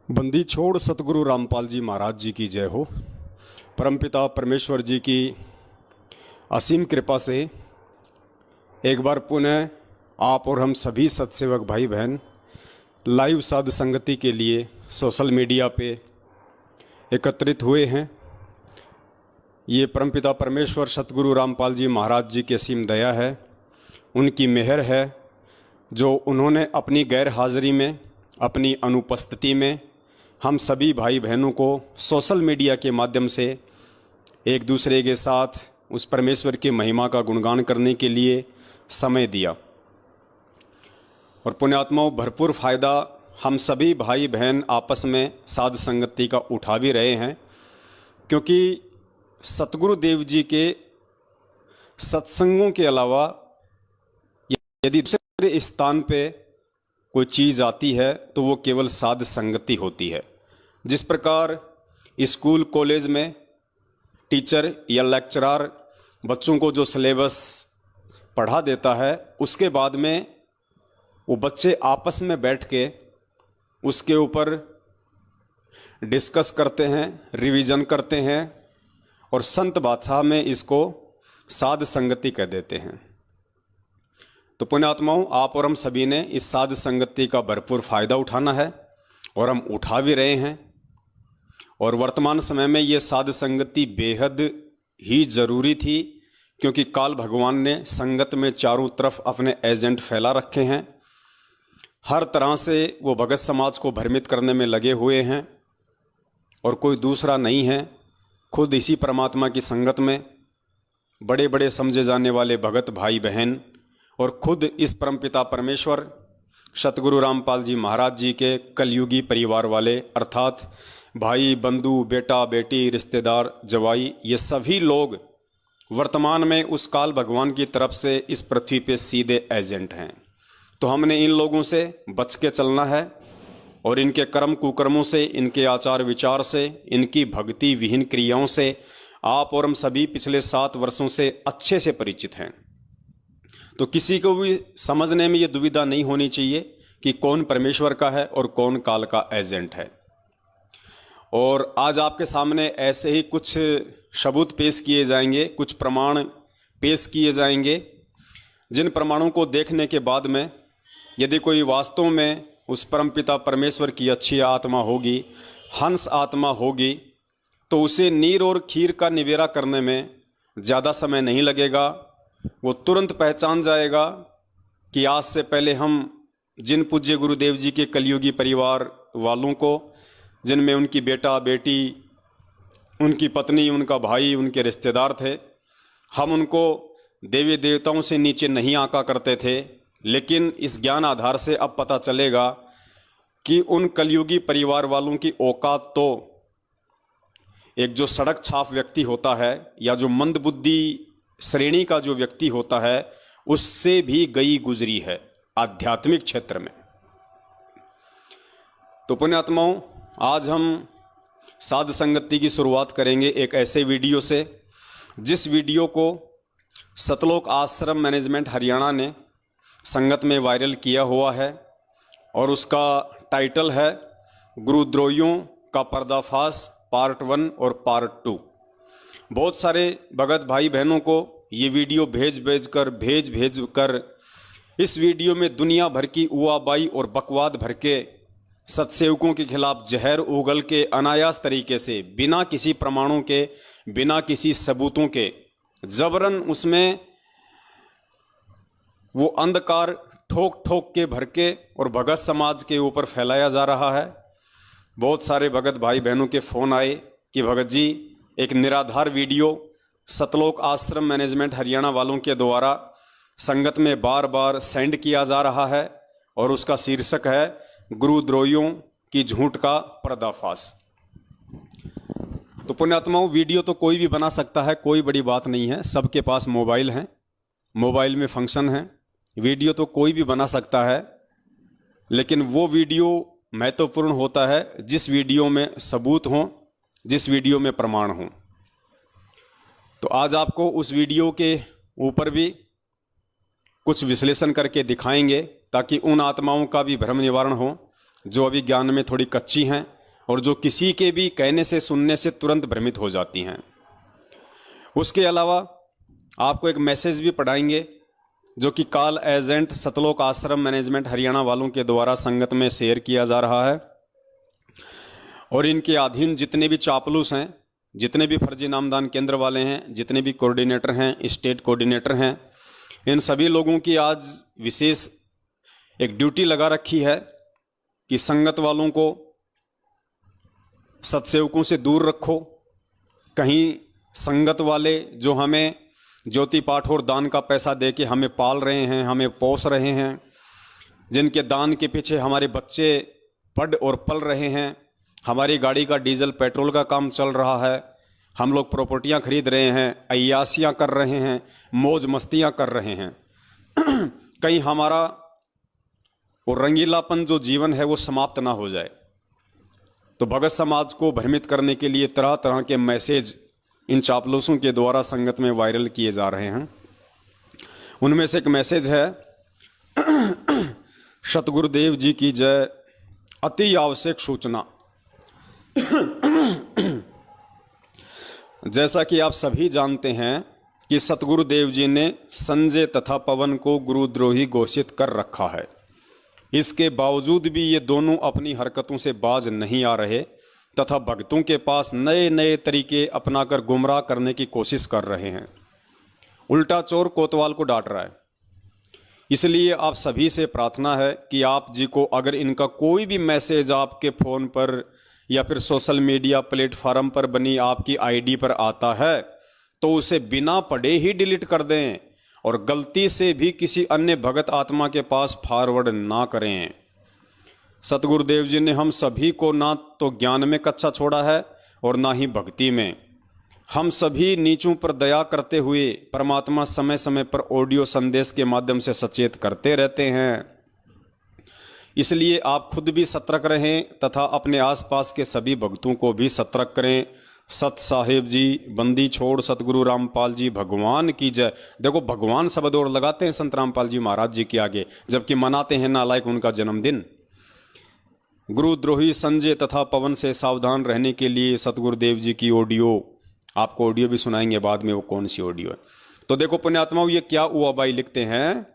बंदी छोड़ सतगुरु रामपाल जी महाराज जी की जय हो। परमपिता परमेश्वर जी की असीम कृपा से एक बार पुनः आप और हम सभी सत्सेवक भाई बहन लाइव साध संगति के लिए सोशल मीडिया पे एकत्रित हुए हैं। ये परमपिता परमेश्वर सतगुरु रामपाल जी महाराज जी की असीम दया है, उनकी मेहर है, जो उन्होंने अपनी गैर हाजिरी में, अपनी अनुपस्थिति में हम सभी भाई बहनों को सोशल मीडिया के माध्यम से एक दूसरे के साथ उस परमेश्वर की महिमा का गुणगान करने के लिए समय दिया। और पुण्यात्माओं, भरपूर फ़ायदा हम सभी भाई बहन आपस में साध संगति का उठा भी रहे हैं, क्योंकि सतगुरु देव जी के सत्संगों के अलावा यदि दूसरे स्थान पे कोई चीज़ आती है तो वो केवल साध संगति होती है। जिस प्रकार स्कूल कॉलेज में टीचर या लेक्चरर बच्चों को जो सिलेबस पढ़ा देता है, उसके बाद में वो बच्चे आपस में बैठ के उसके ऊपर डिस्कस करते हैं, रिवीजन करते हैं और संत भाषा में इसको साध संगति कह देते हैं। तो पुण्यात्माओं, आप और हम सभी ने इस साध संगति का भरपूर फ़ायदा उठाना है और हम उठा भी रहे हैं। और वर्तमान समय में ये साध संगति बेहद ही ज़रूरी थी, क्योंकि काल भगवान ने संगत में चारों तरफ अपने एजेंट फैला रखे हैं। हर तरह से वो भगत समाज को भ्रमित करने में लगे हुए हैं और कोई दूसरा नहीं है, खुद इसी परमात्मा की संगत में बड़े बड़े समझे जाने वाले भगत भाई बहन और खुद इस परमपिता परमेश्वर सतगुरु रामपाल जी महाराज जी के कलयुगी परिवार वाले, अर्थात भाई बंधु, बेटा बेटी, रिश्तेदार, जवाई, ये सभी लोग वर्तमान में उस काल भगवान की तरफ से इस पृथ्वी पे सीधे एजेंट हैं। तो हमने इन लोगों से बच के चलना है और इनके कर्म कुकर्मों से, इनके आचार विचार से, इनकी भक्ति विहीन क्रियाओं से आप और हम सभी पिछले 7 वर्षों से अच्छे से परिचित हैं। तो किसी को भी समझने में ये दुविधा नहीं होनी चाहिए कि कौन परमेश्वर का है और कौन काल का एजेंट है। और आज आपके सामने ऐसे ही कुछ सबूत पेश किए जाएंगे, कुछ प्रमाण पेश किए जाएंगे, जिन प्रमाणों को देखने के बाद में यदि कोई वास्तव में उस परमपिता परमेश्वर की अच्छी आत्मा होगी, हंस आत्मा होगी, तो उसे नीर और खीर का निबेरा करने में ज़्यादा समय नहीं लगेगा। वो तुरंत पहचान जाएगा कि आज से पहले हम जिन पूज्य गुरुदेव जी के कलयुगी परिवार वालों को, जिनमें उनकी बेटा बेटी, उनकी पत्नी, उनका भाई, उनके रिश्तेदार थे, हम उनको देवी देवताओं से नीचे नहीं आंका करते थे। लेकिन इस ज्ञान आधार से अब पता चलेगा कि उन कलयुगी परिवार वालों की औकात तो एक जो सड़क छाप व्यक्ति होता है या जो मंदबुद्धि श्रेणी का जो व्यक्ति होता है, उससे भी गई गुजरी है आध्यात्मिक क्षेत्र में। तो पुण्यात्माओं, आज हम साध संगति की शुरुआत करेंगे एक ऐसे वीडियो से, जिस वीडियो को सतलोक आश्रम मैनेजमेंट हरियाणा ने संगत में वायरल किया हुआ है और उसका टाइटल है गुरुद्रोहियों का पर्दाफाश पार्ट 1 और पार्ट 2। बहुत सारे भगत भाई बहनों को ये वीडियो भेज कर इस वीडियो में दुनिया भर की उआबाई और बकवाद भर के सत्सेवकों के खिलाफ जहर उगल के अनायास तरीके से, बिना किसी प्रमाणों के, बिना किसी सबूतों के, जबरन उसमें वो अंधकार ठोक ठोक के भर के और भगत समाज के ऊपर फैलाया जा रहा है। बहुत सारे भगत भाई बहनों के फ़ोन आए कि भगत जी, एक निराधार वीडियो सतलोक आश्रम मैनेजमेंट हरियाणा वालों के द्वारा संगत में बार बार सेंड किया जा रहा है और उसका शीर्षक है गुरुद्रोहियों की झूठ का पर्दाफाश। तो पुण्यात्माओं, वीडियो तो कोई भी बना सकता है, कोई बड़ी बात नहीं है। सबके पास मोबाइल हैं, मोबाइल में फंक्शन है, वीडियो तो कोई भी बना सकता है। लेकिन वो वीडियो महत्वपूर्ण होता है जिस वीडियो में सबूत हों, जिस वीडियो में प्रमाण हों। तो आज आपको उस वीडियो के ऊपर भी कुछ विश्लेषण करके दिखाएंगे, ताकि उन आत्माओं का भी भ्रम निवारण हो जो अभी ज्ञान में थोड़ी कच्ची हैं और जो किसी के भी कहने से सुनने से तुरंत भ्रमित हो जाती हैं। उसके अलावा आपको एक मैसेज भी पढ़ाएंगे जो कि कॉल एजेंट सतलोक आश्रम मैनेजमेंट हरियाणा वालों के द्वारा संगत में शेयर किया जा रहा है। और इनके अधीन जितने भी चापलूस हैं, जितने भी फर्जी नामदान केंद्र वाले हैं, जितने भी कोऑर्डिनेटर हैं, स्टेट कोऑर्डिनेटर हैं, इन सभी लोगों की आज विशेष एक ड्यूटी लगा रखी है कि संगत वालों को सत्सेवकों से दूर रखो। कहीं संगत वाले जो हमें ज्योति पाठ और दान का पैसा दे के हमें पाल रहे हैं, हमें पोस रहे हैं, जिनके दान के पीछे हमारे बच्चे पढ़ और पल रहे हैं, हमारी गाड़ी का डीजल पेट्रोल का काम चल रहा है, हम लोग प्रॉपर्टियां खरीद रहे हैं, अय्यासियां कर रहे हैं, मौज मस्तियां कर रहे हैं, कहीं हमारा वो रंगीलापन जो जीवन है वो समाप्त ना हो जाए। तो भगत समाज को भ्रमित करने के लिए तरह तरह के मैसेज इन चापलूसों के द्वारा संगत में वायरल किए जा रहे हैं। उनमें से एक मैसेज है, सतगुरुदेव जी की जय, अति आवश्यक सूचना। जैसा कि आप सभी जानते हैं कि सतगुरुदेव जी ने संजय तथा पवन को गुरुद्रोही घोषित कर रखा है। इसके बावजूद भी ये दोनों अपनी हरकतों से बाज नहीं आ रहे तथा भक्तों के पास नए नए तरीके अपनाकर गुमराह करने की कोशिश कर रहे हैं। उल्टा चोर कोतवाल को डांट रहा है। इसलिए आप सभी से प्रार्थना है कि आप जी को अगर इनका कोई भी मैसेज आपके फ़ोन पर या फिर सोशल मीडिया प्लेटफार्म पर बनी आपकी आईडी पर आता है तो उसे बिना पढ़े ही डिलीट कर दें और गलती से भी किसी अन्य भगत आत्मा के पास फॉरवर्ड ना करें। सतगुरुदेव जी ने हम सभी को ना तो ज्ञान में कच्चा छोड़ा है और ना ही भक्ति में। हम सभी नीचों पर दया करते हुए परमात्मा समय समय पर ऑडियो संदेश के माध्यम से सचेत करते रहते हैं। इसलिए आप खुद भी सतर्क रहें तथा अपने आसपास के सभी भक्तों को भी सतर्क करें। सत साहेब जी, बंदी छोड़ सतगुरु रामपाल जी भगवान की जय। देखो, भगवान शब्द और लगाते हैं संत रामपाल जी महाराज जी के आगे, जबकि मनाते हैं नालायक उनका जन्मदिन। गुरुद्रोही संजय तथा पवन से सावधान रहने के लिए सतगुरुदेव जी की ऑडियो, आपको ऑडियो भी सुनाएंगे बाद में वो कौन सी ऑडियो है। तो देखो पुण्यात्माओं, ये क्या हुआ भाई लिखते हैं।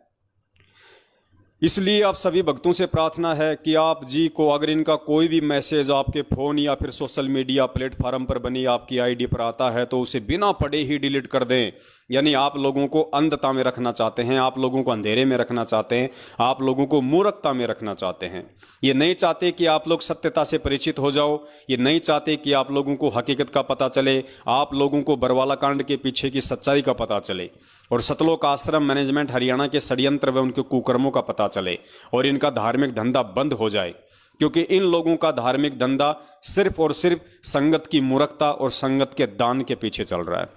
इसलिए आप सभी भक्तों से प्रार्थना है कि आप जी को अगर इनका कोई भी मैसेज आपके फ़ोन या फिर सोशल मीडिया प्लेटफार्म पर बनी आपकी आईडी पर आता है तो उसे बिना पढ़े ही डिलीट कर दें। यानी आप लोगों को अंधता में रखना चाहते हैं, आप लोगों को अंधेरे में रखना चाहते हैं, आप लोगों को मूर्खता में रखना चाहते हैं। ये नहीं चाहते कि आप लोग सत्यता से परिचित हो जाओ, ये नहीं चाहते कि आप लोगों को हकीकत का पता चले, आप लोगों को बरवाला कांड के पीछे की सच्चाई का पता चले और सतलोक आश्रम मैनेजमेंट हरियाणा के षड्यंत्र व उनके कुकर्मों का पता चले और इनका धार्मिक धंधा बंद हो जाए। क्योंकि इन लोगों का धार्मिक धंधा सिर्फ और सिर्फ संगत की मूर्खता और संगत के दान के पीछे चल रहा है।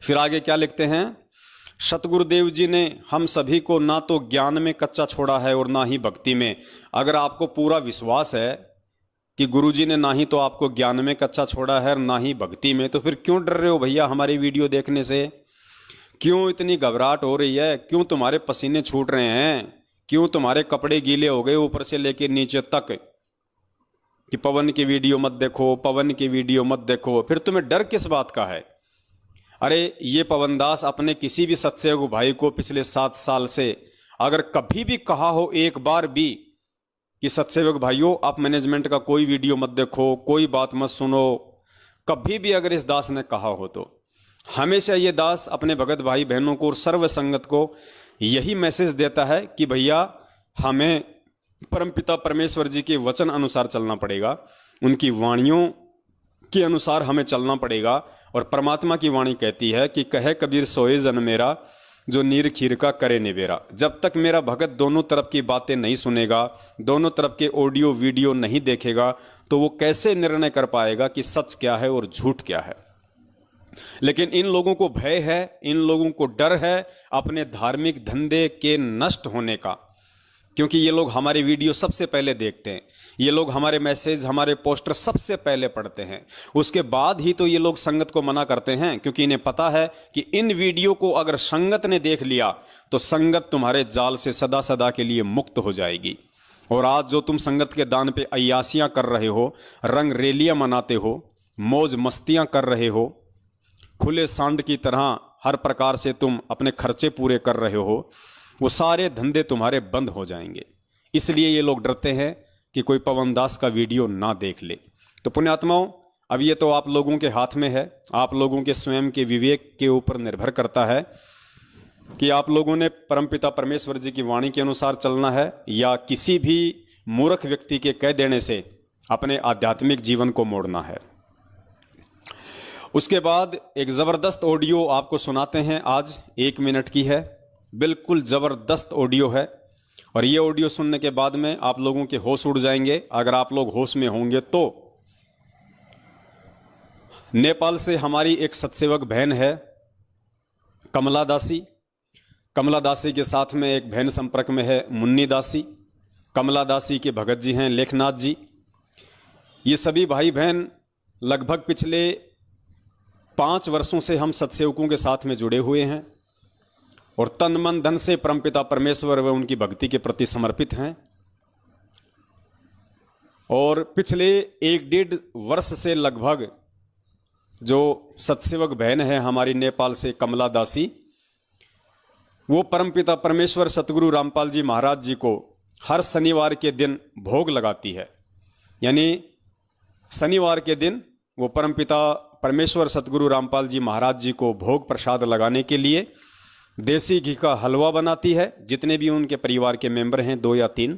फिर आगे क्या लिखते हैं, सतगुरुदेव जी ने हम सभी को ना तो ज्ञान में कच्चा छोड़ा है और ना ही भक्ति में। अगर आपको पूरा विश्वास है कि गुरुजी ने ना ही तो आपको ज्ञान में कच्चा छोड़ा है और ना ही भक्ति में, तो फिर क्यों डर रहे हो भैया हमारी वीडियो देखने से? क्यों इतनी घबराहट हो रही है? क्यों तुम्हारे पसीने छूट रहे हैं? क्यों तुम्हारे कपड़े गीले हो गए ऊपर से लेकर नीचे तक कि पवन की वीडियो मत देखो, पवन की वीडियो मत देखो? फिर तुम्हें डर किस बात का है? अरे ये पवनदास अपने किसी भी सत्सेवक भाई को पिछले 7 साल से अगर कभी भी कहा हो एक बार भी कि सत्सेवक भाइयों आप मैनेजमेंट का कोई वीडियो मत देखो, कोई बात मत सुनो, कभी भी अगर इस दास ने कहा हो तो हमेशा ये दास अपने भगत भाई बहनों को और सर्व संगत को यही मैसेज देता है कि भैया हमें परमपिता परमेश्वर जी के वचन अनुसार चलना पड़ेगा, उनकी वाणियों के अनुसार हमें चलना पड़ेगा। और परमात्मा की वाणी कहती है कि कहे कबीर सोए जन मेरा, जो नीर खीर का करे निबेरा। जब तक मेरा भगत दोनों तरफ की बातें नहीं सुनेगा, दोनों तरफ के ऑडियो वीडियो नहीं देखेगा, तो वो कैसे निर्णय कर पाएगा कि सच क्या है और झूठ क्या है। लेकिन इन लोगों को भय है, इन लोगों को डर है अपने धार्मिक धंधे के नष्ट होने का, क्योंकि ये लोग हमारे वीडियो सबसे पहले देखते हैं, ये लोग हमारे मैसेज हमारे पोस्टर सबसे पहले पढ़ते हैं, उसके बाद ही तो ये लोग संगत को मना करते हैं। क्योंकि इन्हें पता है कि इन वीडियो को अगर संगत ने देख लिया तो संगत तुम्हारे जाल से सदा सदा के लिए मुक्त हो जाएगी। और आज जो तुम संगत के दान पे अय्यासियां कर रहे हो, रंग रेलियां मनाते हो, मौज मस्तियां कर रहे हो, खुले सांड की तरह हर प्रकार से तुम अपने खर्चे पूरे कर रहे हो, वो सारे धंधे तुम्हारे बंद हो जाएंगे। इसलिए ये लोग डरते हैं कि कोई पवन दास का वीडियो ना देख ले। तो पुण्यात्माओं, अब ये तो आप लोगों के हाथ में है, आप लोगों के स्वयं के विवेक के ऊपर निर्भर करता है कि आप लोगों ने परमपिता परमेश्वर जी की वाणी के अनुसार चलना है या किसी भी मूर्ख व्यक्ति के कह देने से अपने आध्यात्मिक जीवन को मोड़ना है। उसके बाद एक ज़बरदस्त ऑडियो आपको सुनाते हैं, आज 1 मिनट की है, बिल्कुल ज़बरदस्त ऑडियो है। और ये ऑडियो सुनने के बाद में आप लोगों के होश उड़ जाएंगे, अगर आप लोग होश में होंगे तो। नेपाल से हमारी एक सत्सेवक बहन है कमला दासी। कमला दासी के साथ में एक बहन संपर्क में है मुन्नी दासी। कमला दासी के भगत जी हैं लेखनाथ जी। ये सभी भाई बहन लगभग पिछले 5 वर्षों से हम सत्सेवकों के साथ में जुड़े हुए हैं और तन मन धन से परमपिता परमेश्वर व उनकी भक्ति के प्रति समर्पित हैं। और पिछले 1-1.5 वर्ष से लगभग जो सत्सेवक बहन है हमारी नेपाल से कमला दासी, वो परमपिता परमेश्वर सतगुरु रामपाल जी महाराज जी को हर शनिवार के दिन भोग लगाती है। यानी शनिवार के दिन वो परमपिता परमेश्वर सतगुरु रामपाल जी महाराज जी को भोग प्रसाद लगाने के लिए देसी घी का हलवा बनाती है। जितने भी उनके परिवार के मेंबर हैं 2 या 3,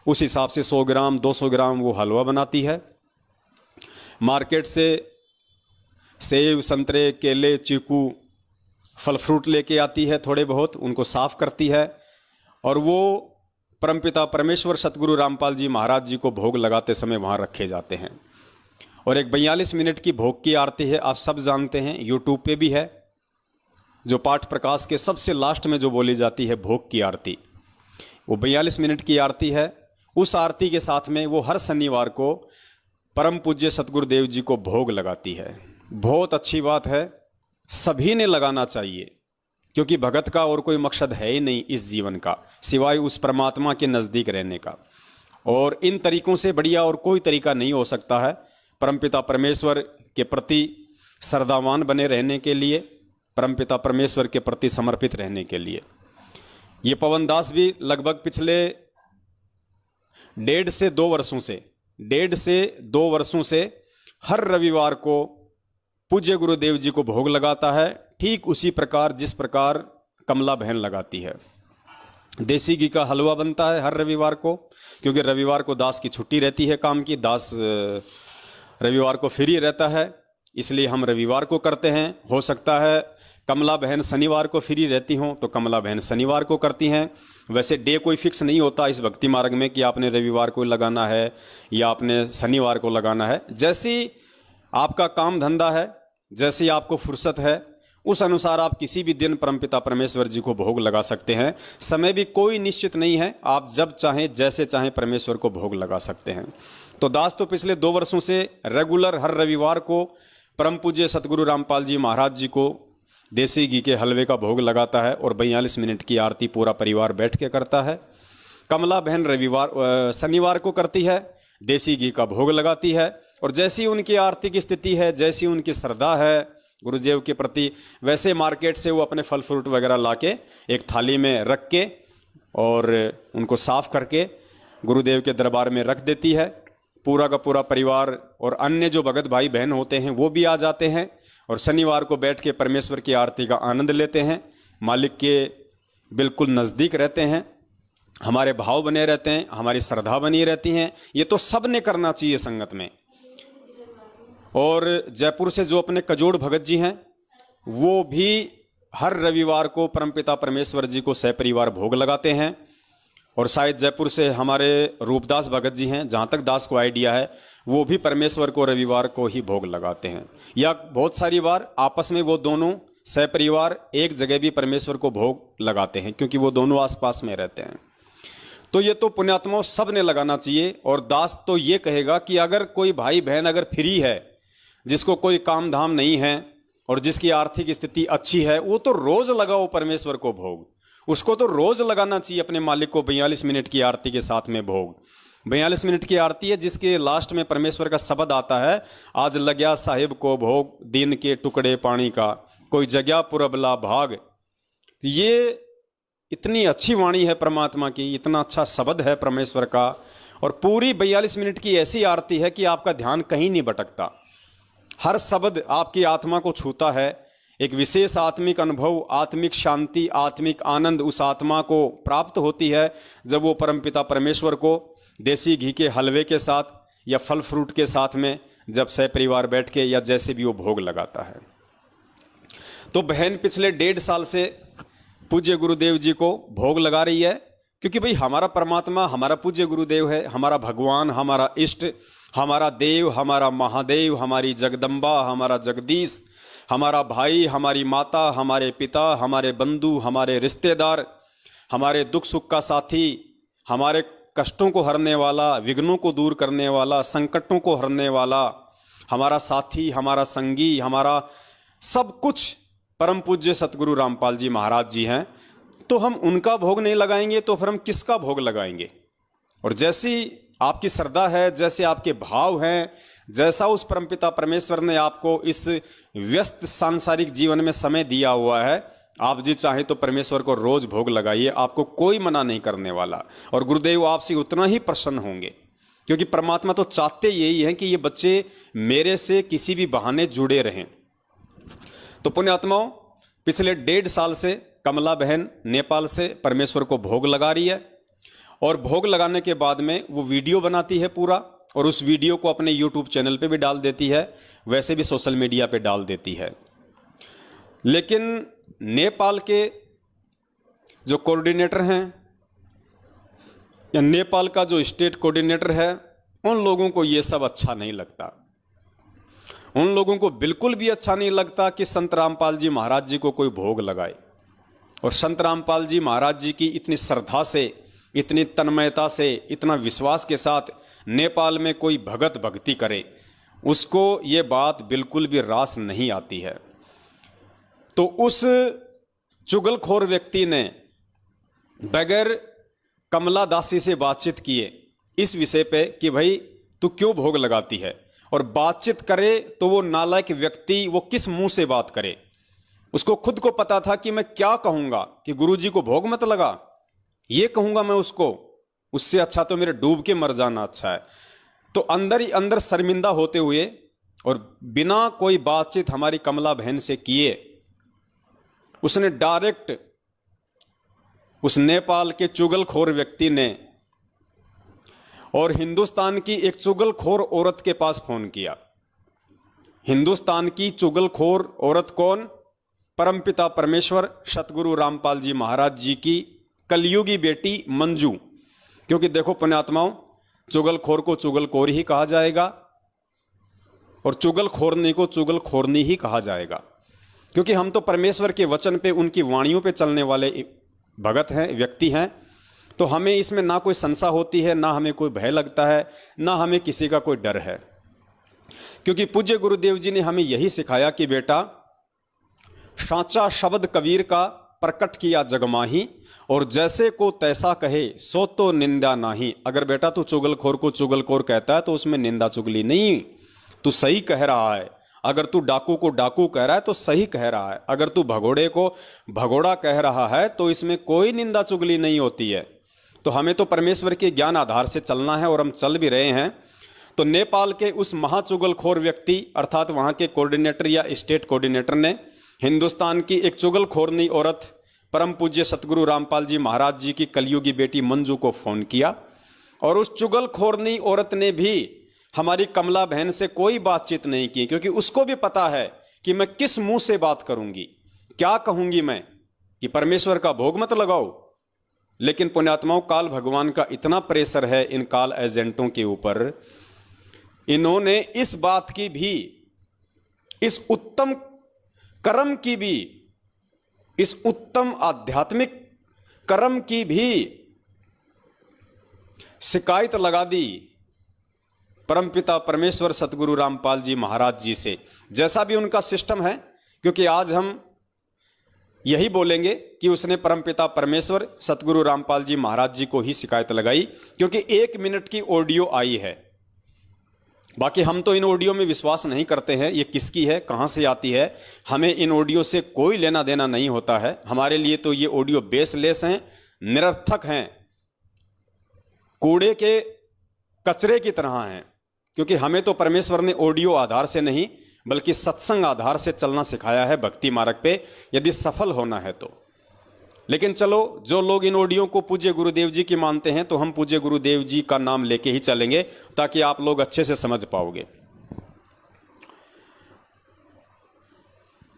उस हिसाब से 100 ग्राम 200 ग्राम वो हलवा बनाती है। मार्केट से सेब संतरे केले चीकू फल फ्रूट लेके आती है, थोड़े बहुत उनको साफ करती है और वो परमपिता परमेश्वर सतगुरु रामपाल जी महाराज जी को भोग लगाते समय वहाँ रखे जाते हैं। और एक 42 मिनट की भोग की आरती है, आप सब जानते हैं, यूट्यूब पे भी है, जो पाठ प्रकाश के सबसे लास्ट में जो बोली जाती है भोग की आरती, वो 42 मिनट की आरती है। उस आरती के साथ में वो हर शनिवार को परम पूज्य सतगुरुदेव जी को भोग लगाती है। बहुत अच्छी बात है, सभी ने लगाना चाहिए, क्योंकि भगत का और कोई मकसद है ही नहीं इस जीवन का सिवाय उस परमात्मा के नज़दीक रहने का। और इन तरीकों से बढ़िया और कोई तरीका नहीं हो सकता है परमपिता परमेश्वर के प्रति श्रद्धावान बने रहने के लिए, परमपिता परमेश्वर के प्रति समर्पित रहने के लिए। ये पवन दास भी लगभग पिछले 1.5 से 2 वर्षों से हर रविवार को पूज्य गुरुदेव जी को भोग लगाता है, ठीक उसी प्रकार जिस प्रकार कमला बहन लगाती है। देसी घी का हलवा बनता है हर रविवार को, क्योंकि रविवार को दास की छुट्टी रहती है काम की, दास रविवार को फ्री रहता है, इसलिए हम रविवार को करते हैं। हो सकता है कमला बहन शनिवार को फ्री रहती हों तो कमला बहन शनिवार को करती हैं। वैसे डे कोई फिक्स नहीं होता इस भक्ति मार्ग में कि आपने रविवार को लगाना है या आपने शनिवार को लगाना है। जैसी आपका काम धंधा है, जैसी आपको फुर्सत है, उस अनुसार आप किसी भी दिन परमपिता परमेश्वर जी को भोग लगा सकते हैं। समय भी कोई निश्चित नहीं है, आप जब चाहें जैसे चाहें परमेश्वर को भोग लगा सकते हैं। तो दास तो पिछले 2 वर्षों से रेगुलर हर रविवार को परम पूज्य सतगुरु रामपाल जी महाराज जी को देसी घी के हलवे का भोग लगाता है और 42 मिनट की आरती पूरा परिवार बैठ के करता है। कमला बहन शनिवार को करती है, देसी घी का भोग लगाती है और जैसी उनकी आर्थिक स्थिति है, जैसी उनकी श्रद्धा है गुरुदेव के प्रति, वैसे मार्केट से वो अपने फल फ्रूट वगैरह लाके एक थाली में रख के और उनको साफ करके गुरुदेव के दरबार में रख देती है। पूरा का पूरा परिवार और अन्य जो भगत भाई बहन होते हैं वो भी आ जाते हैं और शनिवार को बैठ के परमेश्वर की आरती का आनंद लेते हैं, मालिक के बिल्कुल नज़दीक रहते हैं, हमारे भाव बने रहते हैं, हमारी श्रद्धा बनी रहती हैं। ये तो सब ने करना चाहिए संगत में। और जयपुर से जो अपने कजोड़ भगत जी हैं वो भी हर रविवार को परमपिता परमेश्वर जी को सहपरिवार भोग लगाते हैं। और शायद जयपुर से हमारे रूपदास भगत जी हैं, जहाँ तक दास को आइडिया है, वो भी परमेश्वर को रविवार को ही भोग लगाते हैं। या बहुत सारी बार आपस में वो दोनों सहपरिवार एक जगह भी परमेश्वर को भोग लगाते हैं, क्योंकि वो दोनों आसपास में रहते हैं। तो ये तो पुण्यात्माओं सब ने लगाना चाहिए। और दास तो ये कहेगा कि अगर कोई भाई बहन अगर फ्री है, जिसको कोई काम धाम नहीं है और जिसकी आर्थिक स्थिति अच्छी है, वो तो रोज लगाओ परमेश्वर को भोग। उसको तो रोज लगाना चाहिए अपने मालिक को 42 मिनट की आरती के साथ में भोग। 42 मिनट की आरती है जिसके लास्ट में परमेश्वर का शब्द आता है, आज लग्या साहिब को भोग दिन के टुकड़े पानी का, कोई जगह पुरबला भाग। ये इतनी अच्छी वाणी है परमात्मा की, इतना अच्छा शब्द है परमेश्वर का, और पूरी 42 मिनट की ऐसी आरती है कि आपका ध्यान कहीं नहीं भटकता। हर शब्द आपकी आत्मा को छूता है, एक विशेष आत्मिक अनुभव, आत्मिक शांति, आत्मिक आनंद उस आत्मा को प्राप्त होती है जब वो परमपिता परमेश्वर को देसी घी के हलवे के साथ या फल फ्रूट के साथ में जब सह परिवार बैठ के या जैसे भी वो भोग लगाता है। तो बहन पिछले 1.5 साल से पूज्य गुरुदेव जी को भोग लगा रही है, क्योंकि भाई हमारा परमात्मा हमारा पूज्य गुरुदेव है, हमारा भगवान, हमारा इष्ट, हमारा देव, हमारा महादेव, हमारी जगदम्बा, हमारा जगदीश, हमारा भाई, हमारी माता, हमारे पिता, हमारे बंधु, हमारे रिश्तेदार, हमारे दुख सुख का साथी, हमारे कष्टों को हरने वाला, विघ्नों को दूर करने वाला, संकटों को हरने वाला, हमारा साथी, हमारा संगी, हमारा सब कुछ परम पूज्य सतगुरु रामपाल जी महाराज जी हैं। तो हम उनका भोग नहीं लगाएंगे तो फिर हम किसका भोग लगाएंगे? और जैसी आपकी श्रद्धा है, जैसे आपके भाव हैं, जैसा उस परमपिता परमेश्वर ने आपको इस व्यस्त सांसारिक जीवन में समय दिया हुआ है, आप जी चाहें तो परमेश्वर को रोज भोग लगाइए, आपको कोई मना नहीं करने वाला। और गुरुदेव आपसे उतना ही प्रसन्न होंगे, क्योंकि परमात्मा तो चाहते यही है कि ये बच्चे मेरे से किसी भी बहाने जुड़े रहें। तो पुण्यात्माओं, पिछले 1.5 साल से कमला बहन नेपाल से परमेश्वर को भोग लगा रही है, और भोग लगाने के बाद में वो वीडियो बनाती है पूरा, और उस वीडियो को अपने YouTube चैनल पे भी डाल देती है, वैसे भी सोशल मीडिया पे डाल देती है। लेकिन नेपाल के जो कोऑर्डिनेटर हैं या नेपाल का जो स्टेट कोऑर्डिनेटर है, उन लोगों को ये सब अच्छा नहीं लगता। उन लोगों को बिल्कुल भी अच्छा नहीं लगता कि संत रामपाल जी महाराज जी को कोई भोग लगाए। और संत रामपाल जी महाराज जी की इतनी श्रद्धा से, इतनी तन्मयता से, इतना विश्वास के साथ नेपाल में कोई भगत भक्ति करे, उसको ये बात बिल्कुल भी रास नहीं आती है। तो उस चुगलखोर व्यक्ति ने बगैर कमला दासी से बातचीत किए इस विषय पे कि भाई तू क्यों भोग लगाती है, और बातचीत करे तो वो नालायक व्यक्ति वो किस मुंह से बात करे। उसको खुद को पता था कि मैं क्या कहूंगा, कि गुरुजी को भोग मत लगा, ये कहूंगा मैं उसको, उससे अच्छा तो मेरे डूब के मर जाना अच्छा है। तो अंदर ही अंदर शर्मिंदा होते हुए और बिना कोई बातचीत हमारी कमला बहन से किए उसने डायरेक्ट उस नेपाल के चुगलखोर व्यक्ति ने और हिंदुस्तान की एक चुगलखोर औरत के पास फोन किया। हिंदुस्तान की चुगलखोर औरत कौन? परमपिता परमेश्वर सतगुरु रामपाल जी महाराज जी की कलयुगी बेटी मंजू। क्योंकि देखो पुण्यात्माओं, चुगलखोर को चुगलखोर ही कहा जाएगा और चुगलखोरनी को चुगलखोरनी ही कहा जाएगा, क्योंकि हम तो परमेश्वर के वचन पे, उनकी वाणियों पे चलने वाले भगत हैं, व्यक्ति हैं। तो हमें इसमें ना कोई संशय होती है, ना हमें कोई भय लगता है, ना हमें किसी का कोई डर है। क्योंकि पूज्य गुरुदेव जी ने हमें यही सिखाया कि बेटा, साचा शब्द कबीर का प्रकट किया जगमाही, और जैसे को तैसा कहे सो तो निंदा नाही। अगर बेटा तू चुगलखोर को चुगलखोर कहता है तो उसमें निंदा चुगली नहीं, तू सही कह रहा है। अगर तू डाकू को डाकू कह रहा है तो सही कह रहा है। अगर तू भगोड़े को भगोड़ा कह रहा है तो इसमें कोई निंदा चुगली नहीं होती है। तो हमें तो परमेश्वर के ज्ञान आधार से चलना है, और हम चल भी रहे हैं। तो नेपाल के उस महाचुगलखोर व्यक्ति अर्थात वहाँ के कोऑर्डिनेटर या स्टेट कोऑर्डिनेटर ने हिंदुस्तान की एक चुगलखोरनी औरत परम पूज्य सतगुरु रामपाल जी महाराज जी की कलयुगी बेटी मंजू को फोन किया, और उस चुगलखोरनी औरत ने भी हमारी कमला बहन से कोई बातचीत नहीं की, क्योंकि उसको भी पता है कि मैं किस मुंह से बात करूंगी, क्या कहूंगी मैं, कि परमेश्वर का भोग मत लगाओ। लेकिन पुण्यात्माओं, काल भगवान का इतना प्रेशर है इन काल एजेंटों के ऊपर, इन्होंने इस बात की भी, इस उत्तम कर्म की भी, इस उत्तम आध्यात्मिक कर्म की भी शिकायत लगा दी परमपिता परमेश्वर सतगुरु रामपाल जी महाराज जी से। जैसा भी उनका सिस्टम है, क्योंकि आज हम यही बोलेंगे कि उसने परमपिता परमेश्वर सतगुरु रामपाल जी महाराज जी को ही शिकायत लगाई, क्योंकि 1 मिनट की ऑडियो आई है। बाकी हम तो इन ऑडियो में विश्वास नहीं करते हैं, ये किसकी है, कहाँ से आती है, हमें इन ऑडियो से कोई लेना देना नहीं होता है। हमारे लिए तो ये ऑडियो बेसलेस हैं, निरर्थक हैं, कूड़े के कचरे की तरह हैं, क्योंकि हमें तो परमेश्वर ने ऑडियो आधार से नहीं बल्कि सत्संग आधार से चलना सिखाया है भक्ति मार्ग पे, यदि सफल होना है तो। लेकिन चलो, जो लोग इन ऑडियो को पूज्य गुरुदेव जी की मानते हैं, तो हम पूज्य गुरुदेव जी का नाम लेके ही चलेंगे, ताकि आप लोग अच्छे से समझ पाओगे।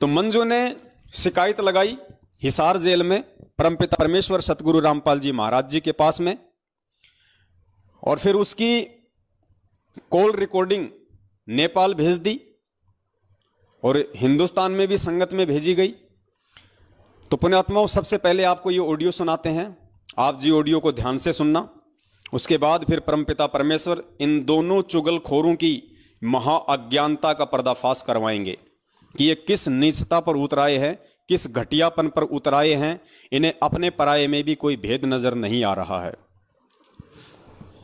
तो मंजू ने शिकायत लगाई हिसार जेल में परमपिता परमेश्वर सतगुरु रामपाल जी महाराज जी के पास में, और फिर उसकी कॉल रिकॉर्डिंग नेपाल भेज दी और हिंदुस्तान में भी संगत में भेजी गई। तो पुण्यात्माओं, सबसे पहले आपको ये ऑडियो सुनाते हैं, आप जी ऑडियो को ध्यान से सुनना। उसके बाद फिर परमपिता परमेश्वर इन दोनों चुगलखोरों की महा अज्ञानता का पर्दाफाश करवाएंगे कि ये किस नीचता पर उतराए हैं, किस घटियापन पर उतराए हैं, इन्हें अपने पराये में भी कोई भेद नजर नहीं आ रहा है।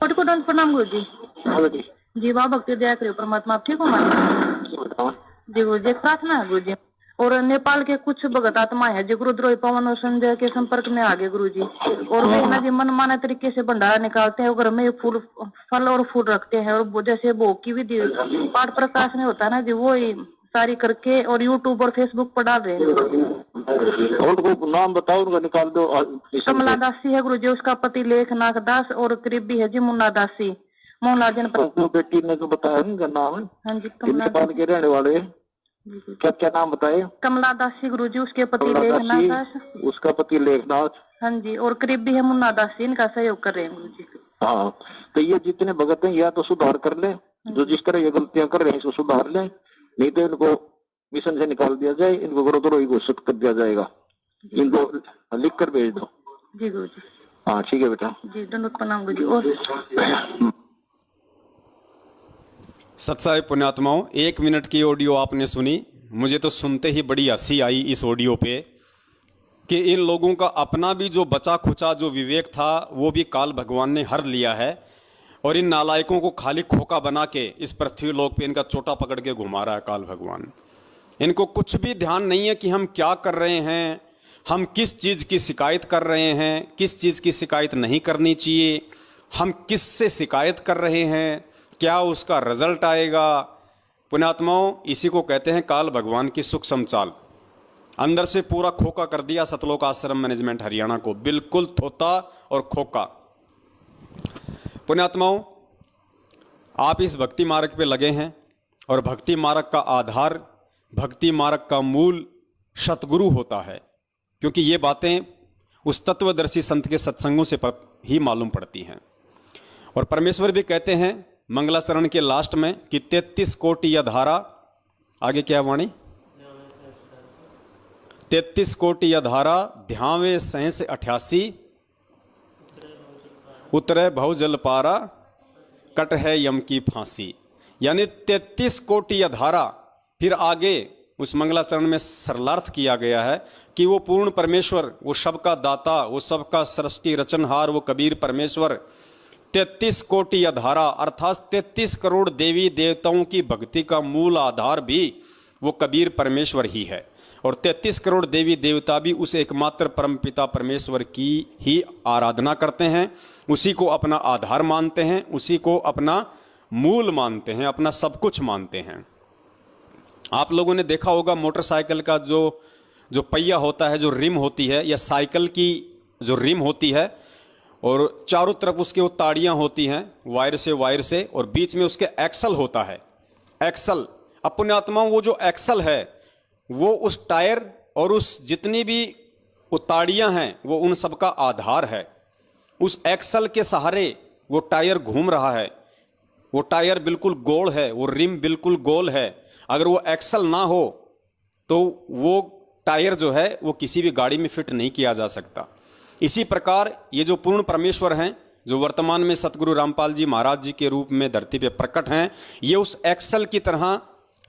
प्रणाम गुरु जी। जी वाह, भक्ति दया करियो परमात्मा। आप ठीक हो मां जी? गुरु जी प्रार्थना है गुरु जी, और नेपाल के कुछ भगत आत्मा है जो गुरुद्रोही पवन और संजय के संपर्क में आ गए गुरु जी, और वे ना जी मन माने तरीके से भंडारा निकालते हैं, घर में फूल फल और फूल रखते हैं, और जैसे भोग की विधि पाठ प्रकाश में होता है ना जी, वो ही सारी करके और यूट्यूब और फेसबुक पर डाल रहे हैं। उनको नाम बताओ, उनका निकाल दो। कमला दासी है गुरु जी, उसका पति लेखनाथ दास, और करीबी है जी मुन्ना दासी, मोहला जनपद। बेटी ने तो बताया उनका नाम है। हाँ जी, नेपाल के रहने वाले। क्या क्या नाम बताए? कमला दासी गुरु जी, उसके पति लेखनाथ दास, उसका पति लेखनाथ। हाँ जी, और करीबी है मुन्ना दासी, इनका सहयोग कर रहे हैं गुरु जी। हाँ, तो ये जितने भगत हैं या तो सुधार कर ले, जो जिस तरह ये गलतियां कर रहे हैं इसको सुधार ले, नहीं तो इनको मिशन से निकाल दिया जाए, इनको गुरुद्रोही घोषित कर दिया जाएगा। इनको लिख कर भेज दो। जी गुरु जी। हाँ ठीक है बेटा जी, दंडवत प्रणाम गुरु जी। और सत्साई पुण्यात्माओं, 1 मिनट की ऑडियो आपने सुनी। मुझे तो सुनते ही बड़ी हंसी आई इस ऑडियो पे कि इन लोगों का अपना भी जो बचा खुचा जो विवेक था वो भी काल भगवान ने हर लिया है, और इन नालायकों को खाली खोका बना के इस पृथ्वी लोक पे इनका चोटा पकड़ के घुमा रहा है काल भगवान। इनको कुछ भी ध्यान नहीं है कि हम क्या कर रहे हैं, हम किस चीज़ की शिकायत कर रहे हैं, किस चीज़ की शिकायत नहीं करनी चाहिए, हम किस से शिकायत कर रहे हैं, क्या उसका रिजल्ट आएगा। पुण्यात्माओं, इसी को कहते हैं काल भगवान की सूक्ष्म चाल। अंदर से पूरा खोका कर दिया सतलोक आश्रम मैनेजमेंट हरियाणा को, बिल्कुल थोता और खोका। पुण्यात्माओं, आप इस भक्ति मार्ग पे लगे हैं, और भक्ति मार्ग का आधार, भक्ति मार्ग का मूल सतगुरु होता है, क्योंकि ये बातें उस तत्वदर्शी संत के सत्संगों से ही मालूम पड़ती हैं। और परमेश्वर भी कहते हैं मंगलाचरण के लास्ट में कि 33 कोटि या धारा, आगे क्या वाणी, 33 कोटि या धारा ध्यावे सहस 88, उतरे भव जल पारा, कट है यम की फांसी। यानी 33 कोटि या धारा। फिर आगे उस मंगलाचरण में सरलार्थ किया गया है कि वो पूर्ण परमेश्वर, वो सबका दाता, वो सबका सृष्टि रचनहार, वो कबीर परमेश्वर 33 कोटि या धारा अर्थात 33 करोड़ देवी देवताओं की भक्ति का मूल आधार भी वो कबीर परमेश्वर ही है। और 33 करोड़ देवी देवता भी उस एकमात्र परमपिता परमेश्वर की ही आराधना करते हैं, उसी को अपना आधार मानते हैं, उसी को अपना मूल मानते हैं, अपना सब कुछ मानते हैं। आप लोगों ने देखा होगा मोटरसाइकिल का जो पहिया होता है, जो रिम होती है, या साइकिल की जो रिम होती है, और चारों तरफ उसके वो ताड़ियाँ होती हैं वायर से, और बीच में उसके एक्सल होता है। एक्सल, अब पुण्यात्माओं, वो जो एक्सल है वो उस टायर और उस जितनी भी वो ताड़ियाँ हैं वो उन सब का आधार है। उस एक्सल के सहारे वो टायर घूम रहा है, वो टायर बिल्कुल गोल है, वो रिम बिल्कुल गोल है। अगर वो एक्सल ना हो तो वो टायर जो है वो किसी भी गाड़ी में फिट नहीं किया जा सकता। इसी प्रकार ये जो पूर्ण परमेश्वर हैं, जो वर्तमान में सतगुरु रामपाल जी महाराज जी के रूप में धरती पे प्रकट हैं, ये उस एक्सल की तरह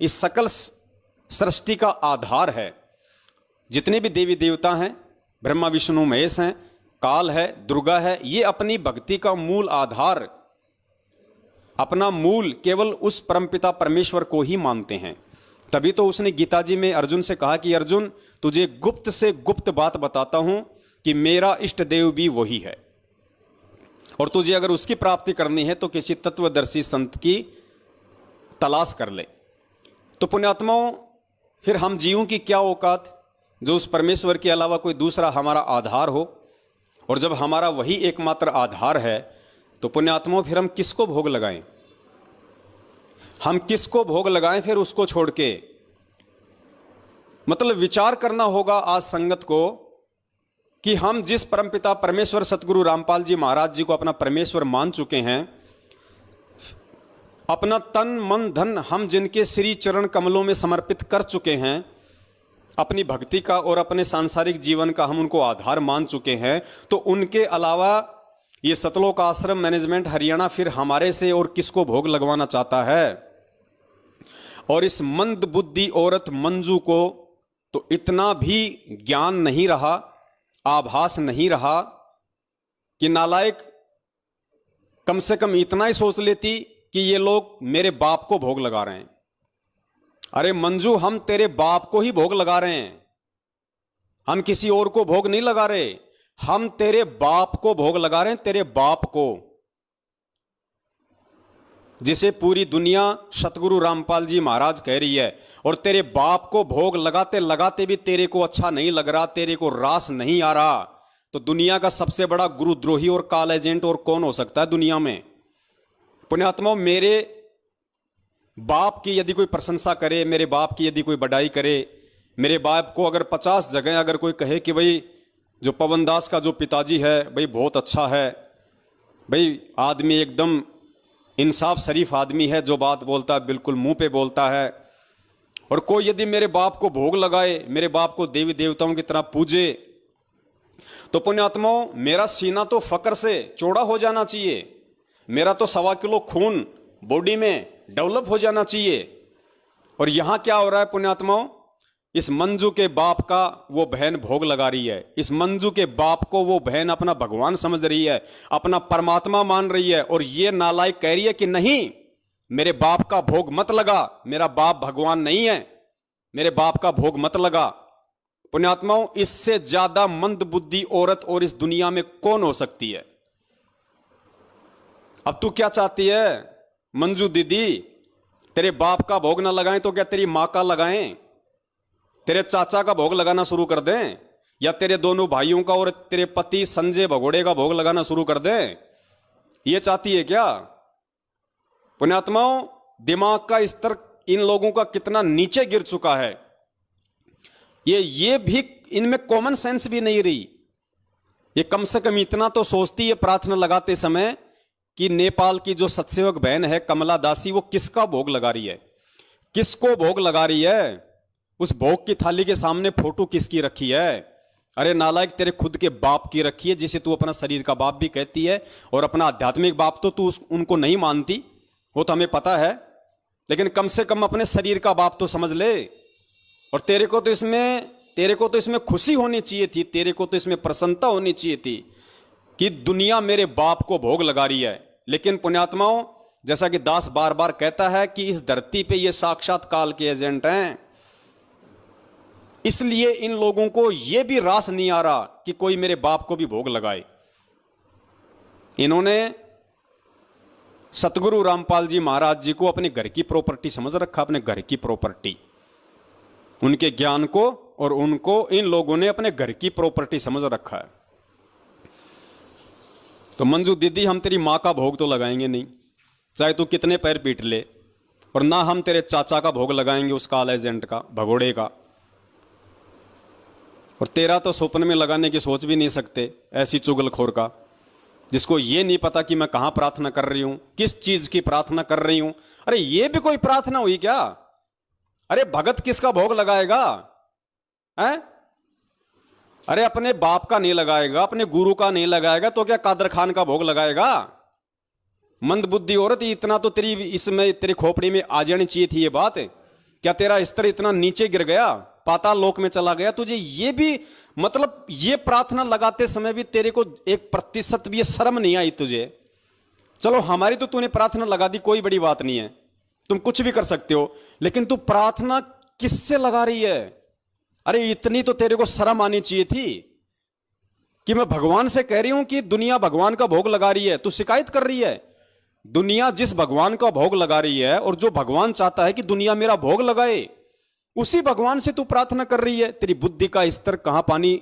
इस सकल सृष्टि का आधार है। जितने भी देवी देवता हैं, ब्रह्मा विष्णु महेश हैं, काल है, दुर्गा है, ये अपनी भक्ति का मूल आधार, अपना मूल केवल उस परमपिता परमेश्वर को ही मानते हैं। तभी तो उसने गीता जी में अर्जुन से कहा कि अर्जुन, तुझे गुप्त से गुप्त बात बताता हूं कि मेरा इष्ट देव भी वही है, और तुझे अगर उसकी प्राप्ति करनी है तो किसी तत्वदर्शी संत की तलाश कर ले। तो पुण्यात्माओं, फिर हम जीवों की क्या औकात जो उस परमेश्वर के अलावा कोई दूसरा हमारा आधार हो, और जब हमारा वही एकमात्र आधार है तो पुण्यात्माओं फिर हम किसको भोग लगाएं? हम किसको भोग लगाएं फिर उसको छोड़ के? मतलब विचार करना होगा आज संगत को कि हम जिस परमपिता परमेश्वर सतगुरु रामपाल जी महाराज जी को अपना परमेश्वर मान चुके हैं, अपना तन मन धन हम जिनके श्री चरण कमलों में समर्पित कर चुके हैं, अपनी भक्ति का और अपने सांसारिक जीवन का हम उनको आधार मान चुके हैं, तो उनके अलावा ये सतलोक आश्रम मैनेजमेंट हरियाणा फिर हमारे से और किसको भोग लगवाना चाहता है? और इस मंद बुद्धि औरत मंजू को तो इतना भी ज्ञान नहीं रहा, आभास नहीं रहा कि नालायक कम से कम इतना ही सोच लेती कि ये लोग मेरे बाप को भोग लगा रहे हैं। अरे मंजू, हम तेरे बाप को ही भोग लगा रहे हैं, हम किसी और को भोग नहीं लगा रहे, हम तेरे बाप को भोग लगा रहे हैं, तेरे बाप को, जिसे पूरी दुनिया सतगुरु रामपाल जी महाराज कह रही है। और तेरे बाप को भोग लगाते लगाते भी तेरे को अच्छा नहीं लग रहा, तेरे को रास नहीं आ रहा, तो दुनिया का सबसे बड़ा गुरुद्रोही और काल एजेंट और कौन हो सकता है दुनिया में? पुण्यात्माओं, मेरे बाप की यदि कोई प्रशंसा करे, मेरे बाप की यदि कोई बड़ाई करे, मेरे बाप को अगर 50 जगह अगर कोई कहे कि भाई जो पवन दास का जो पिताजी है भाई बहुत अच्छा है, भाई आदमी एकदम इंसाफ शरीफ आदमी है, जो बात बोलता है बिल्कुल मुंह पे बोलता है, और कोई यदि मेरे बाप को भोग लगाए, मेरे बाप को देवी देवताओं की तरह पूजे, तो पुण्यात्माओं मेरा सीना तो फक्र से चौड़ा हो जाना चाहिए, मेरा तो 1.25 किलो खून बॉडी में डेवलप हो जाना चाहिए। और यहां क्या हो रहा है पुण्यात्माओं? इस मंजू के बाप का वो बहन भोग लगा रही है, इस मंजू के बाप को वो बहन अपना भगवान समझ रही है, अपना परमात्मा मान रही है, और ये नालायक कह रही है कि नहीं, मेरे बाप का भोग मत लगा, मेरा बाप भगवान नहीं है, मेरे बाप का भोग मत लगा। पुण्यात्माओं, इससे ज्यादा मंद बुद्धि औरत और इस दुनिया में कौन हो सकती है? अब तू क्या चाहती है मंजू दीदी? तेरे बाप का भोग ना लगाएं तो क्या तेरी मां का लगाएं? तेरे चाचा का भोग लगाना शुरू कर दें, या तेरे दोनों भाइयों का और तेरे पति संजय भगोड़े का भोग लगाना शुरू कर दें? ये चाहती है क्या? पुण्यात्माओं, दिमाग का स्तर इन लोगों का कितना नीचे गिर चुका है, ये भी इनमें कॉमन सेंस भी नहीं रही। ये कम से कम इतना तो सोचती है प्रार्थना लगाते समय कि नेपाल की जो सत्सेवक बहन है कमला दासी, वो किसका भोग लगा रही है, किसको भोग लगा रही है, उस भोग की थाली के सामने फोटो किसकी रखी है? अरे नालायक, तेरे खुद के बाप की रखी है, जिसे तू अपना शरीर का बाप भी कहती है, और अपना आध्यात्मिक बाप तो तू उनको नहीं मानती, वो तो हमें पता है, लेकिन कम से कम अपने शरीर का बाप तो समझ ले। और तेरे को तो इसमें खुशी होनी चाहिए थी, तेरे को तो इसमें प्रसन्नता होनी चाहिए थी कि दुनिया मेरे बाप को भोग लगा रही है। लेकिन पुण्यात्माओं, जैसा कि दास बार बार कहता है कि इस धरती पे ये साक्षात काल के एजेंट हैं, इसलिए इन लोगों को यह भी रास नहीं आ रहा कि कोई मेरे बाप को भी भोग लगाए। इन्होंने सतगुरु रामपाल जी महाराज जी को अपने घर की प्रॉपर्टी समझ रखा, अपने घर की प्रॉपर्टी, उनके ज्ञान को और उनको इन लोगों ने अपने घर की प्रॉपर्टी समझ रखा है। तो मंजू दीदी, हम तेरी मां का भोग तो लगाएंगे नहीं, चाहे तू कितने पैर पीट ले, और ना हम तेरे चाचा का भोग लगाएंगे, उस काल एजेंट का, भगोड़े का, और तेरा तो स्वप्न में लगाने की सोच भी नहीं सकते, ऐसी चुगलखोर का, जिसको ये नहीं पता कि मैं कहां प्रार्थना कर रही हूं, किस चीज की प्रार्थना कर रही हूं। अरे ये भी कोई प्रार्थना हुई क्या? अरे भगत किसका भोग लगाएगा है? अरे अपने बाप का नहीं लगाएगा, अपने गुरु का नहीं लगाएगा, तो क्या कादर खान का भोग लगाएगा? मंद बुद्धि औरत, इतना तो तेरी इसमें तेरी खोपड़ी में आ जानी चाहिए थी ये बात। क्या तेरा स्तर इतना नीचे गिर गया? पाताल लोक में चला गया, तुझे ये भी मतलब ये प्रार्थना लगाते समय भी तेरे को 1% भी ये शर्म नहीं आई तुझे? चलो हमारी तो तूने प्रार्थना लगा दी, कोई बड़ी बात नहीं है, तुम कुछ भी कर सकते हो, लेकिन तू प्रार्थना किससे लगा रही है? अरे इतनी तो तेरे को शर्म आनी चाहिए थी कि मैं भगवान से कह रही हूं कि दुनिया भगवान का भोग लगा रही है, तू शिकायत कर रही है। दुनिया जिस भगवान का भोग लगा रही है और जो भगवान चाहता है कि दुनिया मेरा भोग लगाए, उसी भगवान से तू प्रार्थना कर रही है। तेरी बुद्धि का स्तर कहां पानी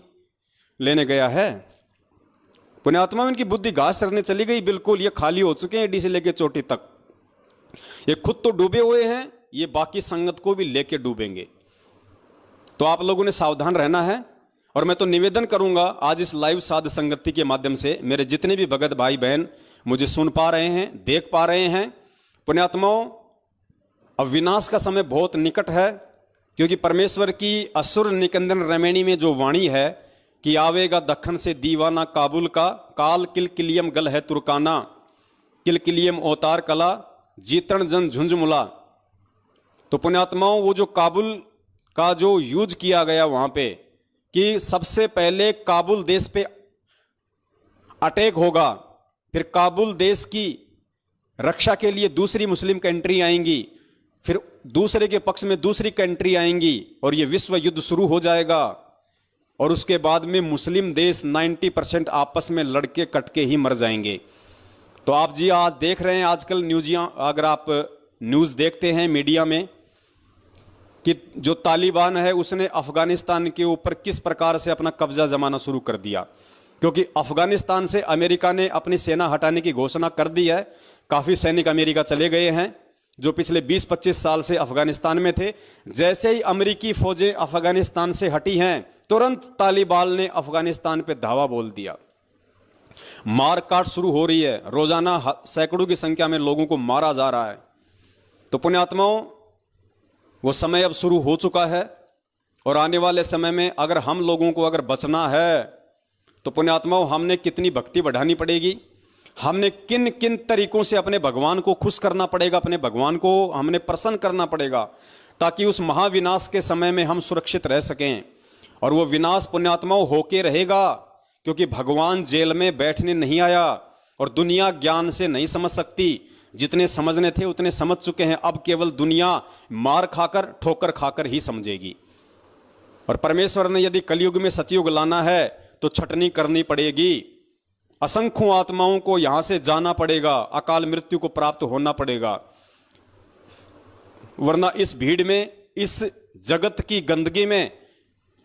लेने गया है? पुण्यात्मा, इनकी बुद्धि घास चरने चली गई, बिल्कुल ये खाली हो चुके हैं एडी से लेके चोटी तक। ये खुद तो डूबे हुए हैं, ये बाकी संगत को भी लेके डूबेंगे। तो आप लोगों ने सावधान रहना है। और मैं तो निवेदन करूंगा आज इस लाइव साध संगति के माध्यम से, मेरे जितने भी भगत भाई बहन मुझे सुन पा रहे हैं, देख पा रहे हैं, पुण्यात्माओं, अब विनाश का समय बहुत निकट है, क्योंकि परमेश्वर की असुर निकंदन रमैणी में जो वाणी है कि आवेगा दखन से दीवाना काबुल का, काल किलकिलियम गल है तुर्काना, किलकिलियम अवतार कला, जीतन जन झुंझमुला। तो पुण्यात्माओं, वो जो काबुल का जो यूज किया गया वहां पे कि सबसे पहले काबुल देश पे अटैक होगा, फिर काबुल देश की रक्षा के लिए दूसरी मुस्लिम कंट्री आएंगी, फिर दूसरे के पक्ष में दूसरी कंट्री आएंगी और ये विश्व युद्ध शुरू हो जाएगा। और उसके बाद में मुस्लिम देश 90% आपस में लड़के कटके ही मर जाएंगे। तो आप जी आज देख रहे हैं आजकल न्यूज़ियाँ, अगर आप न्यूज़ देखते हैं मीडिया में, कि जो तालिबान है उसने अफगानिस्तान के ऊपर किस प्रकार से अपना कब्जा जमाना शुरू कर दिया, क्योंकि अफगानिस्तान से अमेरिका ने अपनी सेना हटाने की घोषणा कर दी है। काफ़ी सैनिक अमेरिका चले गए हैं जो पिछले 20-25 साल से अफगानिस्तान में थे। जैसे ही अमेरिकी फौजें अफगानिस्तान से हटी हैं, तुरंत तालिबान ने अफगानिस्तान पे धावा बोल दिया। मार काट शुरू हो रही है, रोजाना सैकड़ों की संख्या में लोगों को मारा जा रहा है। तो पुण्यात्माओं, वो समय अब शुरू हो चुका है और आने वाले समय में अगर हम लोगों को अगर बचना है तो पुण्यात्माओं, हमने कितनी भक्ति बढ़ानी पड़ेगी, हमने किन किन तरीकों से अपने भगवान को खुश करना पड़ेगा, अपने भगवान को हमने प्रसन्न करना पड़ेगा, ताकि उस महाविनाश के समय में हम सुरक्षित रह सकें। और वो विनाश पुण्यात्माओं होके रहेगा, क्योंकि भगवान जेल में बैठने नहीं आया और दुनिया ज्ञान से नहीं समझ सकती। जितने समझने थे उतने समझ चुके हैं, अब केवल दुनिया मार खाकर ठोकर खाकर ही समझेगी। और परमेश्वर ने यदि कलयुग में सतयुग लाना है तो छटनी करनी पड़ेगी, असंख्यों आत्माओं को यहां से जाना पड़ेगा, अकाल मृत्यु को प्राप्त होना पड़ेगा, वरना इस भीड़ में, इस जगत की गंदगी में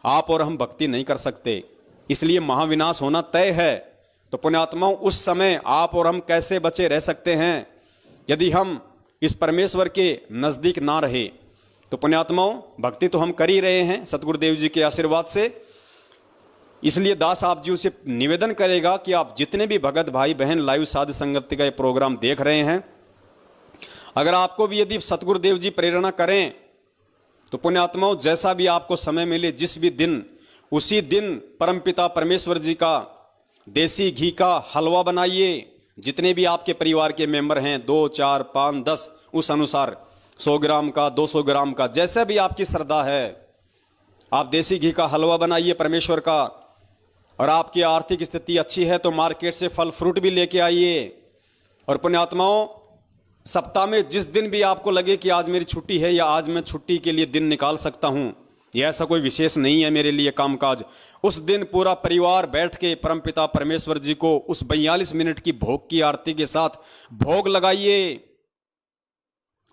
आप और हम भक्ति नहीं कर सकते। इसलिए महाविनाश होना तय है। तो पुण्यात्माओं, उस समय आप और हम कैसे बचे रह सकते हैं यदि हम इस परमेश्वर के नजदीक ना रहे? तो पुण्यात्माओं, भक्ति तो हम कर ही रहे हैं सतगुरुदेव जी के आशीर्वाद से। इसलिए दास आप जी से निवेदन करेगा कि आप जितने भी भगत भाई बहन लाइव साध संगति का ये प्रोग्राम देख रहे हैं, अगर आपको भी यदि सतगुरुदेव जी प्रेरणा करें तो पुण्यात्माओं, जैसा भी आपको समय मिले, जिस भी दिन, उसी दिन परमपिता परमेश्वर जी का देसी घी का हलवा बनाइए। जितने भी आपके परिवार के मेंबर हैं, 2, 4, 5, 10, उस अनुसार 100 ग्राम का, 200 ग्राम का, जैसे भी आपकी श्रद्धा है, आप देसी घी का हलवा बनाइए परमेश्वर का। और आपकी आर्थिक स्थिति अच्छी है तो मार्केट से फल फ्रूट भी लेके आइए। और पुण्यात्माओं, सप्ताह में जिस दिन भी आपको लगे कि आज मेरी छुट्टी है या आज मैं छुट्टी के लिए दिन निकाल सकता हूं, यह ऐसा कोई विशेष नहीं है मेरे लिए कामकाज, उस दिन पूरा परिवार बैठ के परमपिता परमेश्वर जी को उस 42 मिनट की भोग की आरती के साथ भोग लगाइए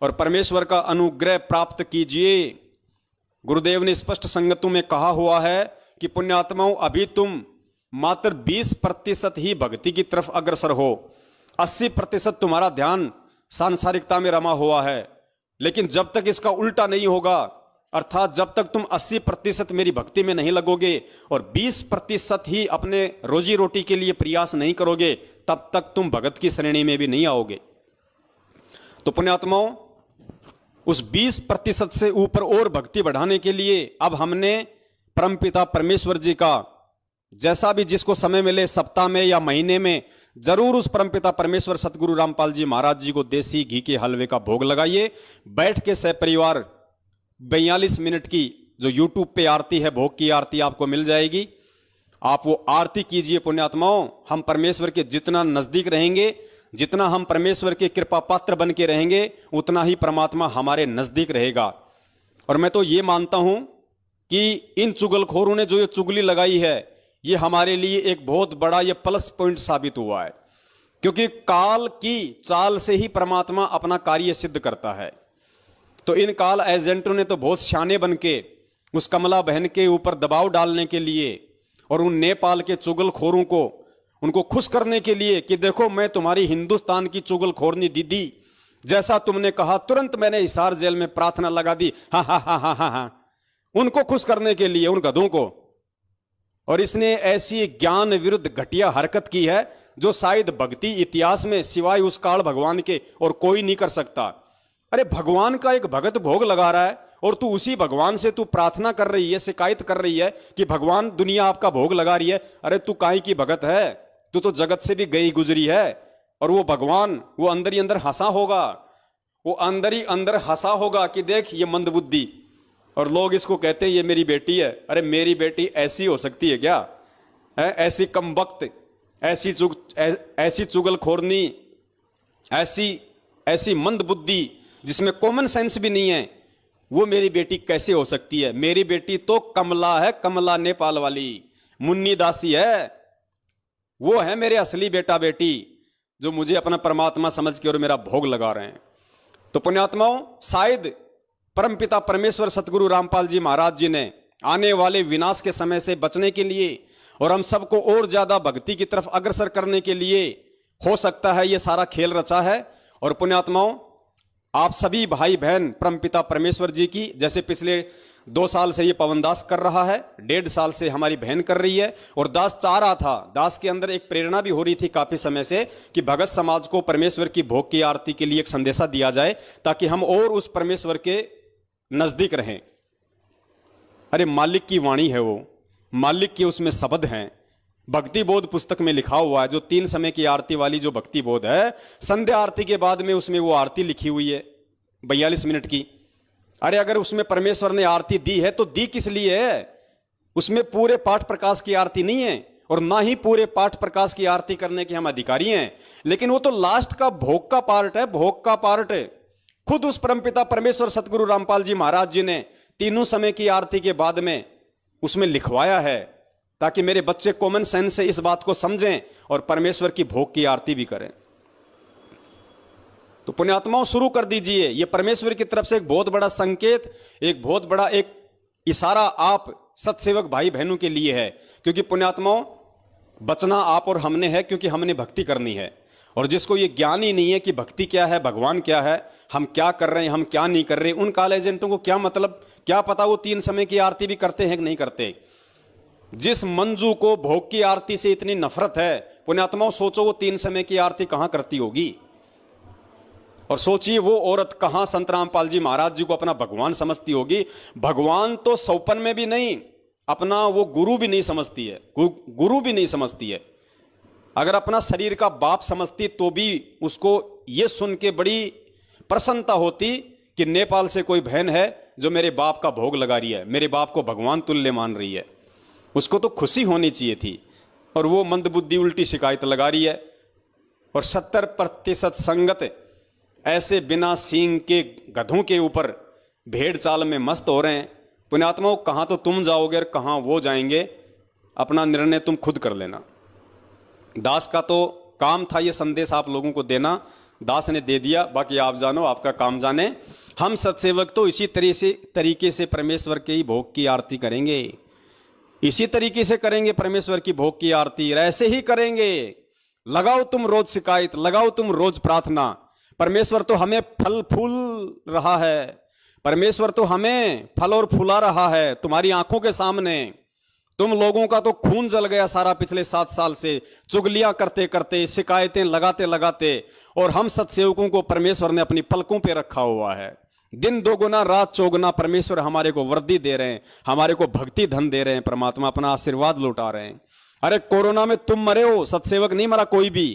और परमेश्वर का अनुग्रह प्राप्त कीजिए। गुरुदेव ने स्पष्ट संगतों में कहा हुआ है कि पुण्यात्माओं, अभी तुम मात्र 20% ही भक्ति की तरफ अग्रसर हो, 80% तुम्हारा ध्यान सांसारिकता में रमा हुआ है। लेकिन जब तक इसका उल्टा नहीं होगा, अर्थात जब तक तुम 80% मेरी भक्ति में नहीं लगोगे और 20% ही अपने रोजी रोटी के लिए प्रयास नहीं करोगे, तब तक तुम भगत की श्रेणी में भी नहीं आओगे। तो पुण्यात्माओं, उस 20% से ऊपर और भक्ति बढ़ाने के लिए अब हमने परमपिता परमेश्वर जी का, जैसा भी जिसको समय मिले, सप्ताह में या महीने में, जरूर उस परमपिता परमेश्वर सतगुरु रामपाल जी महाराज जी को देसी घी के हलवे का भोग लगाइए। बैठ के सह परिवार 42 मिनट की जो यूट्यूब पे आरती है, भोग की आरती आपको मिल जाएगी। आप वो आरती कीजिए पुण्यात्माओं। हम परमेश्वर के जितना नजदीक रहेंगे, जितना हम परमेश्वर के कृपा पात्र बन के रहेंगे, उतना ही परमात्मा हमारे नजदीक रहेगा। और मैं तो ये मानता हूं कि इन चुगलखोरों ने जो ये चुगली लगाई है, ये हमारे लिए एक बहुत बड़ा ये प्लस पॉइंट साबित हुआ है, क्योंकि काल की चाल से ही परमात्मा अपना कार्य सिद्ध करता है। तो इन काल एजेंटों ने तो बहुत शाने बन के उस कमला बहन के ऊपर दबाव डालने के लिए और उन नेपाल के चुगलखोरों को, उनको खुश करने के लिए कि देखो मैं तुम्हारी हिंदुस्तान की चुगलखोरनी दीदी, जैसा तुमने कहा तुरंत मैंने हिसार जेल में प्रार्थना लगा दी, हा हा हा हा हा, उनको खुश करने के लिए, उन गधों को। और इसने ऐसी ज्ञान विरुद्ध घटिया हरकत की है जो शायद भक्ति इतिहास में सिवाय उस काल भगवान के और कोई नहीं कर सकता। अरे भगवान का एक भगत भोग लगा रहा है और तू उसी भगवान से तू प्रार्थना कर रही है, शिकायत कर रही है कि भगवान दुनिया आपका भोग लगा रही है। अरे तू काहे की भगत है, तू तो जगत से भी गई गुजरी है। और वो भगवान वो अंदर ही अंदर हंसा होगा, वो अंदर ही अंदर हंसा होगा कि देख ये मंदबुद्धि, और लोग इसको कहते हैं ये मेरी बेटी है। अरे मेरी बेटी ऐसी हो सकती है क्या? है ऐसी कमबख्त, ऐसी चुगलखोरनी, ऐसी मंदबुद्धि जिसमें कॉमन सेंस भी नहीं है, वो मेरी बेटी कैसे हो सकती है? मेरी बेटी तो कमला है, कमला नेपाल वाली मुन्नी दासी है। वो है मेरे असली बेटा बेटी जो मुझे अपना परमात्मा समझ के और मेरा भोग लगा रहे हैं। तो पुण्यात्माओं, शायद परमपिता परमेश्वर सतगुरु रामपाल जी महाराज जी ने आने वाले विनाश के समय से बचने के लिए और हम सबको और ज्यादा भक्ति की तरफ अग्रसर करने के लिए हो सकता है ये सारा खेल रचा है। और पुण्यात्माओं, आप सभी भाई बहन परमपिता परमेश्वर जी की, जैसे पिछले 2 साल से ये पवन दास कर रहा है, 1.5 साल से हमारी बहन कर रही है, और दास चाह रहा था, दास के अंदर एक प्रेरणा भी हो रही थी काफी समय से कि भगत समाज को परमेश्वर की भोग की आरती के लिए एक संदेशा दिया जाए ताकि हम और उस परमेश्वर के नजदीक रहें। अरे मालिक की वाणी है वो, मालिक के उसमें शब्द हैं। भक्ति बोध पुस्तक में लिखा हुआ है, जो 3 समय की आरती वाली जो भक्ति बोध है, संध्या आरती के बाद में उसमें वो आरती लिखी हुई है 42 मिनट की। अरे अगर उसमें परमेश्वर ने आरती दी है तो दी किस लिए है? उसमें पूरे पाठ प्रकाश की आरती नहीं है और ना ही पूरे पाठ प्रकाश की आरती करने के हम अधिकारी हैं, लेकिन वो तो लास्ट का भोग का पार्ट है, भोग का पार्ट है। खुद उस परमपिता परमेश्वर सतगुरु रामपाल जी महाराज जी ने 3 समय की आरती के बाद में उसमें लिखवाया है ताकि मेरे बच्चे कॉमन सेंस से इस बात को समझें और परमेश्वर की भोग की आरती भी करें। तो पुण्यात्माओं, शुरू कर दीजिए। यह परमेश्वर की तरफ से एक बहुत बड़ा संकेत, एक बहुत बड़ा एक इशारा आप सत्सेवक भाई बहनों के लिए है, क्योंकि पुण्यात्माओं बचना आप और हमने है, क्योंकि हमने भक्ति करनी है। और जिसको ये ज्ञान ही नहीं है कि भक्ति क्या है, भगवान क्या है, हम क्या कर रहे हैं, हम क्या नहीं कर रहे, उन काल एजेंटों को क्या मतलब, क्या पता वो 3 समय की आरती भी करते हैं कि नहीं करते। जिस मंजू को भोग की आरती से इतनी नफरत है, पुण्यात्माओं सोचो वो 3 समय की आरती कहां करती होगी। और सोचिए वो औरत कहां संत रामपाल जी महाराज जी को अपना भगवान समझती होगी। भगवान तो सौपन में भी नहीं, अपना वो गुरु भी नहीं समझती है, गुरु भी नहीं समझती है। अगर अपना शरीर का बाप समझती तो भी उसको ये सुन के बड़ी प्रसन्नता होती कि नेपाल से कोई बहन है जो मेरे बाप का भोग लगा रही है, मेरे बाप को भगवान तुल्य मान रही है। उसको तो खुशी होनी चाहिए थी, और वो मंदबुद्धि उल्टी शिकायत लगा रही है। और 70% संगत ऐसे बिना सींग के गधों के ऊपर भेड़ चाल में मस्त हो रहे हैं। पुण्यात्माओं, कहां तो तुम जाओगे और कहां वो जाएंगे, अपना निर्णय तुम खुद कर लेना। दास का तो काम था ये संदेश आप लोगों को देना, दास ने दे दिया, बाकी आप जानो, आपका काम जाने। हम सत्सेवक तो इसी तरीके से परमेश्वर के ही भोग की आरती करेंगे, इसी तरीके से करेंगे परमेश्वर की भोग की आरती, ऐसे ही करेंगे। लगाओ तुम रोज शिकायत, लगाओ तुम रोज प्रार्थना। परमेश्वर तो हमें फल फूल रहा है, परमेश्वर तो हमें फल और फूला रहा है तुम्हारी आंखों के सामने। तुम लोगों का तो खून जल गया सारा पिछले 7 साल से, चुगलियां करते करते, शिकायतें लगाते लगाते, और हम सत्सेवकों को परमेश्वर ने अपनी पलकों पे रखा हुआ है। दिन 2 गुना रात 4 गुना परमेश्वर हमारे को वर्दी दे रहे हैं, हमारे को भक्ति धन दे रहे हैं, परमात्मा अपना आशीर्वाद लौटा रहे हैं। अरे कोरोना में तुम मरे हो, सत्सेवक नहीं मरा कोई भी।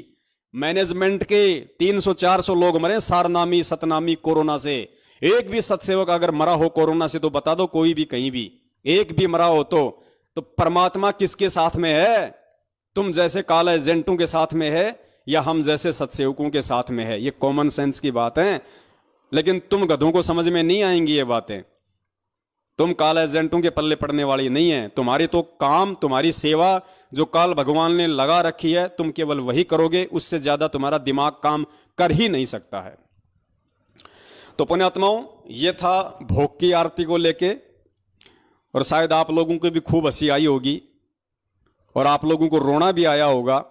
मैनेजमेंट के 300-400 लोग मरे सारनामी सतनामी कोरोना से, एक भी सत्सेवक अगर मरा हो कोरोना से तो बता दो, कोई भी कहीं भी एक भी मरा हो तो परमात्मा किसके साथ में है? तुम जैसे काल एजेंटों के साथ में है या हम जैसे सत्सेवकों के साथ में है? ये कॉमन सेंस की बात है, लेकिन तुम गधों को समझ में नहीं आएंगी ये बातें। तुम काल एजेंटों के पल्ले पड़ने वाली नहीं है। तुम्हारी तो काम, तुम्हारी सेवा जो काल भगवान ने लगा रखी है, तुम केवल वही करोगे, उससे ज्यादा तुम्हारा दिमाग काम कर ही नहीं सकता है। तो पुण्यात्माओं, ये था भोग की आरती को लेके, और शायद आप लोगों को भी खूब हंसी आई होगी और आप लोगों को रोना भी आया होगा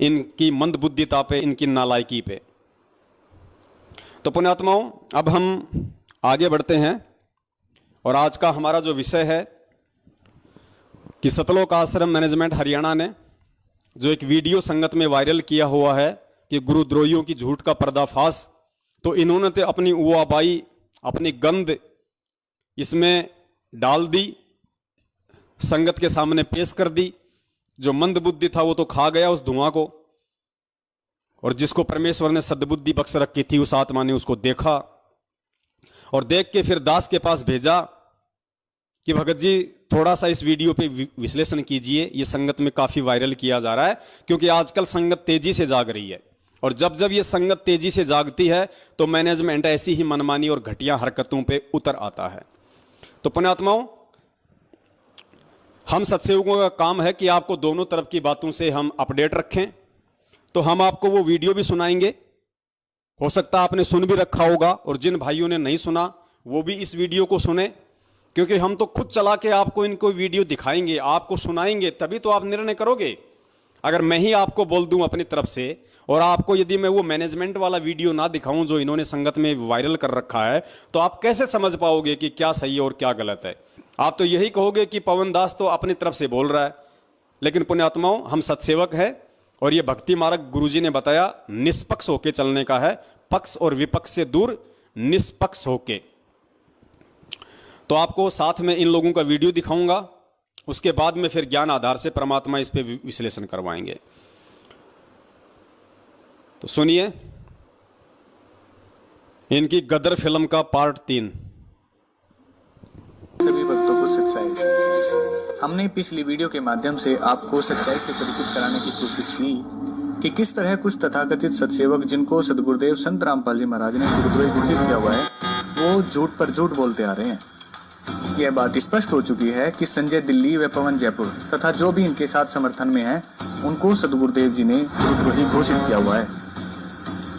इनकी मंदबुद्धिता पे, इनकी नालायकी पे। तो पुण्यात्माओं, अब हम आगे बढ़ते हैं और आज का हमारा जो विषय है कि सतलोक आश्रम मैनेजमेंट हरियाणा ने जो एक वीडियो संगत में वायरल किया हुआ है कि गुरुद्रोहियों की झूठ का पर्दाफाश, तो इन्होंने तो अपनी उआबाई, अपनी गंद इसमें डाल दी, संगत के सामने पेश कर दी। जो मंदबुद्धि था वो तो खा गया उस धुआं को, और जिसको परमेश्वर ने सद्बुद्धि बख्श रखी थी उस आत्मा ने उसको देखा और देख के फिर दास के पास भेजा कि भगत जी थोड़ा सा इस वीडियो पे विश्लेषण कीजिए, ये संगत में काफी वायरल किया जा रहा है, क्योंकि आजकल संगत तेजी से जाग रही है। और जब जब ये संगत तेजी से जागती है तो मैनेजमेंट ऐसी ही मनमानी और घटिया हरकतों पे उतर आता है। तो पुण्यात्माओं, हम सत्सेवकों का काम है कि आपको दोनों तरफ की बातों से हम अपडेट रखें। तो हम आपको वो वीडियो भी सुनाएंगे, हो सकता है आपने सुन भी रखा होगा, और जिन भाइयों ने नहीं सुना वो भी इस वीडियो को सुने, क्योंकि हम तो खुद चला के आपको इनको वीडियो दिखाएंगे, आपको सुनाएंगे, तभी तो आप निर्णय करोगे। अगर मैं ही आपको बोल दूं अपनी तरफ से और आपको यदि मैं वो मैनेजमेंट वाला वीडियो ना दिखाऊं जो इन्होंने संगत में वायरल कर रखा है, तो आप कैसे समझ पाओगे कि क्या सही है और क्या गलत है? आप तो यही कहोगे कि पवन दास तो अपनी तरफ से बोल रहा है। लेकिन पुण्यात्माओं, हम सत्सेवक है और ये भक्ति मार्ग गुरुजी ने बताया निष्पक्ष होके चलने का है, पक्ष और विपक्ष से दूर निष्पक्ष होके। तो आपको साथ में इन लोगों का वीडियो दिखाऊंगा, उसके बाद में फिर ज्ञान आधार से परमात्मा इस पे विश्लेषण करवाएंगे। तो सुनिए इनकी गदर फिल्म का पार्ट 3। सभी भक्तों को सच्चाई। हमने पिछली वीडियो के माध्यम से आपको सच्चाई से परिचित कराने की कोशिश की कि किस तरह कुछ तथाकथित सत्सेवक जिनको सदगुरुदेव संत रामपाल जी महाराज ने गुरुद्रोही घोषित किया हुआ है, वो झूठ पर झूठ बोलते आ रहे हैं। यह बात स्पष्ट हो चुकी है कि संजय दिल्ली व पवन जयपुर तथा जो भी इनके साथ समर्थन में है, उनको सदगुरुदेव जी ने गुरुद्रोही घोषित किया हुआ है।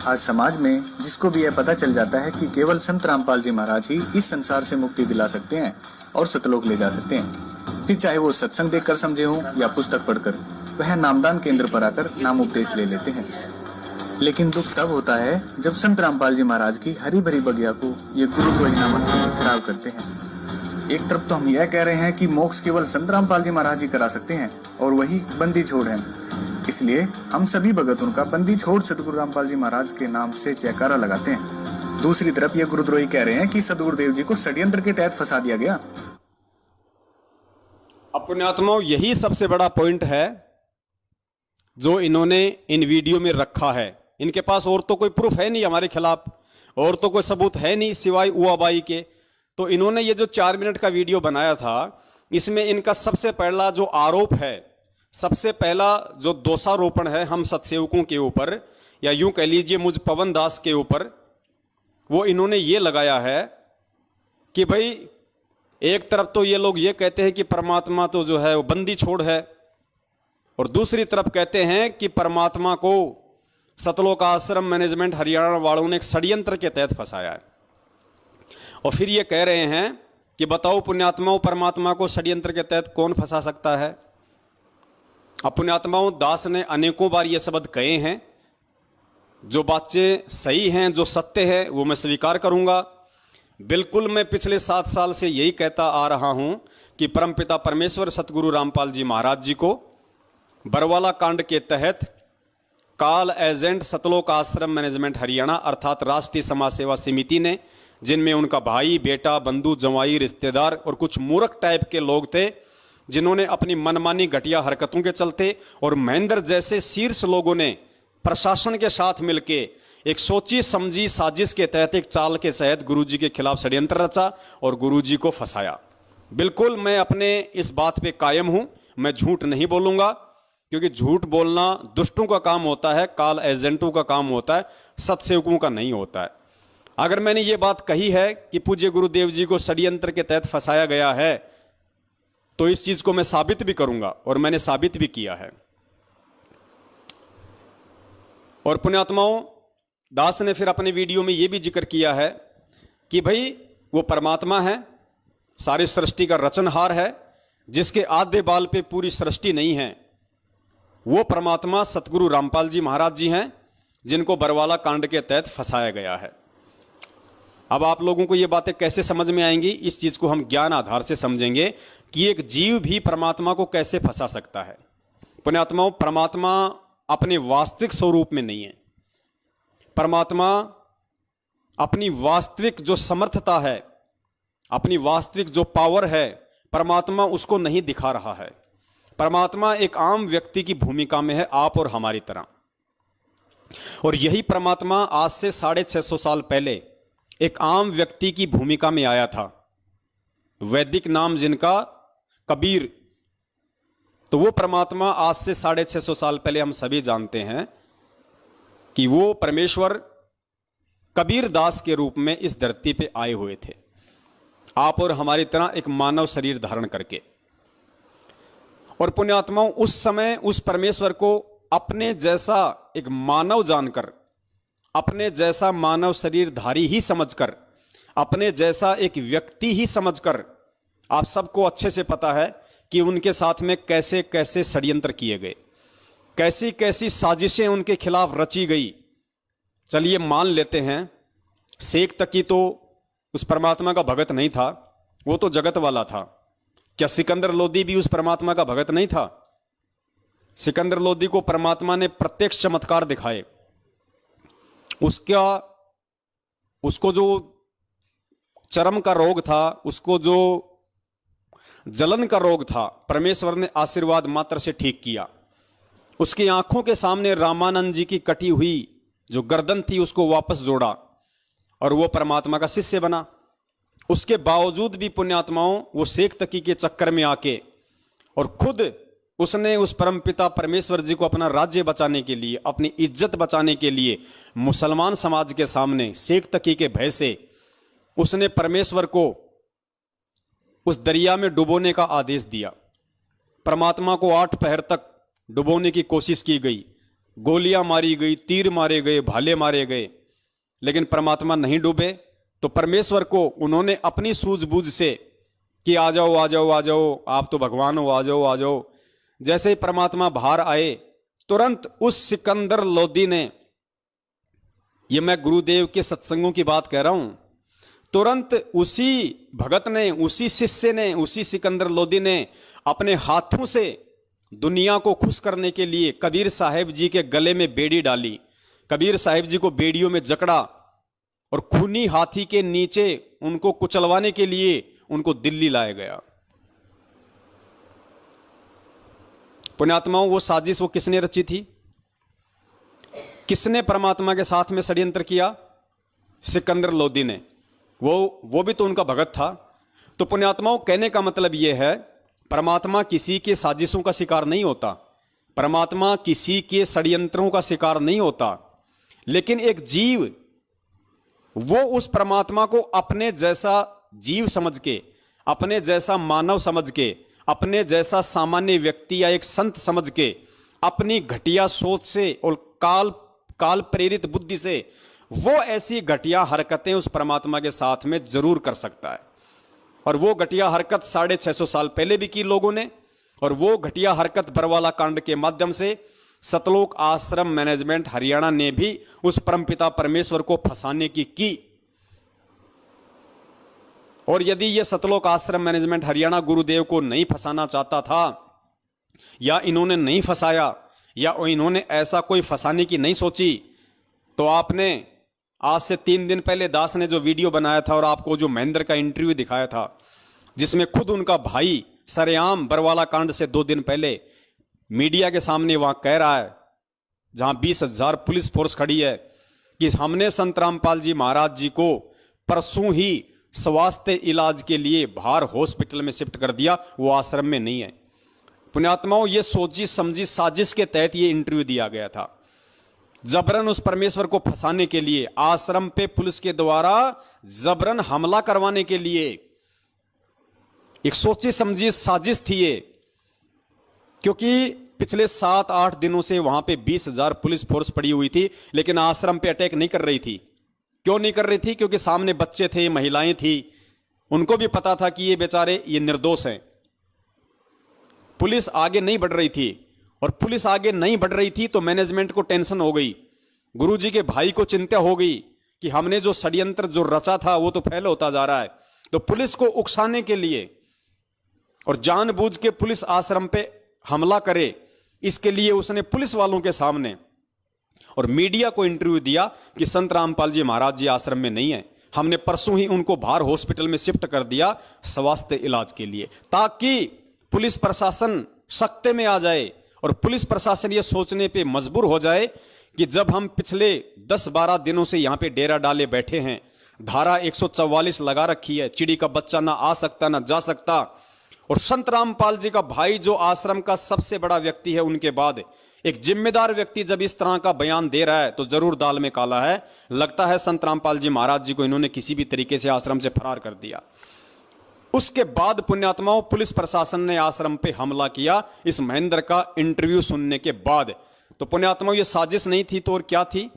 आज समाज में जिसको भी यह पता चल जाता है कि केवल संत रामपाल जी महाराज ही इस संसार से मुक्ति दिला सकते हैं और सतलोक ले जा सकते हैं, फिर चाहे वो सत्संग देखकर समझे हों या पुस्तक पढ़कर, वह नामदान केंद्र पर आकर नाम उपदेश ले लेते हैं। लेकिन दुख तब होता है जब संत रामपाल जी महाराज की हरी भरी बगिया को ये गुरुद्रोही नामक खराब करते हैं। एक तरफ तो हम यह कह रहे हैं कि मोक्ष केवल संत रामपाल जी महाराज ही करा सकते हैं और वही बंदी छोड़ है, इसलिए हम सभी भगत उनका बंदी छोड़ सदगुरु रामपाल जी महाराज के नाम से जयकारा लगाते हैं। दूसरी तरफ ये गुरुद्रोही कह रहे हैं कि सदगुरुदेव जी को षड्यंत्र के तहत फंसा दिया गया। अब पुण्यात्माओं, यही सबसे बड़ा पॉइंट है जो इन्होंने इन वीडियो में रखा है। इनके पास और तो कोई प्रूफ है नहीं हमारे खिलाफ, और तो कोई सबूत है नहीं सिवाय उआबाई के। तो इन्होंने ये जो 4 मिनट का वीडियो बनाया था, इसमें इनका सबसे पहला जो आरोप है, सबसे पहला जो दोषारोपण है हम सत्सेवकों के ऊपर, या यूं कह लीजिए मुझ पवन दास के ऊपर, वो इन्होंने ये लगाया है कि भाई एक तरफ तो ये लोग ये कहते हैं कि परमात्मा तो जो है वो बंदी छोड़ है, और दूसरी तरफ कहते हैं कि परमात्मा को सतलोक आश्रम मैनेजमेंट हरियाणा वालों ने एक षड्यंत्र के तहत फंसाया है। और फिर ये कह रहे हैं कि बताओ पुण्यात्माओं, परमात्मा को षड्यंत्र के तहत कौन फंसा सकता है? अब पुण्यात्माओं, दास ने अनेकों बार ये शब्द कहे हैं। जो बातें सही हैं, जो सत्य है, वो मैं स्वीकार करूंगा। बिल्कुल मैं पिछले 7 साल से यही कहता आ रहा हूं कि परमपिता परमेश्वर सतगुरु रामपाल जी महाराज जी को बरवाला कांड के तहत काल एजेंट सतलोक आश्रम मैनेजमेंट हरियाणा अर्थात राष्ट्रीय समाज सेवा समिति ने, जिनमें उनका भाई, बेटा, बंधु, जवाई, रिश्तेदार और कुछ मूर्ख टाइप के लोग थे, जिन्होंने अपनी मनमानी घटिया हरकतों के चलते और महेंद्र जैसे शीर्ष लोगों ने प्रशासन के साथ मिलके एक सोची समझी साजिश के तहत, एक चाल के तहत गुरुजी के खिलाफ षड्यंत्र रचा और गुरुजी को फंसाया। बिल्कुल मैं अपने इस बात पे कायम हूं, मैं झूठ नहीं बोलूंगा, क्योंकि झूठ बोलना दुष्टों का काम होता है, काल एजेंटों का काम होता है, सत्सेवकों का नहीं होता है। अगर मैंने ये बात कही है कि पूज्य गुरुदेव जी को षड्यंत्र के तहत फंसाया गया है, तो इस चीज को मैं साबित भी करूंगा और मैंने साबित भी किया है। और पुण्यात्माओं, दास ने फिर अपने वीडियो में यह भी जिक्र किया है कि भाई वो परमात्मा है, सारी सृष्टि का रचनहार है, जिसके आधे बाल पे पूरी सृष्टि नहीं है। वो परमात्मा सतगुरु रामपाल जी महाराज जी हैं, जिनको बरवाला कांड के तहत फंसाया गया है। अब आप लोगों को ये बातें कैसे समझ में आएंगी, इस चीज को हम ज्ञान आधार से समझेंगे कि एक जीव भी परमात्मा को कैसे फंसा सकता है। पुण्यात्माओं, परमात्मा अपने वास्तविक स्वरूप में नहीं है। परमात्मा अपनी वास्तविक जो समर्थता है, अपनी वास्तविक जो पावर है, परमात्मा उसको नहीं दिखा रहा है। परमात्मा एक आम व्यक्ति की भूमिका में है, आप और हमारी तरह। और यही परमात्मा आज से 650 साल पहले एक आम व्यक्ति की भूमिका में आया था, वैदिक नाम जिनका कबीर। तो वो परमात्मा आज से 650 साल पहले हम सभी जानते हैं कि वो परमेश्वर कबीर दास के रूप में इस धरती पे आए हुए थे, आप और हमारी तरह एक मानव शरीर धारण करके। और पुण्यात्माओं, उस समय उस परमेश्वर को अपने जैसा एक मानव जानकर, अपने जैसा मानव शरीरधारी ही समझकर, अपने जैसा एक व्यक्ति ही समझकर, आप सबको अच्छे से पता है कि उनके साथ में कैसे कैसे षड्यंत्र किए गए, कैसी कैसी साजिशें उनके खिलाफ रची गई। चलिए मान लेते हैं, शेख तकी तो उस परमात्मा का भगत नहीं था, वो तो जगत वाला था। क्या सिकंदर लोदी भी उस परमात्मा का भगत नहीं था? सिकंदर लोदी को परमात्मा ने प्रत्यक्ष चमत्कार दिखाए। उसको जो चर्म का रोग था, उसको जो जलन का रोग था, परमेश्वर ने आशीर्वाद मात्र से ठीक किया। उसकी आंखों के सामने रामानंद जी की कटी हुई जो गर्दन थी उसको वापस जोड़ा और वो परमात्मा का शिष्य बना। उसके बावजूद भी पुण्यात्माओं, वो शेख तकी के चक्कर में आके और खुद उसने उस परमपिता परमेश्वर जी को अपना राज्य बचाने के लिए, अपनी इज्जत बचाने के लिए मुसलमान समाज के सामने शेख तकी के भय से उसने परमेश्वर को उस दरिया में डुबोने का आदेश दिया। परमात्मा को 8 पहर तक डुबोने की कोशिश की गई, गोलियां मारी गई, तीर मारे गए, भाले मारे गए, लेकिन परमात्मा नहीं डूबे। तो परमेश्वर को उन्होंने अपनी सूझबूझ से कि आ जाओ आ जाओ आ जाओ, आप तो भगवान हो, आ जाओ आ जाओ। जैसे ही परमात्मा बाहर आए, तुरंत उस सिकंदर लोदी ने, ये मैं गुरुदेव के सत्संगों की बात कह रहा हूं, तुरंत उसी भगत ने, उसी शिष्य ने, उसी सिकंदर लोदी ने अपने हाथों से दुनिया को खुश करने के लिए कबीर साहिब जी के गले में बेड़ी डाली। कबीर साहिब जी को बेड़ियों में जकड़ा और खूनी हाथी के नीचे उनको कुचलवाने के लिए उनको दिल्ली लाया गया। पुण्यात्माओं, वो साजिश वो किसने रची थी? किसने परमात्मा के साथ में षड्यंत्र किया? सिकंदर लोदी ने। वो भी तो उनका भगत था। तो पुण्यात्माओं, कहने का मतलब यह है, परमात्मा किसी के साजिशों का शिकार नहीं होता, परमात्मा किसी के षड्यंत्रों का शिकार नहीं होता, लेकिन एक जीव वो उस परमात्मा को अपने जैसा जीव समझ के, अपने जैसा मानव समझ के, अपने जैसा सामान्य व्यक्ति या एक संत समझ के, अपनी घटिया सोच से और काल प्रेरित बुद्धि से वो ऐसी घटिया हरकतें उस परमात्मा के साथ में जरूर कर सकता है। और वो घटिया हरकत 650 साल पहले भी की लोगों ने, और वो घटिया हरकत बरवाला कांड के माध्यम से सतलोक आश्रम मैनेजमेंट हरियाणा ने भी उस परमपिता परमेश्वर को फंसाने की। और यदि ये सतलोक आश्रम मैनेजमेंट हरियाणा गुरुदेव को नहीं फंसाना चाहता था, या इन्होंने नहीं फंसाया, या इन्होंने ऐसा कोई फंसाने की नहीं सोची, तो आपने आज से 3 दिन पहले दास ने जो वीडियो बनाया था और आपको जो महेंद्र का इंटरव्यू दिखाया था, जिसमें खुद उनका भाई सरेआम बरवाला कांड से 2 दिन पहले मीडिया के सामने वहां कह रहा है, जहां 20,000 पुलिस फोर्स खड़ी है, कि हमने संत रामपाल जी महाराज जी को परसों ही स्वास्थ्य इलाज के लिए बाहर हॉस्पिटल में शिफ्ट कर दिया, वो आश्रम में नहीं है। पुण्यात्माओं, ये सोची समझी साजिश के तहत ये इंटरव्यू दिया गया था, जबरन उस परमेश्वर को फंसाने के लिए, आश्रम पे पुलिस के द्वारा जबरन हमला करवाने के लिए एक सोची समझी साजिश थी ये। क्योंकि पिछले 7-8 दिनों से वहां पे 20,000 पुलिस फोर्स पड़ी हुई थी, लेकिन आश्रम पे अटैक नहीं कर रही थी। क्यों नहीं कर रही थी? क्योंकि सामने बच्चे थे, महिलाएं थी, उनको भी पता था कि ये बेचारे ये निर्दोष हैं। पुलिस आगे नहीं बढ़ रही थी, और पुलिस आगे नहीं बढ़ रही थी तो मैनेजमेंट को टेंशन हो गई, गुरुजी के भाई को चिंता हो गई कि हमने जो षड्यंत्र जो रचा था वो तो फैल होता जा रहा है। तो पुलिस को उकसाने के लिए और जानबूझ के पुलिस आश्रम पे हमला करे, इसके लिए उसने पुलिस वालों के सामने और मीडिया को इंटरव्यू दिया कि संत रामपाल जी महाराज जी आश्रम में नहीं है, हमने परसों ही उनको बाहर हॉस्पिटल में शिफ्ट कर दिया स्वास्थ्य इलाज के लिए, ताकि पुलिस प्रशासन सख्ते में आ जाए और पुलिस प्रशासन ये सोचने पे मजबूर हो जाए कि जब हम पिछले 10-12 दिनों से यहां पे डेरा डाले बैठे हैं, धारा 144 लगा रखी है, चिड़ी का बच्चा ना आ सकता ना जा सकता, और संत रामपाल जी का भाई जो आश्रम का सबसे बड़ा व्यक्ति है, उनके बाद एक जिम्मेदार व्यक्ति जब इस तरह का बयान दे रहा है तो जरूर दाल में काला है। लगता है संत रामपाल जी महाराज जी को इन्होंने किसी भी तरीके से आश्रम से फरार कर दिया। उसके बाद पुण्यात्माओं, पुलिस प्रशासन ने आश्रम पे हमला किया इस महेंद्र का इंटरव्यू सुनने के बाद। तो पुण्यात्माओं, ये साजिश नहीं थी तो और क्या थी?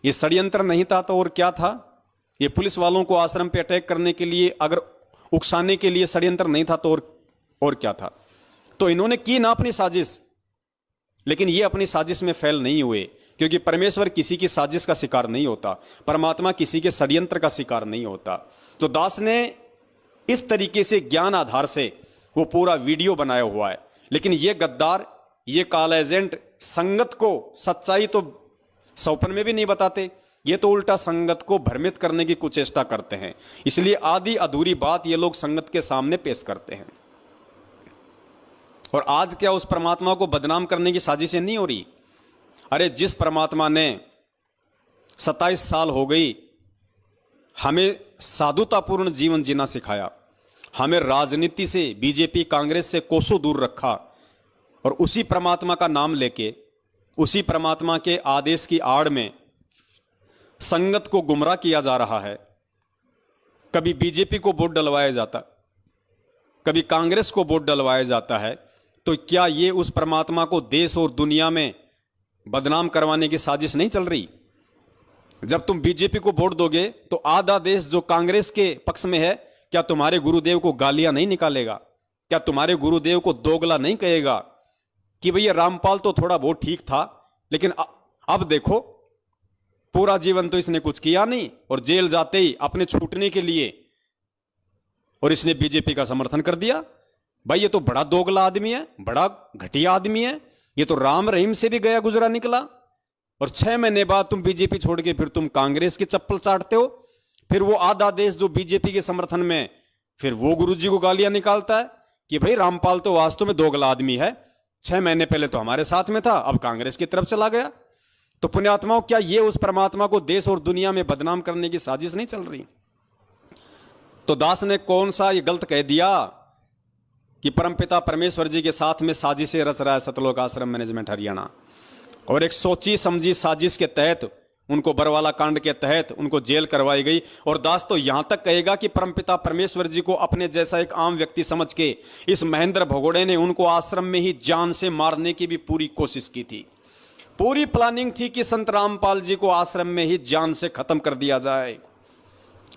ये षड्यंत्र नहीं था तो और क्या था? ये पुलिस वालों को आश्रम पे अटैक करने के लिए, अगर उकसाने के लिए षड्यंत्र नहीं था तो और क्या था? तो इन्होंने की ना अपनी साजिश, लेकिन ये अपनी साजिश में फेल नहीं हुए, क्योंकि परमेश्वर किसी की साजिश का शिकार नहीं होता, परमात्मा किसी के षड्यंत्र का शिकार नहीं होता। तो दास ने इस तरीके से ज्ञान आधार से वो पूरा वीडियो बनाया हुआ है। लेकिन ये गद्दार, ये काला एजेंट संगत को सच्चाई तो सौपन में भी नहीं बताते, ये तो उल्टा संगत को भ्रमित करने की कुचेष्टा करते हैं। इसलिए आधी अधूरी बात ये लोग संगत के सामने पेश करते हैं। और आज क्या उस परमात्मा को बदनाम करने की साजिशें नहीं हो रही? अरे जिस परमात्मा ने 27 साल हो गई हमें साधुतापूर्ण जीवन जीना सिखाया, हमें राजनीति से, बीजेपी कांग्रेस से कोसों दूर रखा, और उसी परमात्मा का नाम लेके, उसी परमात्मा के आदेश की आड़ में संगत को गुमराह किया जा रहा है। कभी बीजेपी को वोट डलवाया जाता, कभी कांग्रेस को वोट डलवाया जाता है। तो क्या ये उस परमात्मा को देश और दुनिया में बदनाम करवाने की साजिश नहीं चल रही? जब तुम बीजेपी को वोट दोगे तो आधा देश जो कांग्रेस के पक्ष में है, क्या तुम्हारे गुरुदेव को गालियां नहीं निकालेगा? क्या तुम्हारे गुरुदेव को दोगला नहीं कहेगा कि भैया रामपाल तो थोड़ा बहुत ठीक था, लेकिन अब देखो पूरा जीवन तो इसने कुछ किया नहीं, और जेल जाते ही अपने छूटने के लिए और इसने बीजेपी का समर्थन कर दिया? भाई ये तो बड़ा दोगला आदमी है, बड़ा घटिया आदमी है, ये तो राम रहीम से भी गया गुजरा निकला। और 6 महीने बाद तुम बीजेपी छोड़ के फिर तुम कांग्रेस की चप्पल चाटते हो। फिर वो आधा देश जो बीजेपी के समर्थन में, फिर वो गुरुजी को गालियां निकालता है कि भाई रामपाल तो वास्तव में दोगला आदमी है, 6 महीने पहले तो हमारे साथ में था, अब कांग्रेस की तरफ चला गया। तो पुण्यात्माओं, क्या ये उस परमात्मा को देश और दुनिया में बदनाम करने की साजिश नहीं चल रही? तो दास ने कौन सा ये गलत कह दिया कि परमपिता परमेश्वर जी के साथ में साजिशें रच रहा है सतलोक आश्रम मैनेजमेंट हरियाणा, और एक सोची समझी साजिश के तहत उनको बरवाला कांड के तहत उनको जेल करवाई गई। और दास तो यहां तक कहेगा कि परमपिता परमेश्वर जी को अपने जैसा एक आम व्यक्ति समझ के इस महेंद्र भगोड़े ने उनको आश्रम में ही जान से मारने की भी पूरी कोशिश की थी। पूरी प्लानिंग थी कि संत रामपाल जी को आश्रम में ही जान से खत्म कर दिया जाए।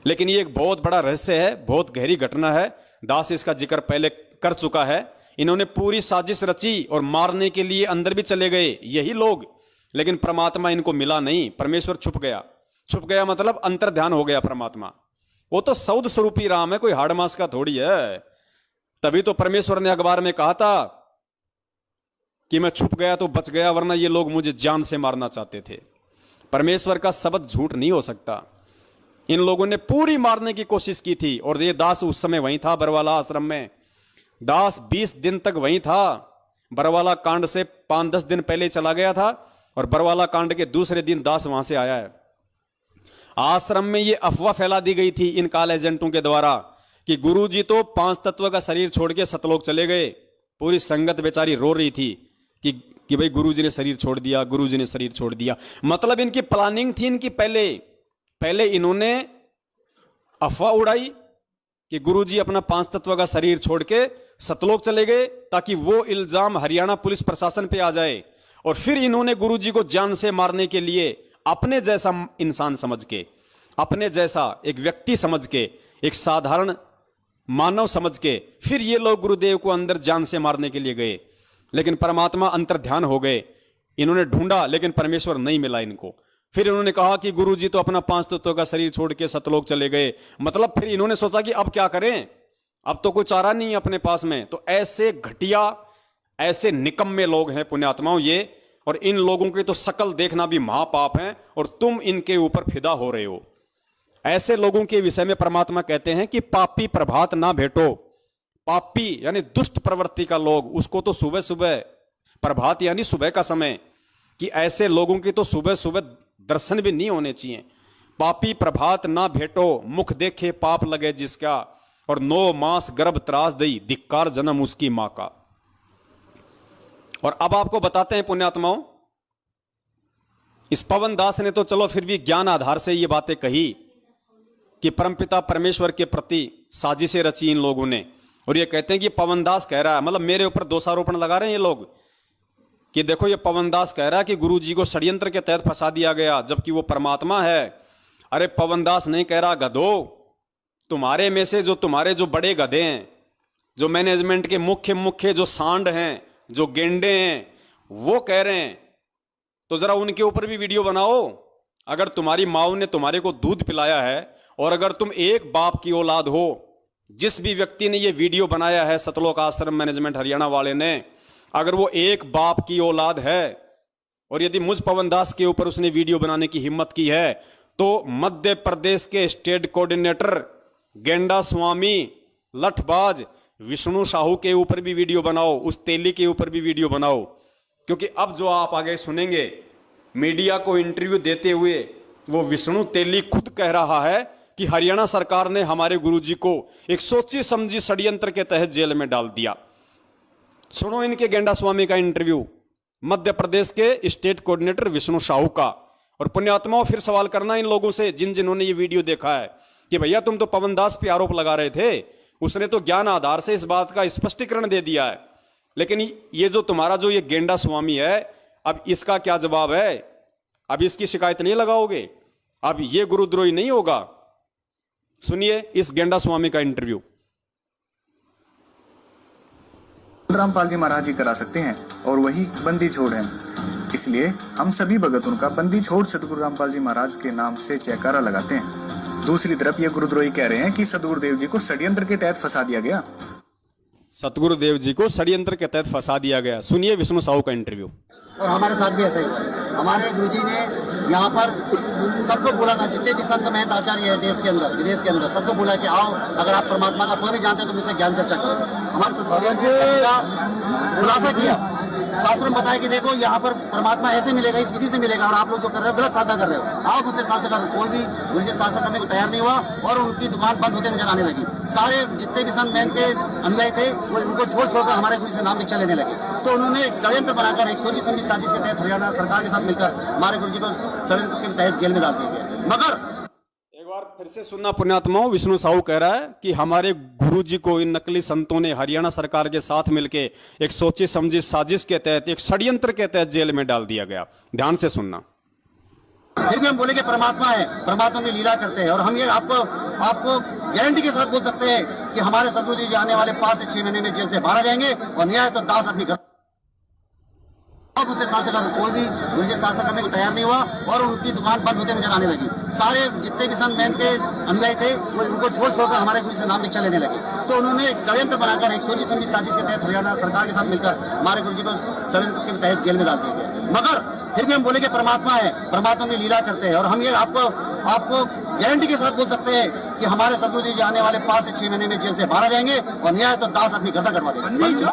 लेकिन ये एक बहुत बड़ा रहस्य है, बहुत गहरी घटना है। दास इसका जिक्र पहले कर चुका है। इन्होंने पूरी साजिश रची और मारने के लिए अंदर भी चले गए यही लोग, लेकिन परमात्मा इनको मिला नहीं। परमेश्वर छुप गया। छुप गया मतलब अंतर ध्यान हो गया परमात्मा। वो तो सौद स्वरूपी राम है, कोई हाड़ मास का थोड़ी है। तभी तो परमेश्वर ने अखबार में कहा था कि मैं छुप गया तो बच गया, वरना ये लोग मुझे जान से मारना चाहते थे। परमेश्वर का शब्द झूठ नहीं हो सकता। इन लोगों ने पूरी मारने की कोशिश की थी। और ये दास उस समय वहीं था बरवाला आश्रम में। दास 20 दिन तक वहीं था। बरवाला कांड से 5-10 दिन पहले चला गया था, और बरवाला कांड के दूसरे दिन दास वहां से आया है। आश्रम में ये अफवाह फैला दी गई थी इन काल एजेंटों के द्वारा कि गुरुजी तो 5 तत्व का शरीर छोड़ के सतलोक चले गए। पूरी संगत बेचारी रो रही थी कि भाई गुरुजी ने शरीर छोड़ दिया, गुरुजी ने शरीर छोड़ दिया। मतलब इनकी प्लानिंग थी इनकी, पहले इन्होंने अफवाह उड़ाई कि गुरुजी अपना 5 तत्व का शरीर छोड़ के सतलोक चले गए ताकि वो इल्जाम हरियाणा पुलिस प्रशासन पे आ जाए। और फिर इन्होंने गुरुजी को जान से मारने के लिए अपने जैसा इंसान समझ के, अपने जैसा एक व्यक्ति समझ के, एक साधारण मानव समझ के फिर ये लोग गुरुदेव को अंदर जान से मारने के लिए गए। लेकिन परमात्मा अंतर्ध्यान हो गए। इन्होंने ढूंढा लेकिन परमेश्वर नहीं मिला इनको। फिर इन्होंने कहा कि गुरुजी तो अपना 5 तत्वों का शरीर छोड़ के सतलोक चले गए। मतलब फिर इन्होंने सोचा कि अब क्या करें, अब तो कोई चारा नहीं है अपने पास में। तो ऐसे घटिया, ऐसे निकम्मे लोग हैं पुण्यात्माओं ये, और इन लोगों की तो शकल देखना भी महापाप है और तुम इनके ऊपर फिदा हो रहे हो। ऐसे लोगों के विषय में परमात्मा कहते हैं कि पापी प्रभात ना भेटो। पापी यानी दुष्ट प्रवृत्ति का लोग, उसको तो सुबह सुबह, प्रभात यानी सुबह का समय, कि ऐसे लोगों की तो सुबह सुबह दर्शन भी नहीं होने चाहिए। पापी प्रभात ना भेटो, मुख देखे पाप लगे जिसका, और 9 मास गर्भ त्रास दई, धिक्कार जन्म उसकी मां का। और अब आपको बताते हैं पुण्यात्माओं, इस पवन दास ने तो चलो फिर भी ज्ञान आधार से ये बातें कही कि परमपिता परमेश्वर के प्रति साजिशें रची इन लोगों ने। और ये कहते हैं कि पवन दास कह रहा है, मतलब मेरे ऊपर दोषारोपण लगा रहे हैं ये लोग कि देखो ये पवन दास कह रहा है कि गुरु जी को षड्यंत्र के तहत फंसा दिया गया, जबकि वो परमात्मा है। अरे पवन दास नहीं कह रहा, गधो, तुम्हारे में से जो तुम्हारे जो बड़े गधे हैं, जो मैनेजमेंट के मुख्य जो सांड हैं, जो गेंडे हैं, वो कह रहे हैं। तो जरा उनके ऊपर भी वीडियो बनाओ। अगर तुम्हारी माँ ने तुम्हारे को दूध पिलाया है और अगर तुम एक बाप की औलाद हो, जिस भी व्यक्ति ने ये वीडियो बनाया है सतलोक आश्रम मैनेजमेंट हरियाणा वाले ने, अगर वो एक बाप की औलाद है और यदि मुझ पवन दास के ऊपर उसने वीडियो बनाने की हिम्मत की है, तो मध्य प्रदेश के स्टेट कोऑर्डिनेटर गेंडा स्वामी लठबाज विष्णु साहू के ऊपर भी वीडियो बनाओ, उस तेली के ऊपर भी वीडियो बनाओ। क्योंकि अब जो आप आगे सुनेंगे, मीडिया को इंटरव्यू देते हुए वो विष्णु तेली खुद कह रहा है कि हरियाणा सरकार ने हमारे गुरुजी को एक सोची समझी षड्यंत्र के तहत जेल में डाल दिया। सुनो इनके गेंडा स्वामी का इंटरव्यू, मध्य प्रदेश के स्टेट कोऑर्डिनेटर विष्णु साहू का। और पुण्यात्माओं फिर सवाल करना इन लोगों से जिन्होंने ये वीडियो देखा है कि भैया तुम तो पवन दास पे आरोप लगा रहे थे, उसने तो ज्ञान आधार से इस बात का स्पष्टीकरण दे दिया है, लेकिन ये जो तुम्हारा जो ये गेंडा स्वामी है, अब इसका क्या जवाब है? अब इसकी शिकायत नहीं लगाओगे? अब ये गुरुद्रोही नहीं होगा? सुनिए इस गेंडा स्वामी का इंटरव्यू। रामपाल जी महाराज जी करा सकते हैं और वही बंदी छोड़ है, इसलिए हम सभी भगत उनका बंदी छोड़ सदगुरु रामपाल जी महाराज के नाम से जयकारा लगाते हैं। दूसरी तरफ ये गुरुद्रोही कह रहे हैं कि सदगुरुदेव जी को षड्यंत्र के तहत फंसा दिया गया। सतगुरुदेव जी को षड्यंत्र के तहत फंसा दिया गया। सुनिए विष्णु साहू का इंटरव्यू। और हमारे साथ भी ऐसा ही हुआ है। हमारे गुरुजी ने यहाँ पर सबको बोला था, जितने भी संत महंत आचार्य है देश के अंदर विदेश के अंदर, सबको बोला कि आओ, अगर आप परमात्मा का कोई भी जानते हो तो मुझसे ज्ञान चर्चा करो। हमारे सदगुरुदेव का खुलासा किया, शास्त्र में बताया कि देखो यहाँ पर परमात्मा ऐसे मिलेगा, इस विधि से मिलेगा, और आप लोग जो कर रहे हो गलत साधना कर रहे हो, आप मुझसे शास्त्र कर। कोई भी गुरुजी शास्त्र करने को तैयार नहीं हुआ और उनकी दुकान बंद होते नजर आने लगी। सारे जितने भी संत महंत के अनुयायी थे वो उनको छोड़ हमारे गुरु से नाम दीक्षा लेने लगे। तो उन्होंने एक षड्यंत्र बनाकर एक सोची समझी साजिश के तहत हरियाणा सरकार के साथ मिलकर हमारे गुरुजी को षड्यंत्र के तहत जेल में डाल दिया गया। मगर एक बार फिर से सुनना पुण्यात्माओं, विष्णु साहू कह रहा है कि हमारे गुरुजी को इन नकली संतों ने हरियाणा सरकार के साथ मिलकर एक सोची समझी साजिश के तहत, एक षड्यंत्र के तहत जेल में डाल दिया गया। ध्यान से सुनना। फिर भी हम बोले कि परमात्मा है, परमात्मा में लीला करते हैं, और हम ये आपको गारंटी के साथ बोल सकते हैं कि हमारे सदगुरु जी आने वाले 5 से 6 महीने में जेल से बाहर आ जाएंगे और न्याय तो दास अपनी घर उसे शासन कर। कोई भी गुरुजी शासन करने को तैयार नहीं हुआ और उनकी दुकान बंद होते नजर आने लगी। सारे जितने भी संत महंत के अनुयायी थे वो उनको छोड़ हमारे गुरु से नाम दीक्षा लेने लगे। तो उन्होंने एक षड्यंत्र बनाकर एक सोची समझी साजिश के तहत हरियाणा सरकार के साथ मिलकर हमारे गुरुजी को षड्यंत्र के तहत जेल में डाल दिया गया। मगर फिर भी हम बोले कि परमात्मा है, परमात्मा में लीला करते हैं, और हम ये आपको गारंटी के साथ बोल सकते हैं कि हमारे सदगुरु जी आने वाले 5 से 6 महीने में जेल से बाहर आ जाएंगे और न्याय तो दास अपनी गर्दन कटवा देंगे।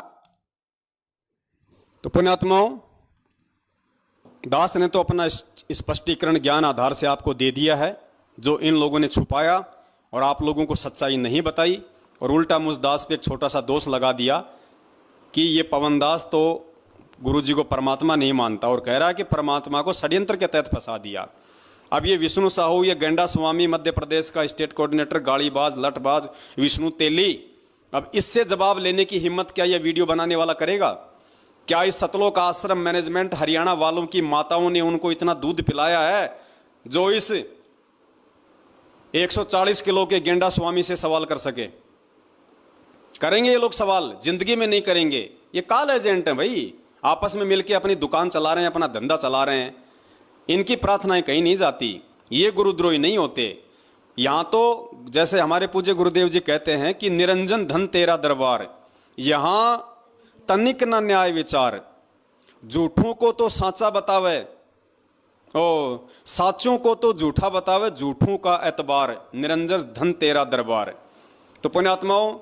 तो पुण्यात्माओं, दास ने तो अपना स्पष्टीकरण ज्ञान आधार से आपको दे दिया है जो इन लोगों ने छुपाया और आप लोगों को सच्चाई नहीं बताई, और उल्टा मुझ दास पे एक छोटा सा दोष लगा दिया कि ये पवन दास तो गुरुजी को परमात्मा नहीं मानता और कह रहा है कि परमात्मा को षड्यंत्र के तहत फंसा दिया। अब ये विष्णु साहू, ये गेंडा स्वामी, मध्य प्रदेश का स्टेट कोऑर्डिनेटर, गाड़ीबाज, लठबाज विष्णु तेली, अब इससे जवाब लेने की हिम्मत क्या ये वीडियो बनाने वाला करेगा? क्या इस सतलोक आश्रम मैनेजमेंट हरियाणा वालों की माताओं ने उनको इतना दूध पिलाया है जो इस 140 किलो के गेंडा स्वामी से सवाल कर सके? करेंगे ये लोग सवाल? जिंदगी में नहीं करेंगे। ये कॉल एजेंट हैं भाई, आपस में मिलके अपनी दुकान चला रहे हैं, अपना धंधा चला रहे हैं। इनकी प्रार्थनाएं कहीं नहीं जाती, ये गुरुद्रोही नहीं होते। यहां तो जैसे हमारे पूज्य गुरुदेव जी कहते हैं कि निरंजन धन तेरा दरबार, यहां तनिक न न्याय विचार, झूठों को तो साचा बतावे, ओ साचों को तो झूठा बतावे, झूठों का एतबार, निरंजन धन तेरा दरबार। तो पुण्यात्माओं,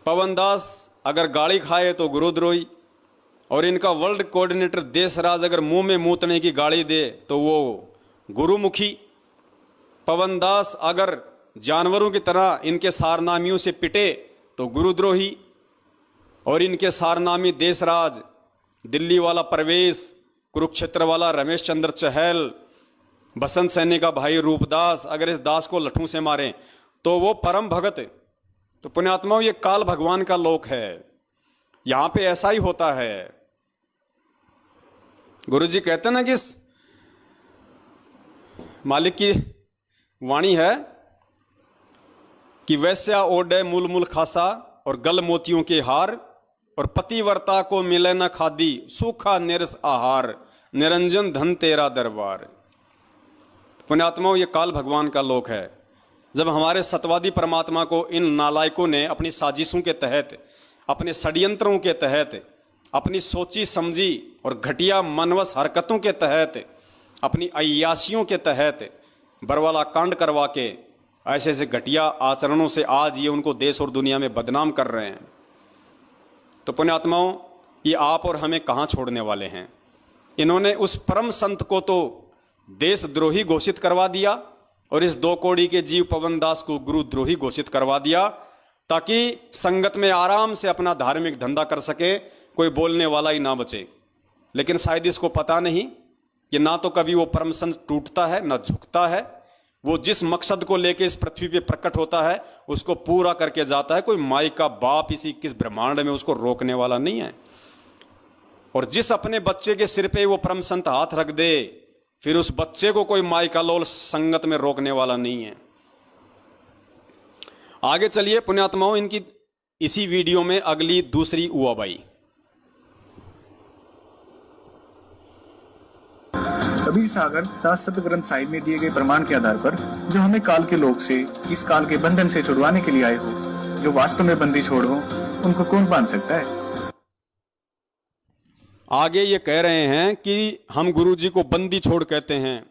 पवन दास अगर गाली खाए तो गुरुद्रोही, और इनका वर्ल्ड कोऑर्डिनेटर देशराज अगर मुंह में मूतने की गाली दे तो वो गुरुमुखी। पवन दास अगर जानवरों की तरह इनके सारनामियों से पिटे तो गुरुद्रोही, और इनके सारनामी देशराज, दिल्ली वाला परवेश, कुरुक्षेत्र वाला रमेश चंद्र चहल, बसंत सैनी का भाई रूपदास, अगर इस दास को लठों से मारें तो वो परम भगत। तो पुण्यात्माओं, ये काल भगवान का लोक है, यहां पे ऐसा ही होता है। गुरुजी कहते हैं ना कि मालिक की वाणी है कि वैश्या ओडे मूल मूल खासा और गल मोतियों के हार, और पतिव्रता को मिले न खादी सूखा निरस आहार, निरंजन धन तेरा दरबार। पुण्यात्माओं, ये काल भगवान का लोक है। जब हमारे सतवादी परमात्मा को इन नालायकों ने अपनी साजिशों के तहत, अपने षड्यंत्रों के तहत, अपनी सोची समझी और घटिया मनवस हरकतों के तहत, अपनी अय्यासियों के तहत बरवाला कांड करवा के ऐसे ऐसे घटिया आचरणों से आज ये उनको देश और दुनिया में बदनाम कर रहे हैं। तो पुण्यात्माओं, ये आप और हमें कहाँ छोड़ने वाले हैं? इन्होंने उस परम संत को तो देशद्रोही घोषित करवा दिया और इस 2 कौड़ी के जीव पवन दास को गुरुद्रोही घोषित करवा दिया, ताकि संगत में आराम से अपना धार्मिक धंधा कर सके, कोई बोलने वाला ही ना बचे। लेकिन शायद इसको पता नहीं कि ना तो कभी वो परम संत टूटता है ना झुकता है। वो जिस मकसद को लेके इस पृथ्वी पे प्रकट होता है उसको पूरा करके जाता है। कोई माई का बाप इसी किस ब्रह्मांड में उसको रोकने वाला नहीं है। और जिस अपने बच्चे के सिर पे वो परम संत हाथ रख दे, फिर उस बच्चे को कोई माई का लोल संगत में रोकने वाला नहीं है। आगे चलिए पुण्यात्माओं, इनकी इसी वीडियो में अगली दूसरी उआबाई। कबीर सागर दास सत ग्रंथ साहिब में दिए गए प्रमाण के आधार पर जो हमें काल के लोक से, इस काल के बंधन से छुड़वाने के लिए आए हो, जो वास्तव में बंदी छोड़ हो, उनको कौन बांध सकता है? आगे ये कह रहे हैं कि हम गुरुजी को बंदी छोड़ कहते हैं,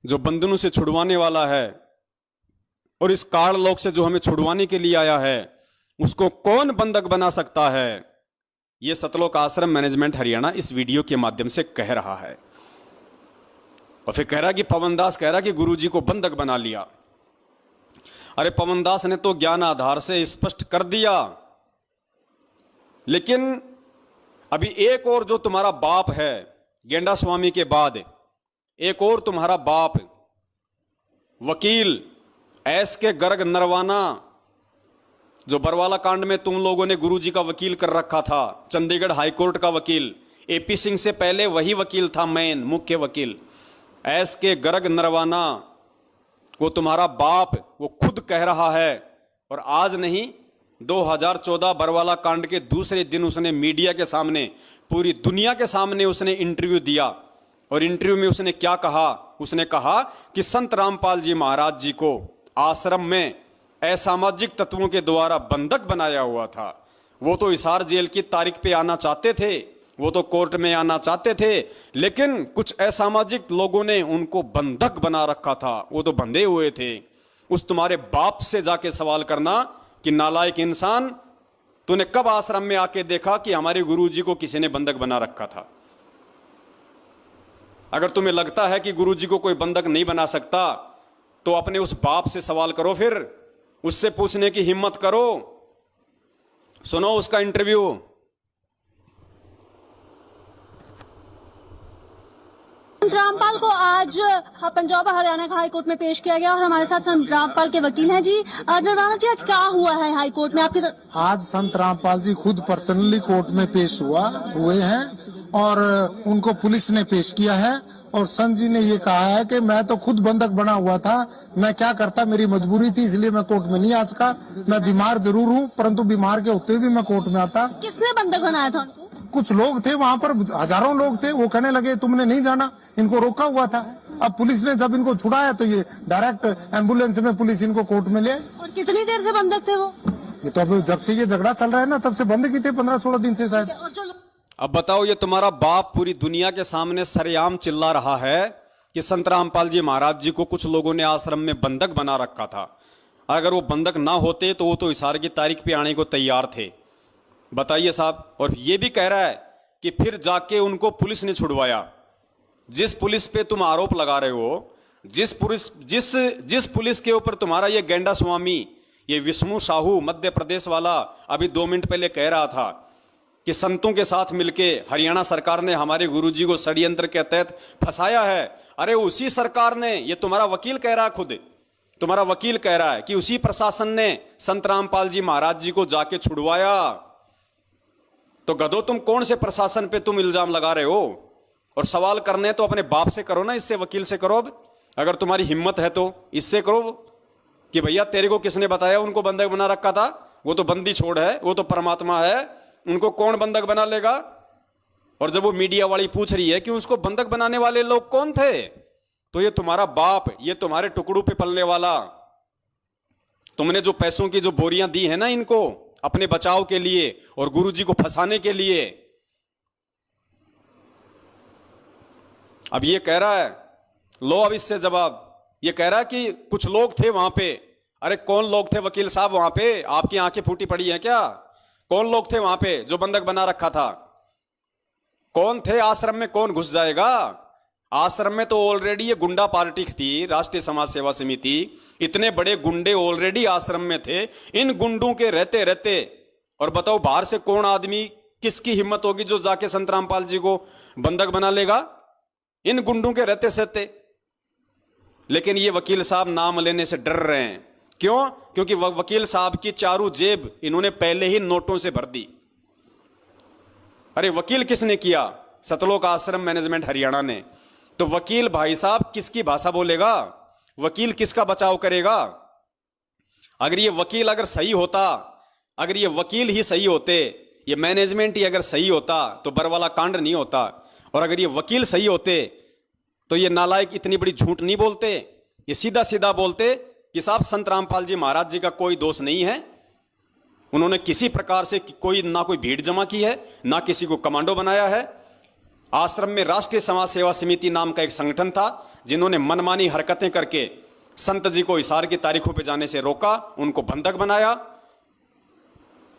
जो बंधनों से छुड़वाने वाला है, और इस काल लोक से जो हमें छुड़वाने के लिए आया है उसको कौन बंधक बना सकता है? ये सतलोक आश्रम मैनेजमेंट हरियाणा इस वीडियो के माध्यम से कह रहा है। और फिर कह रहा कि पवन दास कह रहा कि गुरुजी को बंधक बना लिया। अरे पवन दास ने तो ज्ञान आधार से स्पष्ट कर दिया, लेकिन अभी एक और जो तुम्हारा बाप है गेंडा स्वामी के बाद, एक और तुम्हारा बाप वकील एस के गर्ग नरवाना, जो बरवाला कांड में तुम लोगों ने गुरुजी का वकील कर रखा था, चंडीगढ़ हाईकोर्ट का वकील, एपी सिंह से पहले वही वकील था, मेन मुख्य वकील एस के गर्ग नरवाना, वो तुम्हारा बाप, वो खुद कह रहा है। और आज नहीं, 2014 बरवाला कांड के दूसरे दिन उसने मीडिया के सामने, पूरी दुनिया के सामने उसने इंटरव्यू दिया। और इंटरव्यू में उसने क्या कहा? उसने कहा कि संत रामपाल जी महाराज जी को आश्रम में असामाजिक तत्वों के द्वारा बंधक बनाया हुआ था। वो तो हिसार जेल की तारीख पे आना चाहते थे, वो तो कोर्ट में आना चाहते थे, लेकिन कुछ असामाजिक लोगों ने उनको बंधक बना रखा था, वो तो बंधे हुए थे। उस तुम्हारे बाप से जाके सवाल करना कि नालायक इंसान, तूने कब आश्रम में आके देखा कि हमारे गुरुजी को किसी ने बंधक बना रखा था? अगर तुम्हें लगता है कि गुरुजी को कोई बंधक नहीं बना सकता तो अपने उस बाप से सवाल करो, फिर उससे पूछने की हिम्मत करो। सुनो उसका इंटरव्यू। संत रामपाल को आज पंजाब और हरियाणा का हाईकोर्ट में पेश किया गया और हमारे साथ संत रामपाल के वकील हैं जी। नरवाना जी, आज क्या हुआ है हाईकोर्ट में आपके आज संत रामपाल जी खुद पर्सनली कोर्ट में पेश हुए हैं और उनको पुलिस ने पेश किया है। और संत जी ने ये कहा है कि मैं तो खुद बंधक बना हुआ था, मैं क्या करता, मेरी मजबूरी थी, इसलिए मैं कोर्ट में नहीं आ सका। मैं बीमार जरूर हूँ, परंतु बीमार के होते हुए भी मैं कोर्ट में आता। किसने बंधक बनाया था उनको? कुछ लोग थे वहाँ पर, हजारों लोग थे, वो कहने लगे तुमने नहीं जाना, इनको रोका हुआ था। अब पुलिस ने जब इनको छुड़ाया तो ये डायरेक्ट एम्बुलेंस में पुलिस इनको कोर्ट में ले। और कितनी देर से बंधक थे वो? ये तो अब जब से ये झगड़ा चल रहा है ना, तब से बंद की थे, 15-16 दिन से शायद। अब बताओ, ये तुम्हारा बाप पूरी दुनिया के सामने सरेआम चिल्ला रहा है कि संत रामपाल जी महाराज जी को कुछ लोगों ने आश्रम में बंधक बना रखा था। अगर वो बंधक ना होते तो वो तो इशारे की तारीख पे आने को तैयार थे। बताइए साहब। और ये भी कह रहा है कि फिर जाके उनको पुलिस ने छुड़वाया। जिस पुलिस पे तुम आरोप लगा रहे हो, जिस पुलिस के ऊपर तुम्हारा ये गेंडा स्वामी, ये विष्णु साहू मध्य प्रदेश वाला अभी 2 मिनट पहले कह रहा था कि संतों के साथ मिलके हरियाणा सरकार ने हमारे गुरुजी को षड्यंत्र के तहत फंसाया है। अरे उसी सरकार ने, ये तुम्हारा वकील कह रहा है, खुद तुम्हारा वकील कह रहा है कि उसी प्रशासन ने संत रामपाल जी महाराज जी को जाके छुड़वाया। तो गधो, तुम कौन से प्रशासन पे तुम इल्जाम लगा रहे हो? और सवाल करने तो अपने बाप से करो ना, इससे वकील से करो। अब अगर तुम्हारी हिम्मत है तो इससे करो कि भैया तेरे को किसने बताया उनको बंधक बना रखा था? वो तो बंदी छोड़ है, वो तो परमात्मा है, उनको कौन बंधक बना लेगा? और जब वो मीडिया वाली पूछ रही है कि उसको बंधक बनाने वाले लोग कौन थे, तो ये तुम्हारा बाप, ये तुम्हारे टुकड़ों पे पलने वाला, तुमने जो पैसों की जो बोरियां दी है ना इनको अपने बचाव के लिए और गुरुजी को फंसाने के लिए। अब ये कह रहा है, लो अब इससे जवाब। ये कह रहा है कि कुछ लोग थे वहां पे। अरे कौन लोग थे वकील साहब वहां पे? आपकी आंखें फूटी पड़ी हैं क्या? कौन लोग थे वहां पे जो बंधक बना रखा था? कौन थे? आश्रम में कौन घुस जाएगा? आश्रम में तो ऑलरेडी ये गुंडा पार्टी थी, राष्ट्रीय समाज सेवा समिति। इतने बड़े गुंडे ऑलरेडी आश्रम में थे। इन गुंडों के रहते रहते, और बताओ बाहर से कौन आदमी, किसकी हिम्मत होगी जो जाके संत रामपाल जी को बंधक बना लेगा? इन गुंडों के रहते सहते। लेकिन ये वकील साहब नाम लेने से डर रहे हैं। क्यों? क्योंकि वकील साहब की चारों जेब इन्होंने पहले ही नोटों से भर दी। अरे वकील किसने किया? सतलोक आश्रम मैनेजमेंट हरियाणा ने। तो वकील भाई साहब किसकी भाषा बोलेगा? वकील किसका बचाव करेगा? अगर ये वकील अगर सही होता, अगर ये वकील ही सही होते, ये मैनेजमेंट ही अगर सही होता तो बरवाला कांड नहीं होता। और अगर ये वकील सही होते तो ये नालायक इतनी बड़ी झूठ नहीं बोलते। ये सीधा सीधा बोलते कि साहब संत रामपाल जी महाराज जी का कोई दोष नहीं है, उन्होंने किसी प्रकार से ना कोई भीड़ जमा की है, ना किसी को कमांडो बनाया है। आश्रम में राष्ट्रीय समाज सेवा समिति नाम का एक संगठन था जिन्होंने मनमानी हरकतें करके संत जी को इशारे की तारीखों पर जाने से रोका, उनको बंधक बनाया।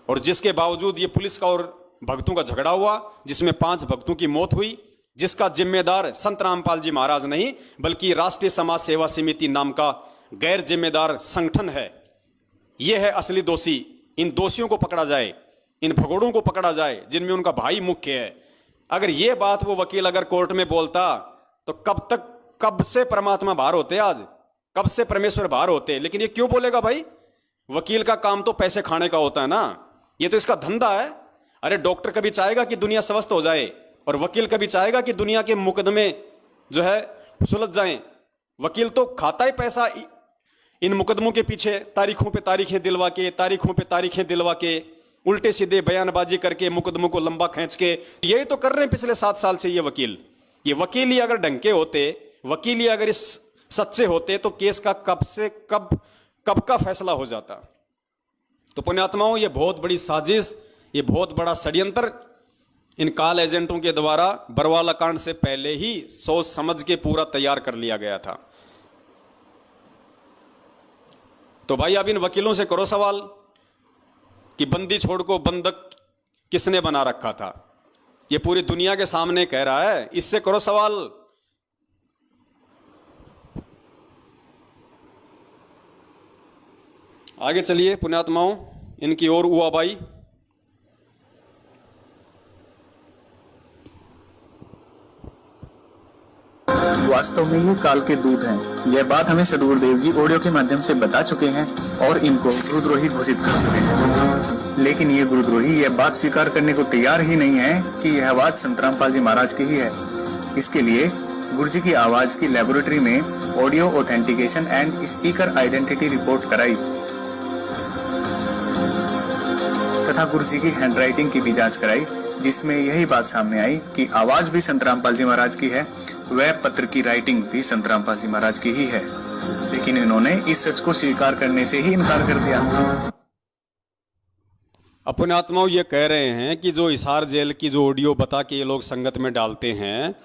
और जिसके बावजूद ये पुलिस का और भक्तों का झगड़ा हुआ जिसमें 5 भक्तों की मौत हुई, जिसका जिम्मेदार संत रामपाल जी महाराज नहीं बल्कि राष्ट्रीय समाज सेवा समिति नाम का गैर जिम्मेदार संगठन है। यह है असली दोषी। इन दोषियों को पकड़ा जाए, इन भगोड़ों को पकड़ा जाए जिनमें उनका भाई मुख्य है। अगर यह बात वो वकील अगर कोर्ट में बोलता तो कब से परमात्मा बाहर होते, आज कब से परमेश्वर बाहर होते। लेकिन ये क्यों बोलेगा भाई? वकील का काम तो पैसे खाने का होता है ना, ये तो इसका धंधा है। अरे डॉक्टर कभी चाहेगा कि दुनिया स्वस्थ हो जाए और वकील कभी चाहेगा कि दुनिया के मुकदमे जो है सुलझ जाएं। वकील तो खाता ही पैसा इन मुकदमों के पीछे, तारीखों पे तारीखें दिलवा के, तारीखों पे तारीखें दिलवा के, उल्टे सीधे बयानबाजी करके मुकदमों को लंबा खींच के, यही तो कर रहे हैं पिछले 7 साल से ये वकील। ये वकील ही अगर ढंग के होते, वकील ही अगर इस सच्चे होते तो केस का कब का फैसला हो जाता। तो पुण्यात्माओं, ये बहुत बड़ी साजिश, ये बहुत बड़ा षड्यंत्र इन काल एजेंटों के द्वारा बरवाला कांड से पहले ही सोच समझ के पूरा तैयार कर लिया गया था। तो भाई अब इन वकीलों से करो सवाल कि बंदी छोड़ को बंधक किसने बना रखा था। ये पूरी दुनिया के सामने कह रहा है, इससे करो सवाल आगे चलिए पुण्यात्माओं, इनकी ओर हुआबाई। वास्तव में ये काल के दूत हैं। यह बात हमें सदगुरुदेव जी ऑडियो के माध्यम से बता चुके हैं और इनको गुरुद्रोही घोषित कर चुके हैं। लेकिन ये गुरुद्रोही यह बात स्वीकार करने को तैयार ही नहीं है कि यह आवाज संत रामपाल जी महाराज की ही है। इसके लिए गुरु जी की आवाज की लेबोरेटरी में audio authentication and speaker identity report कराई तथा गुरु जी की हैंडराइटिंग की भी जांच कराई, जिसमें यही बात सामने आई कि आवाज भी संत रामपाल जी महाराज की है, वह पत्र की राइटिंग भी संत रामपाल जी महाराज की ही है। लेकिन इन्होंने इस सच को स्वीकार करने से ही इनकार कर दिया। अपने आत्माओं ये कह रहे हैं कि जो हिसार जेल की जो ऑडियो बता के ये लोग संगत में डालते हैं,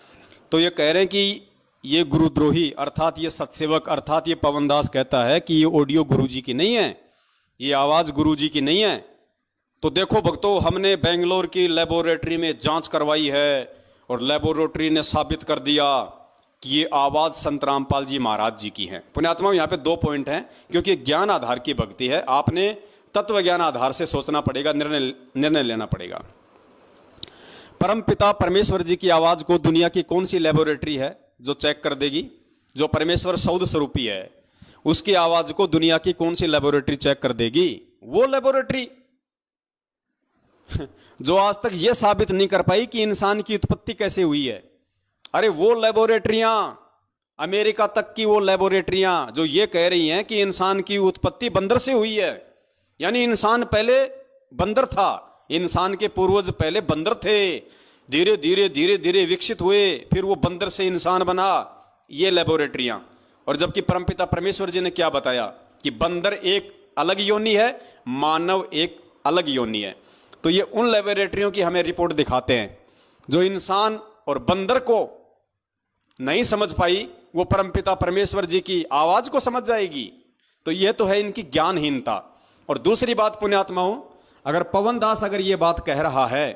तो ये कह रहे हैं कि ये गुरुद्रोही अर्थात ये सत्सेवक अर्थात ये पवनदास कहता है कि ये ऑडियो गुरुजी की नहीं है, ये आवाज गुरुजी की नहीं है। तो देखो भक्तों, हमने बेंगलोर की लेबोरेटरी में जांच करवाई है और लेबोरेटरी ने साबित कर दिया कि ये आवाज संत रामपाल जी महाराज जी की है। पुण्यात्माओं, यहाँ पे 2 पॉइंट हैं, क्योंकि ज्ञान आधार की भक्ति है, आपने तत्व ज्ञान आधार से सोचना पड़ेगा, निर्णय लेना पड़ेगा। परम पिता परमेश्वर जी की आवाज को दुनिया की कौन सी लेबोरेटरी है जो चेक कर देगी? जो परमेश्वर सौद स्वरूपी है, उसकी आवाज को दुनिया की कौन सी लेबोरेटरी चेक कर देगी? वो लेबोरेटरी जो आज तक यह साबित नहीं कर पाई कि इंसान की उत्पत्ति कैसे हुई है। अरे वो लेबोरेटरियां, अमेरिका तक की वो लेबोरेटरियां जो ये कह रही हैं कि इंसान की उत्पत्ति बंदर से हुई है, यानी इंसान पहले बंदर था, इंसान के पूर्वज पहले बंदर थे, धीरे धीरे धीरे धीरे विकसित हुए, फिर वो बंदर से इंसान बना, ये लेबोरेटरियां। और जबकि परमपिता परमेश्वर जी ने क्या बताया कि बंदर एक अलग योनि है, मानव एक अलग योनि है। तो ये उन लेबोरेटरियों की हमें रिपोर्ट दिखाते हैं जो इंसान और बंदर को नहीं समझ पाई, वो परमपिता परमेश्वर जी की आवाज को समझ जाएगी। तो ये तो है इनकी ज्ञानहीनता। और दूसरी बात पुण्यात्माओं, अगर पवनदास अगर ये बात कह रहा है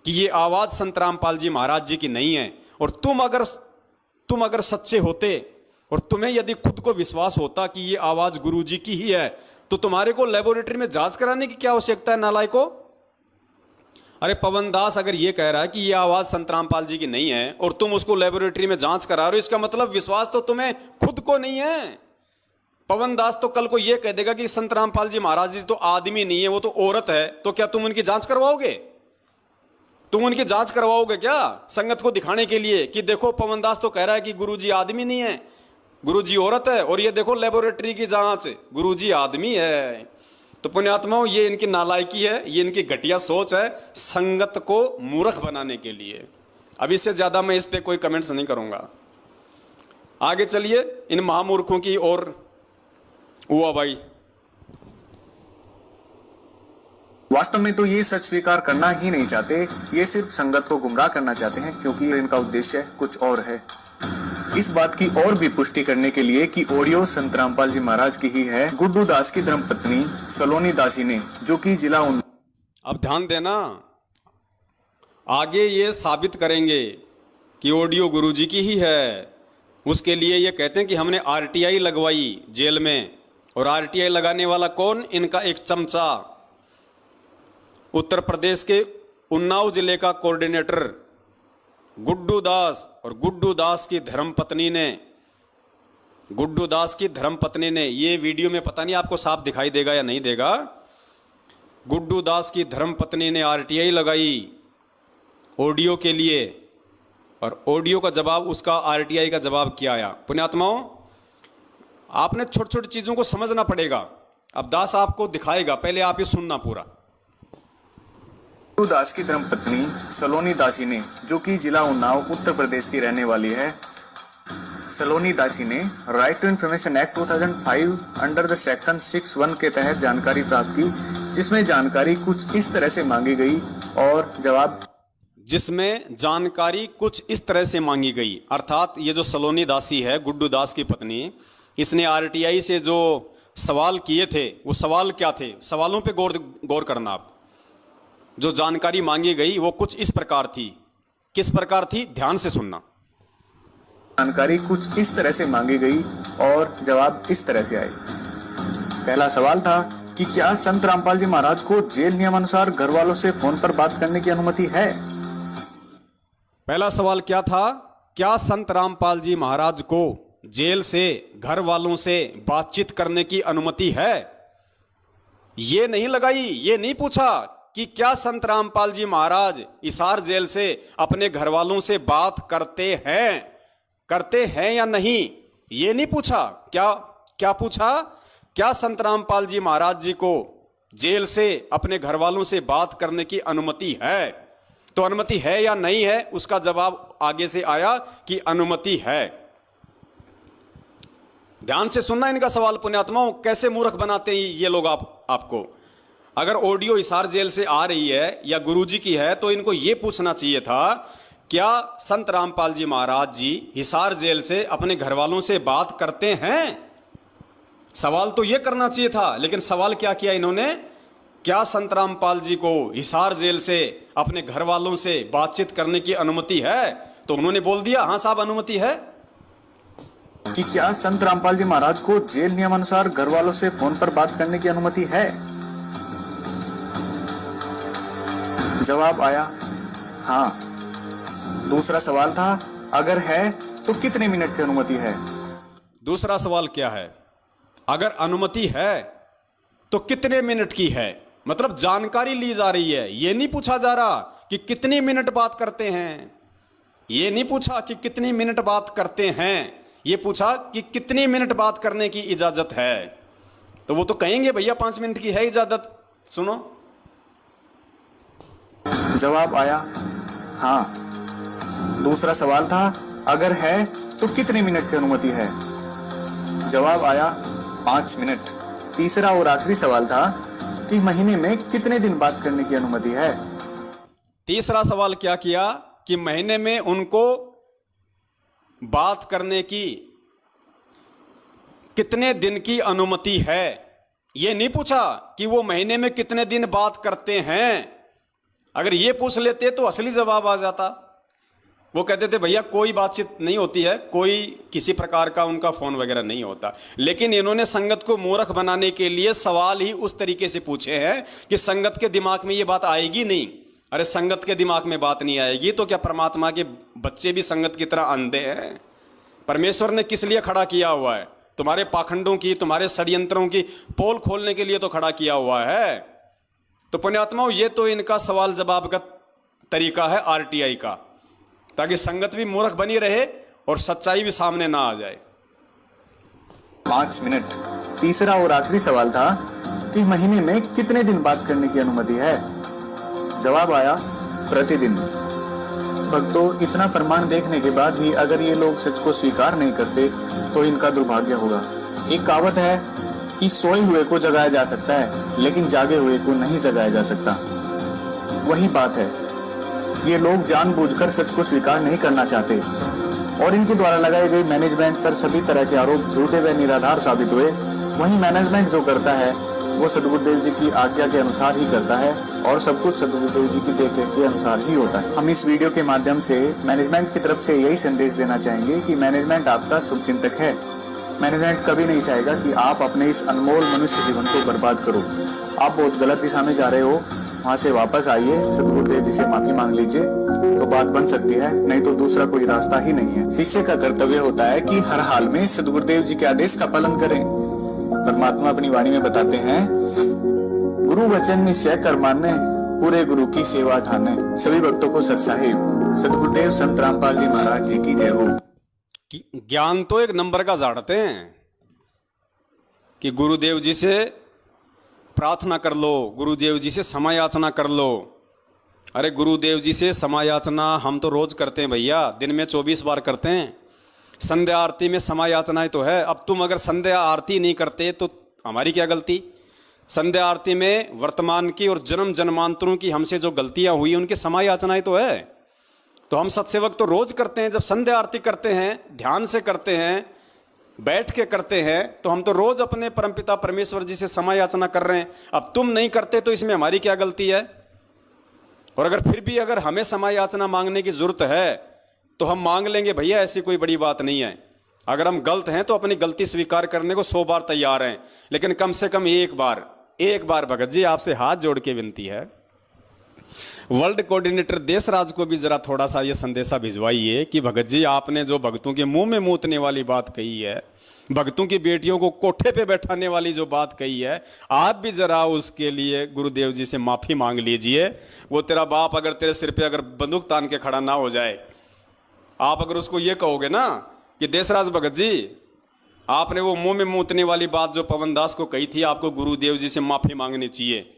कि ये आवाज संत रामपाल जी महाराज जी की नहीं है, और तुम अगर सच्चे होते और तुम्हें यदि खुद को विश्वास होता कि ये आवाज गुरु जी की ही है, तो तुम्हारे को लेबोरेटरी में जांच कराने की क्या आवश्यकता है नालायको? अरे पवनदास अगर ये कह रहा है कि ये आवाज संत रामपाल जी की नहीं है और तुम उसको लेबोरेटरी में जांच करा रहे हो, इसका मतलब विश्वास तो तुम्हें खुद को नहीं है। पवनदास तो कल को ये कह देगा कि संत रामपाल जी महाराज जी तो आदमी नहीं है, वो तो औरत है, तो क्या तुम उनकी जांच करवाओगे? तुम उनकी जांच करवाओगे क्या संगत को दिखाने के लिए कि देखो पवनदास तो कह रहा है कि गुरुजी आदमी नहीं है, गुरुजी औरत है, और ये देखो लेबोरेटरी की जांच गुरुजी आदमी है। तो पुण्यात्माओं, ये इनकी नालायकी है, ये इनकी घटिया सोच है संगत को मूर्ख बनाने के लिए। अब इससे ज्यादा मैं इस पे कोई कमेंट्स नहीं करूंगा। आगे चलिए इन महामूर्खों की ओर। हुआ भाई, वास्तव में तो ये सच स्वीकार करना ही नहीं चाहते, ये सिर्फ संगत को गुमराह करना चाहते हैं, क्योंकि इनका उद्देश्य कुछ और है। इस बात की और भी पुष्टि करने के लिए कि ऑडियो संत रामपाल जी महाराज की ही है, गुड्डू दास की धर्मपत्नी सलोनी दासी ने, जो कि जिला अब ध्यान देना, आगे ये साबित करेंगे कि ऑडियो गुरुजी की ही है। उसके लिए ये कहते हैं कि हमने आरटीआई लगवाई जेल में, और आरटीआई लगाने वाला कौन? इनका एक चमचा, उत्तर प्रदेश के उन्नाव जिले का कोऑर्डिनेटर गुड्डू दास। और गुड्डू दास की धर्मपत्नी ने, ये वीडियो में पता नहीं आपको साफ दिखाई देगा या नहीं देगा, गुड्डू दास की धर्मपत्नी ने आरटीआई लगाई ऑडियो के लिए, और ऑडियो का जवाब, उसका आरटीआई का जवाब क्या आया? पुण्यात्माओं, आपने छोटी छोटी चीजों को समझना पड़ेगा। अब दास आपको दिखाएगा, पहले आप ये सुनना पूरा। गुड्डू दास की धर्मपत्नी सलोनी दासी ने, जो कि जिला उन्नाव उत्तर प्रदेश की रहने वाली है, सलोनी दासी ने Right to Information Act 2005 under the section 6(1) के तहत जानकारी प्राप्त की, जिसमें जानकारी कुछ इस तरह से मांगी गई और जवाब जिसमें जानकारी कुछ इस तरह से मांगी गई। अर्थात ये जो सलोनी दासी है, गुड्डू दास की पत्नी, इसने आरटीआई से जो सवाल किए थे, वो सवाल क्या थे? सवालों पे गौर करना आप। जो जानकारी मांगी गई वो कुछ इस प्रकार थी। किस प्रकार थी? ध्यान से सुनना। जानकारी कुछ इस तरह से मांगी गई और जवाब इस तरह से आए। पहला सवाल था कि क्या संत रामपाल जी महाराज को जेल नियमानुसार घर वालों से फोन पर बात करने की अनुमति है? पहला सवाल क्या था? क्या संत रामपाल जी महाराज को जेल से घर वालों से बातचीत करने की अनुमति है? ये नहीं लगाई, ये नहीं पूछा कि क्या संत रामपाल जी महाराज हिसार जेल से अपने घर वालों से बात करते हैं या नहीं, ये नहीं पूछा। क्या पूछा? क्या संत रामपाल जी महाराज जी को जेल से अपने घर वालों से बात करने की अनुमति है? तो अनुमति है या नहीं है, उसका जवाब आगे से आया कि अनुमति है। ध्यान से सुनना इनका सवाल पुण्यात्माओं, कैसे मूर्ख बनाते हैं ये लोग आपको। अगर ऑडियो हिसार जेल से आ रही है या गुरुजी की है तो इनको ये पूछना चाहिए था, क्या संत रामपाल जी महाराज जी हिसार जेल से अपने घर वालों से बात करते हैं? सवाल तो ये करना चाहिए था, लेकिन सवाल क्या किया इन्होंने? क्या संत रामपाल जी को हिसार जेल से अपने घर वालों से बातचीत करने की अनुमति है? तो उन्होंने बोल दिया हाँ साहब अनुमति है। कि क्या संत रामपाल जी महाराज को जेल नियमानुसार घर वालों से फोन पर बात करने की अनुमति है? जवाब आया हाँ। दूसरा सवाल था, अगर है तो कितने मिनट की अनुमति है? दूसरा सवाल क्या है? अगर अनुमति है तो कितने मिनट की है, मतलब जानकारी ली जा रही है। ये नहीं पूछा जा रहा कि कितनी मिनट बात करते हैं, ये नहीं पूछा कि कितनी मिनट बात करते हैं, ये पूछा कि कितनी मिनट बात करने की इजाजत है। तो वो तो कहेंगे भैया 5 मिनट की है इजाजत। सुनो, जवाब आया हाँ। दूसरा सवाल था, अगर है तो कितने मिनट की अनुमति है? जवाब आया 5 मिनट। तीसरा और आखिरी सवाल था कि महीने में कितने दिन बात करने की अनुमति है? तीसरा सवाल क्या किया कि महीने में उनको बात करने की कितने दिन की अनुमति है। यह नहीं पूछा कि वो महीने में कितने दिन बात करते हैं। अगर ये पूछ लेते तो असली जवाब आ जाता। वो कहते थे भैया कोई बातचीत नहीं होती है, कोई किसी प्रकार का उनका फोन वगैरह नहीं होता। लेकिन इन्होंने संगत को मूर्ख बनाने के लिए सवाल ही उस तरीके से पूछे हैं कि संगत के दिमाग में ये बात आएगी नहीं। अरे संगत के दिमाग में बात नहीं आएगी तो क्या परमात्मा के बच्चे भी संगत की तरह अंधे हैं? परमेश्वर ने किस लिए खड़ा किया हुआ है? तुम्हारे पाखंडों की, तुम्हारे षड्यंत्रों की पोल खोलने के लिए तो खड़ा किया हुआ है। तो पुण्यात्माओं, ये तो इनका सवाल जवाब का तरीका है आरटीआई का, ताकि संगत भी मूर्ख बनी रहे और सच्चाई भी सामने ना आ जाए। 5 मिनट। तीसरा और आखिरी सवाल था कि महीने में कितने दिन बात करने की अनुमति है? जवाब आया प्रतिदिन। भक्तों, इतना प्रमाण देखने के बाद भी अगर ये लोग सच को स्वीकार नहीं करते तो इनका दुर्भाग्य होगा। एक कहावत है कि सोए हुए को जगाया जा सकता है, लेकिन जागे हुए को नहीं जगाया जा सकता। वही बात है, ये लोग जानबूझकर सच को स्वीकार नहीं करना चाहते और इनके द्वारा लगाए गए मैनेजमेंट पर सभी तरह के आरोप झूठे व निराधार साबित हुए। वही मैनेजमेंट जो करता है वो सदगुरुदेव जी की आज्ञा के अनुसार ही करता है और सब कुछ सदगुरुदेव जी की देखरेख के अनुसार ही होता है। हम इस वीडियो के माध्यम से मैनेजमेंट की तरफ से यही संदेश देना चाहेंगे कि मैनेजमेंट आपका शुभचिंतक है। मैनेजमेंट कभी नहीं चाहेगा कि आप अपने इस अनमोल मनुष्य जीवन को बर्बाद करो। आप बहुत गलत दिशा में जा रहे हो, वहाँ से वापस आइए, सदगुरुदेव जी से माफी मांग लीजिए तो बात बन सकती है, नहीं तो दूसरा कोई रास्ता ही नहीं है। शिष्य का कर्तव्य होता है कि हर हाल में सदगुरुदेव जी के आदेश का पालन करें। परमात्मा अपनी वाणी में बताते हैं, गुरु वचन निश्चय कर माने, पूरे गुरु की सेवा ठाने। सभी भक्तों को सत साहिब सदगुरुदेव संत रामपाल जी महाराज जी की जय हो। ज्ञान तो एक नंबर का झाड़ते हैं कि गुरुदेव जी से प्रार्थना कर लो, गुरुदेव जी से समायाचना कर लो। अरे गुरुदेव जी से समायाचना हम तो रोज करते हैं भैया, दिन में 24 बार करते हैं। संध्या आरती में समायाचना तो है। अब तुम अगर संध्या आरती नहीं करते तो हमारी क्या गलती? संध्या आरती में वर्तमान की और जन्म जन्मांतरों की हमसे जो गलतियां हुई उनकी समायाचनाएं तो है। तो हम सत्सेवक तो रोज करते हैं। जब संध्या आरती करते हैं, ध्यान से करते हैं, बैठ के करते हैं, तो हम तो रोज अपने परमपिता परमेश्वर जी से समायाचना कर रहे हैं। अब तुम नहीं करते तो इसमें हमारी क्या गलती है? और अगर फिर भी अगर हमें समायाचना मांगने की जरूरत है तो हम मांग लेंगे भैया, ऐसी कोई बड़ी बात नहीं है। अगर हम गलत हैं तो अपनी गलती स्वीकार करने को 100 बार तैयार हैं, लेकिन कम से कम एक बार एक बार भगत जी आपसे हाथ जोड़ के विनती है, वर्ल्ड कोऑर्डिनेटर देशराज को भी जरा थोड़ा सा ये संदेशा भिजवाइए कि भगत जी आपने जो भक्तों के मुंह में मूतने वाली बात कही है, भक्तों की बेटियों को कोठे पे बैठाने वाली जो बात कही है, आप भी जरा उसके लिए गुरुदेव जी से माफी मांग लीजिए। वो तेरा बाप अगर तेरे सिर पे अगर बंदूक तान के खड़ा ना हो जाए, आप अगर उसको ये कहोगे ना कि देशराज भगत जी आपने वो मुंह में मूतने वाली बात जो पवन दास को कही थी, आपको गुरुदेव जी से माफी मांगनी चाहिए।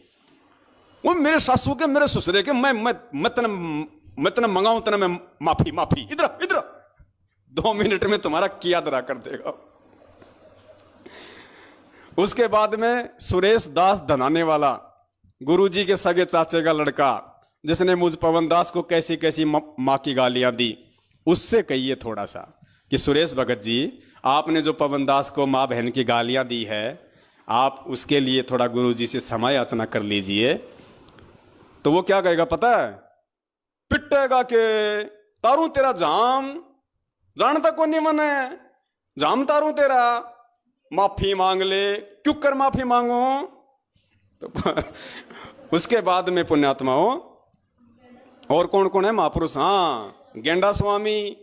वो मेरे सासू के मेरे ससुरे के मैं तना मंगाऊं तना मैं माफी इधर 2 मिनट में तुम्हारा किया दरा कर देगा। उसके बाद में सुरेश दास धनाने वाला, गुरुजी के सगे चाचे का लड़का, जिसने मुझ पवन दास को कैसी कैसी माँ की गालियां दी, उससे कहिए थोड़ा सा कि सुरेश भगत जी आपने जो पवन दास को माँ बहन की गालियां दी है, आप उसके लिए थोड़ा गुरुजी से क्षमा याचना कर लीजिए। तो वो क्या कहेगा पता है? पिटेगा के तारू तेरा जाम जानता को नहीं मने जाम तारू तेरा, माफी मांग ले, क्यों कर माफी मांगो। तो उसके बाद में पुण्यात्माओं और कौन कौन है महापुरुष? हाँ, गेंडा स्वामी,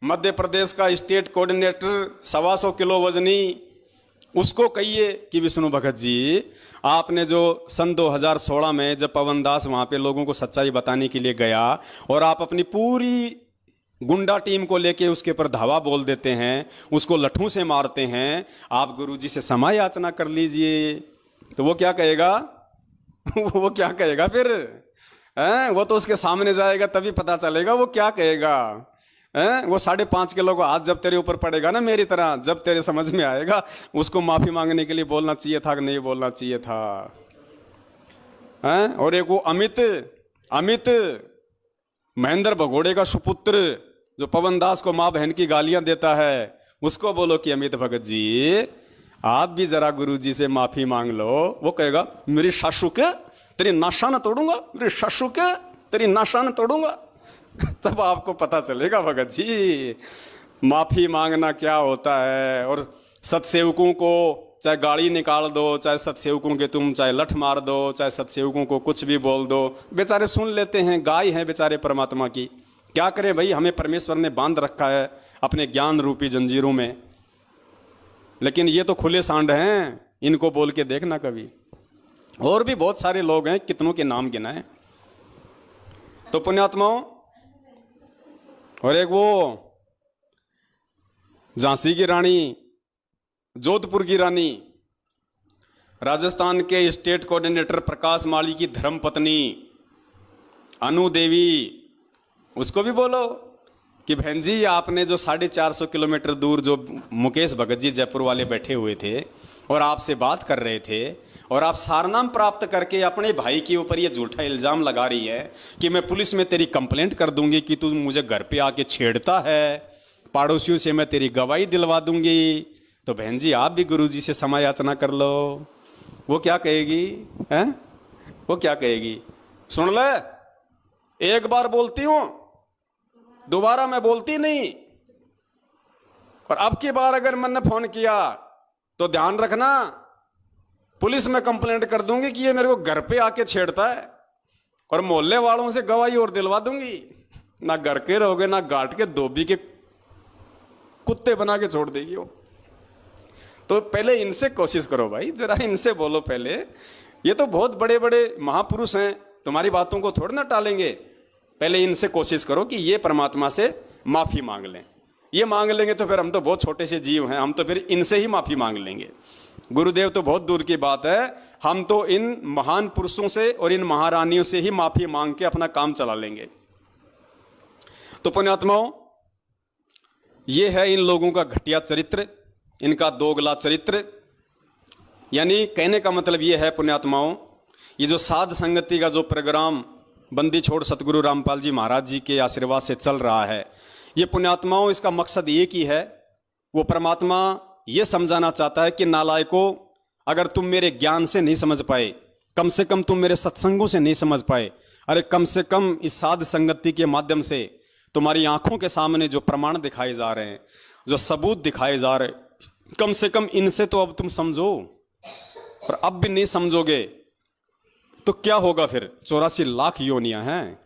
मध्य प्रदेश का स्टेट कोऑर्डिनेटर, 125 किलो वजनी, उसको कहिए कि विष्णु भगत जी आपने जो सन 2016 में जब पवन दास वहां पे लोगों को सच्चाई बताने के लिए गया और आप अपनी पूरी गुंडा टीम को लेके उसके ऊपर धावा बोल देते हैं, उसको लठों से मारते हैं, आप गुरुजी से क्षमा याचना कर लीजिए। तो वो क्या कहेगा? वो क्या कहेगा फिर? वो तो उसके सामने जाएगा तभी पता चलेगा वो क्या कहेगा। वो 5.5 किलो का हाथ जब तेरे ऊपर पड़ेगा ना मेरी तरह, जब तेरे समझ में आएगा उसको माफी मांगने के लिए बोलना चाहिए था कि नहीं बोलना चाहिए था। और एक वो अमित महेंद्र भगोड़े का सुपुत्र जो पवन दास को माँ बहन की गालियां देता है, उसको बोलो कि अमित भगत जी आप भी जरा गुरुजी से माफी मांग लो। वो कहेगा मेरी सासू के तेरी नाशान तोड़ूंगा, मेरी सासू के तेरी नाशान तोड़ूंगा। तब आपको पता चलेगा भगत जी माफी मांगना क्या होता है। और सत्सेवकों को चाहे गाड़ी निकाल दो, चाहे सत्सेवकों के तुम चाहे लठ मार दो, चाहे सत्सेवकों को कुछ भी बोल दो, बेचारे सुन लेते हैं, गाय हैं बेचारे परमात्मा की। क्या करें भाई, हमें परमेश्वर ने बांध रखा है अपने ज्ञान रूपी जंजीरों में। लेकिन ये तो खुले सांड हैं, इनको बोल के देखना कभी। और भी बहुत सारे लोग हैं, कितनों के नाम गिनाएं। तो पुण्यात्माओं, और एक वो झांसी की रानी, जोधपुर की रानी, राजस्थान के स्टेट कोऑर्डिनेटर प्रकाश माली की धर्मपत्नी अनु देवी, उसको भी बोलो कि बहन जी आपने जो 450 किलोमीटर दूर जो मुकेश भगत जी जयपुर वाले बैठे हुए थे और आपसे बात कर रहे थे और आप सारनाम प्राप्त करके अपने भाई के ऊपर ये झूठा इल्जाम लगा रही है कि मैं पुलिस में तेरी कंप्लेंट कर दूंगी कि तू मुझे घर पे आके छेड़ता है, पड़ोसियों से मैं तेरी गवाही दिलवा दूंगी। तो बहन जी आप भी गुरुजी से क्षमा याचना कर लो। वो क्या कहेगी? वो क्या कहेगी? सुन ले, एक बार बोलती हूं, दोबारा मैं बोलती नहीं, और अब की बार अगर मैंने फोन किया तो ध्यान रखना, पुलिस में कंप्लेंट कर दूंगी कि ये मेरे को घर पे आके छेड़ता है, और मोहल्ले वालों से गवाही और दिलवा दूंगी। ना घर के रहोगे, ना घाट के धोबी के कुत्ते बना के छोड़ देगी वो। तो पहले इनसे कोशिश करो भाई, जरा इनसे बोलो पहले। ये तो बहुत बड़े बड़े महापुरुष हैं, तुम्हारी बातों को थोड़ी ना टालेंगे। पहले इनसे कोशिश करो कि ये परमात्मा से माफी मांग लें। ये मांग लेंगे तो फिर हम तो बहुत छोटे से जीव हैं, हम तो फिर इनसे ही माफी मांग लेंगे। गुरुदेव तो बहुत दूर की बात है, हम तो इन महान पुरुषों से और इन महारानियों से ही माफी मांग के अपना काम चला लेंगे। तो पुण्यात्माओं, ये है इन लोगों का घटिया चरित्र, इनका दोगला चरित्र। यानी कहने का मतलब ये है पुण्यात्माओं, ये जो साध संगति का जो प्रोग्राम बंदी छोड़ सतगुरु रामपाल जी महाराज जी के आशीर्वाद से चल रहा है, ये पुण्यात्माओं इसका मकसद एक ही है। वो परमात्मा ये समझाना चाहता है कि नालायकों, अगर तुम मेरे ज्ञान से नहीं समझ पाए, कम से कम तुम मेरे सत्संगों से नहीं समझ पाए, अरे कम से कम इस साध संगति के माध्यम से तुम्हारी आंखों के सामने जो प्रमाण दिखाए जा रहे हैं, जो सबूत दिखाए जा रहे, कम से कम इनसे तो अब तुम समझो। और अब भी नहीं समझोगे तो क्या होगा फिर? 84 लाख योनियां हैं,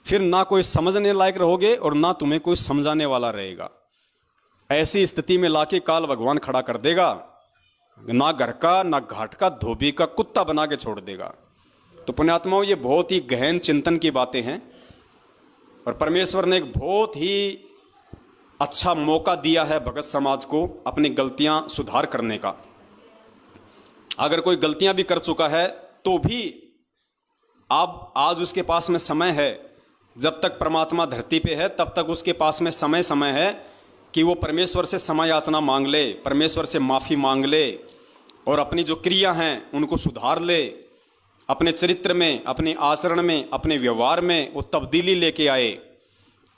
फिर ना कोई समझने लायक रहोगे और ना तुम्हें कोई समझाने वाला रहेगा। ऐसी स्थिति में लाके काल भगवान खड़ा कर देगा, ना घर का ना घाट का धोबी का कुत्ता बना के छोड़ देगा। तो पुण्यात्माओं, ये बहुत ही गहन चिंतन की बातें हैं और परमेश्वर ने एक बहुत ही अच्छा मौका दिया है भगत समाज को अपनी गलतियां सुधार करने का। अगर कोई गलतियां भी कर चुका है तो भी अब आज उसके पास में समय है, जब तक परमात्मा धरती पे है तब तक उसके पास में समय है कि वो परमेश्वर से क्षमा याचना मांग ले, परमेश्वर से माफ़ी मांग ले और अपनी जो क्रिया हैं उनको सुधार ले, अपने चरित्र में, अपने आचरण में, अपने व्यवहार में वो तब्दीली लेके आए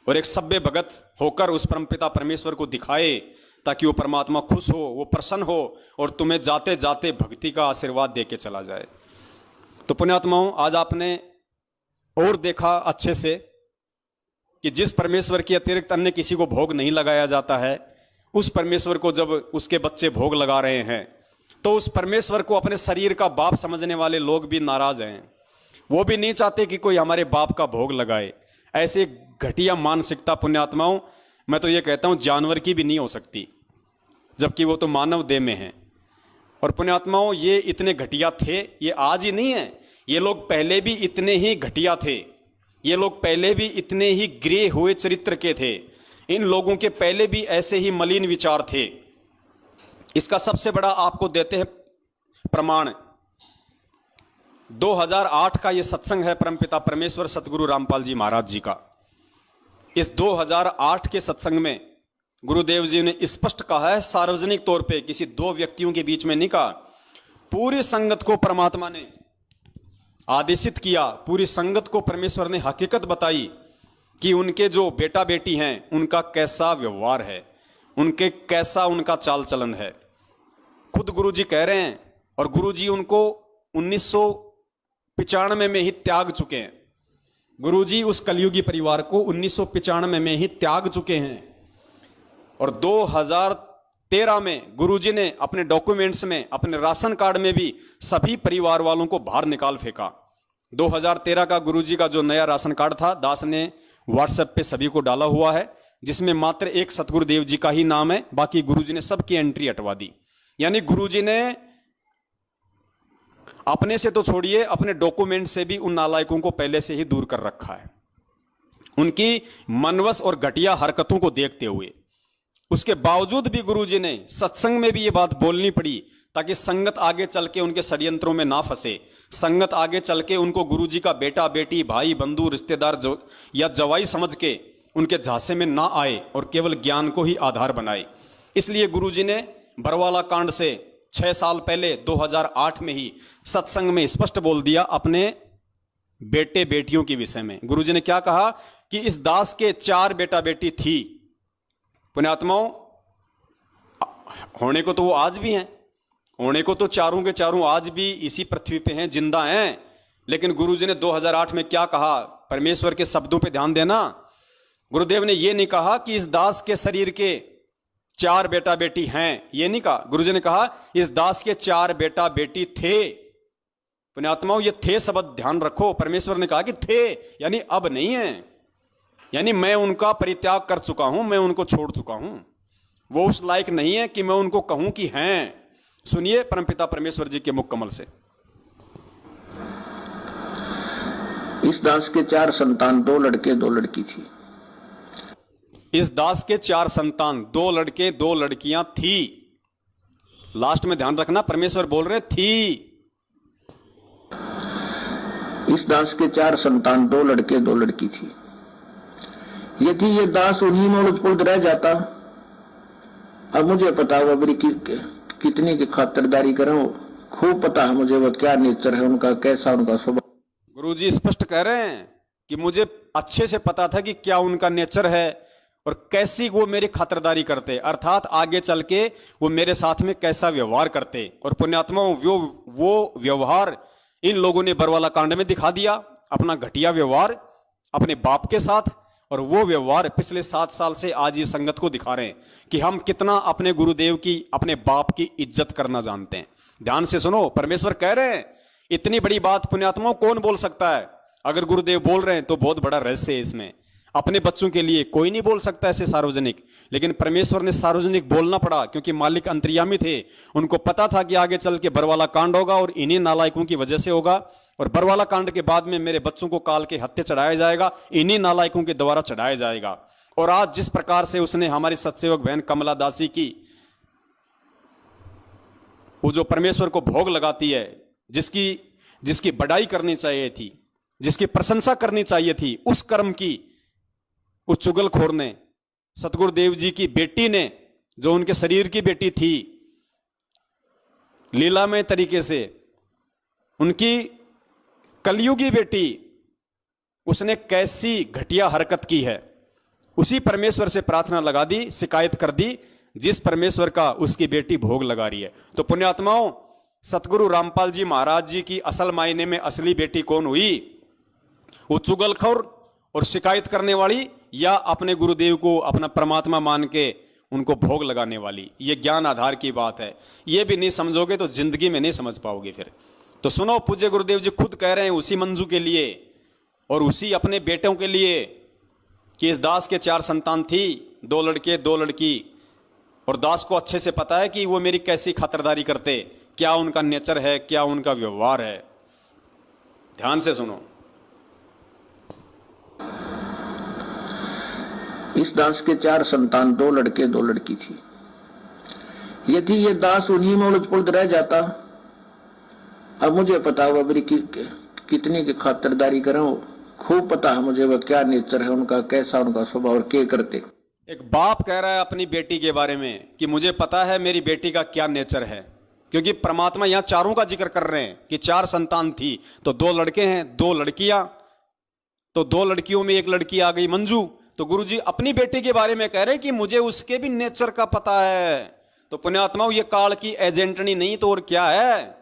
और एक सभ्य भगत होकर उस परमपिता परमेश्वर को दिखाए, ताकि वो परमात्मा खुश हो, वो प्रसन्न हो और तुम्हें जाते जाते भक्ति का आशीर्वाद दे के चला जाए। तो पुण्यात्माओं, आज आपने और देखा अच्छे से कि जिस परमेश्वर के अतिरिक्त अन्य किसी को भोग नहीं लगाया जाता है, उस परमेश्वर को जब उसके बच्चे भोग लगा रहे हैं तो उस परमेश्वर को अपने शरीर का बाप समझने वाले लोग भी नाराज हैं। वो भी नहीं चाहते कि कोई हमारे बाप का भोग लगाए। ऐसे घटिया मानसिकता पुण्यात्माओं, मैं तो ये कहता हूँ जानवर की भी नहीं हो सकती, जबकि वो तो मानव देह में है। और पुण्यात्माओं, ये इतने घटिया थे, ये आज ही नहीं है, ये लोग पहले भी इतने ही घटिया थे, ये लोग पहले भी इतने ही गिरे हुए चरित्र के थे, इन लोगों के पहले भी ऐसे ही मलिन विचार थे। इसका सबसे बड़ा आपको देते हैं प्रमाण, 2008 का ये सत्संग है परमपिता परमेश्वर सतगुरु रामपाल जी महाराज जी का। इस 2008 के सत्संग में गुरुदेव जी ने स्पष्ट कहा है, सार्वजनिक तौर पे, किसी दो व्यक्तियों के बीच में नहीं कहा, पूरी संगत को परमात्मा ने आदेशित किया, पूरी संगत को परमेश्वर ने हकीकत बताई कि उनके जो बेटा बेटी हैं उनका कैसा व्यवहार है, उनके कैसा उनका चाल चलन है। खुद गुरुजी कह रहे हैं, और गुरुजी उनको 1995 में ही त्याग चुके हैं। गुरुजी उस कलयुगी परिवार को 1995 में ही त्याग चुके हैं और 2013 में गुरुजी ने अपने डॉक्यूमेंट्स में, अपने राशन कार्ड में भी सभी परिवार वालों को बाहर निकाल फेंका। 2013 का गुरुजी का जो नया राशन कार्ड था, दास ने व्हाट्सएप पे सभी को डाला हुआ है, जिसमें मात्र एक सतगुरुदेव जी का ही नाम है, बाकी गुरुजी ने सबकी एंट्री हटवा दी। यानी गुरुजी ने अपने से तो छोड़िए, अपने डॉक्यूमेंट से भी उन नालायकों को पहले से ही दूर कर रखा है, उनकी मनवस और घटिया हरकतों को देखते हुए। उसके बावजूद भी गुरुजी ने सत्संग में भी ये बात बोलनी पड़ी, ताकि संगत आगे चल के उनके षड्यंत्रों में ना फंसे, संगत आगे चल के उनको गुरुजी का बेटा बेटी, भाई बंधु, रिश्तेदार या जवाई समझ के उनके झांसे में ना आए और केवल ज्ञान को ही आधार बनाए। इसलिए गुरुजी ने बरवाला कांड से 6 साल पहले 2008 में ही सत्संग में स्पष्ट बोल दिया अपने बेटे बेटियों के विषय में। गुरुजी ने क्या कहा कि इस दास के 4 बेटा बेटी थी। पुण्यात्माओं, होने को तो वो आज भी हैं, होने को तो चारों के चारों आज भी इसी पृथ्वी पे हैं, जिंदा हैं। लेकिन गुरुजी ने 2008 में क्या कहा, परमेश्वर के शब्दों पे ध्यान देना। गुरुदेव ने ये नहीं कहा कि इस दास के शरीर के 4 बेटा बेटी हैं, ये नहीं कहा। गुरुजी ने कहा इस दास के 4 बेटा बेटी थे। पुण्यात्माओं, ये थे शब्द ध्यान रखो। परमेश्वर ने कहा कि थे, यानी अब नहीं है, यानी मैं उनका परित्याग कर चुका हूं, मैं उनको छोड़ चुका हूं। वो उस लायक नहीं है कि मैं उनको कहूं कि हैं। सुनिए परमपिता परमेश्वर जी के मुख कमल से। इस दास के 4 संतान, 2 लड़के 2 लड़की थी। इस दास के 4 संतान, 2 लड़के 2 लड़कियां थी। लास्ट में ध्यान रखना, परमेश्वर बोल रहे थी। इस दास के 4 संतान, 2 लड़के 2 लड़की थी। यदि ये दास उन्हीं में उलझ रह जाता, अब मुझे पता हुआ मेरी कितनी की खातिरदारी करूं, खूब पता है मुझे वो क्या नेचर है उनका, कैसा उनका स्वभाव। गुरुजी स्पष्ट कह रहे हैं कि मुझे अच्छे से पता था कि क्या उनका नेचर है और कैसी वो मेरी खातिरदारी करते, अर्थात आगे चल के वो मेरे साथ में कैसा व्यवहार करते। और पुण्यात्माओं, वो व्यवहार इन लोगों ने बरवाला कांड में दिखा दिया, अपना घटिया व्यवहार अपने बाप के साथ और वो व्यवहार पिछले 7 साल से आज ये संगत को दिखा रहे हैं कि हम कितना अपने गुरुदेव की, अपने बाप की इज्जत करना जानते हैं। ध्यान से सुनो, परमेश्वर कह रहे हैं इतनी बड़ी बात पुण्यात्माओं कौन बोल सकता है? अगर गुरुदेव बोल रहे हैं तो बहुत बड़ा रहस्य है इसमें। अपने बच्चों के लिए कोई नहीं बोल सकता ऐसे सार्वजनिक, लेकिन परमेश्वर ने सार्वजनिक बोलना पड़ा क्योंकि मालिक अंतर्यामी थे। उनको पता था कि आगे चल के बरवाला कांड होगा और इन्हीं नालायकों की वजह से होगा, और बरवाला कांड के बाद में मेरे बच्चों को काल के हत्या चढ़ाया जाएगा, इन्हीं नालायकों के द्वारा चढ़ाया जाएगा। और आज जिस प्रकार से उसने हमारी सत्सेवक बहन कमला दासी की, वो जो परमेश्वर को भोग लगाती है, जिसकी बड़ाई करनी चाहिए थी, जिसकी प्रशंसा करनी चाहिए थी, उस कर्म की उस चुगलखोर ने, सतगुरुदेव जी की बेटी ने, जो उनके शरीर की बेटी थी, लीलामय तरीके से उनकी कलयुगी बेटी, उसने कैसी घटिया हरकत की है। उसी परमेश्वर से प्रार्थना लगा दी, शिकायत कर दी, जिस परमेश्वर का उसकी बेटी भोग लगा रही है। तो पुण्यात्माओं, सतगुरु रामपाल जी महाराज जी की असल मायने में असली बेटी कौन हुई? वो चुगलखोर और शिकायत करने वाली, या अपने गुरुदेव को अपना परमात्मा मान के उनको भोग लगाने वाली? ये ज्ञान आधार की बात है। ये भी नहीं समझोगे तो जिंदगी में नहीं समझ पाओगे फिर। तो सुनो, पूज्य गुरुदेव जी खुद कह रहे हैं उसी मंजू के लिए और उसी अपने बेटों के लिए कि इस दास के 4 संतान थी, 2 लड़के 2 लड़की, और दास को अच्छे से पता है कि वो मेरी कैसी खातिरदारी करते, क्या उनका नेचर है, क्या उनका व्यवहार है। ध्यान से सुनो। इस दास के 4 संतान, 2 लड़के 2 लड़की थी। यदि ये दास उन्हीं में उलझ पुलझ रह जाता, अब मुझे पता हुआ मेरी कितनी की खातिरदारी करें, खूब पता है मुझे वह क्या नेचर है उनका, कैसा उनका स्वभाव और क्या करते। एक बाप कह रहा है अपनी बेटी के बारे में कि मुझे पता है मेरी बेटी का क्या नेचर है, क्योंकि परमात्मा यहां 4 का जिक्र कर रहे हैं कि 4 संतान थी, तो 2 लड़के हैं, 2 लड़कियां, तो 2 लड़कियों में एक लड़की आ गई मंजू। तो गुरुजी अपनी बेटी के बारे में कह रहे हैं कि मुझे उसके भी नेचर का पता है। तो पुण्यात्माओं, ये काल की एजेंटनी नहीं तो और क्या है?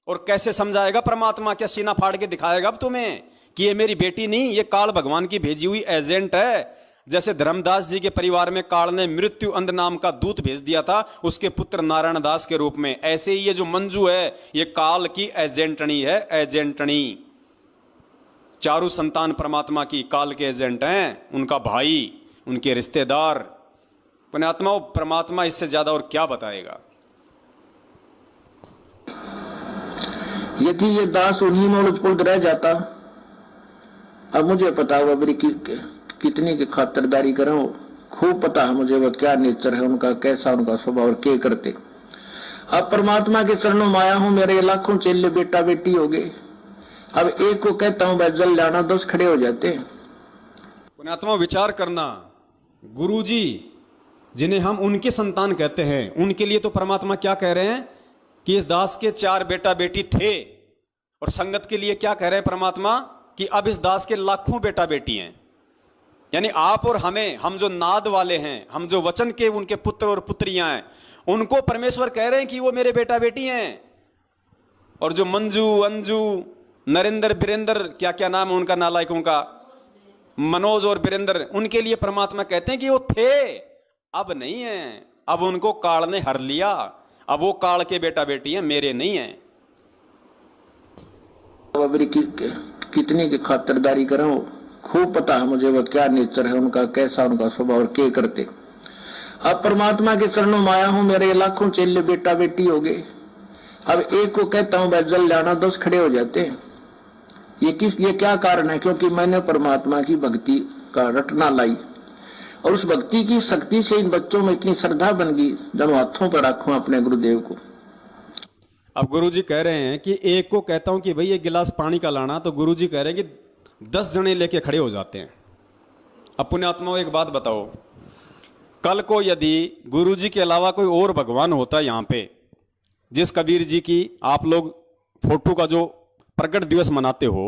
और कैसे समझाएगा परमात्मा? क्या सीना फाड़ के दिखाएगा अब तुम्हें कि ये मेरी बेटी नहीं, ये काल भगवान की भेजी हुई एजेंट है? जैसे धर्मदास जी के परिवार में काल ने मृत्यु अंध नाम का दूत भेज दिया था उसके पुत्र नारायण दास के रूप में, ऐसे ही ये जो मंजू है ये काल की एजेंटनी है, एजेंटनी। 4 संतान परमात्मा की काल के एजेंट हैं, उनका भाई, उनके रिश्तेदार। पुण्यात्माओं, परमात्मा इससे ज्यादा और क्या बताएगा? यदि ये दास उन्हीं में उलझ पुलझ रह जाता, अब मुझे पता हुआ मेरी कितनी की खातिरदारी करें, खूब पता है मुझे वह क्या नेचर है उनका, कैसा उनका स्वभाव और क्या करते। अब परमात्मा के चरणों में आया हूं, मेरे लाखों चेले बेटा बेटी हो गए। अब एक को कहता हूं जल लाना, 10 खड़े हो जाते हैं। पुण्यात्मा, विचार करना, गुरुजी जिन्हें हम उनके संतान कहते हैं, उनके लिए तो परमात्मा क्या कह रहे हैं कि इस दास के 4 बेटा बेटी थे, और संगत के लिए क्या कह रहे हैं परमात्मा कि अब इस दास के लाखों बेटा बेटी हैं। यानी आप और हमें, हम जो नाद वाले हैं, हम जो वचन के उनके पुत्र और पुत्रियां हैं, उनको परमेश्वर कह रहे हैं कि वो मेरे बेटा बेटी हैं। और जो मंजू, अंजू, नरेंद्र, बीरेंद्र, क्या क्या नाम है उनका नालायकों का, मनोज और बीरेंद्र, उनके लिए परमात्मा कहते हैं कि वो थे, अब नहीं है, अब उनको काल ने हर लिया, अब वो काल के बेटा बेटी हैं, मेरे नहीं है। कितनी की खातिरदारी करें, खूब पता है मुझे वह क्या नेचर है उनका, कैसा उनका स्वभाव और क्या करते। अब परमात्मा के चरणों में आया हूं, मेरे लाखों चेले बेटा बेटी हो गए। अब एक को कहता हूं जल लाना, 10 खड़े हो जाते हैं। ये क्या कारण है? क्योंकि मैंने परमात्मा की भक्ति का रटना लाई, और उस भक्ति की शक्ति से इन बच्चों में इतनी श्रद्धा बन गई, जब हाथों पर रखूं अपने गुरुदेव को। अब गुरुजी कह रहे हैं कि एक को कहता हूं कि भाई एक गिलास पानी का लाना, तो गुरुजी कह रहे हैं कि 10 जने लेके खड़े हो जाते हैं। अब पुण्यात्माओं, एक बात बताओ, कल को यदि गुरुजी के अलावा कोई और भगवान होता यहां पे, जिस कबीर जी की आप लोग फोटो का जो प्रकट दिवस मनाते हो,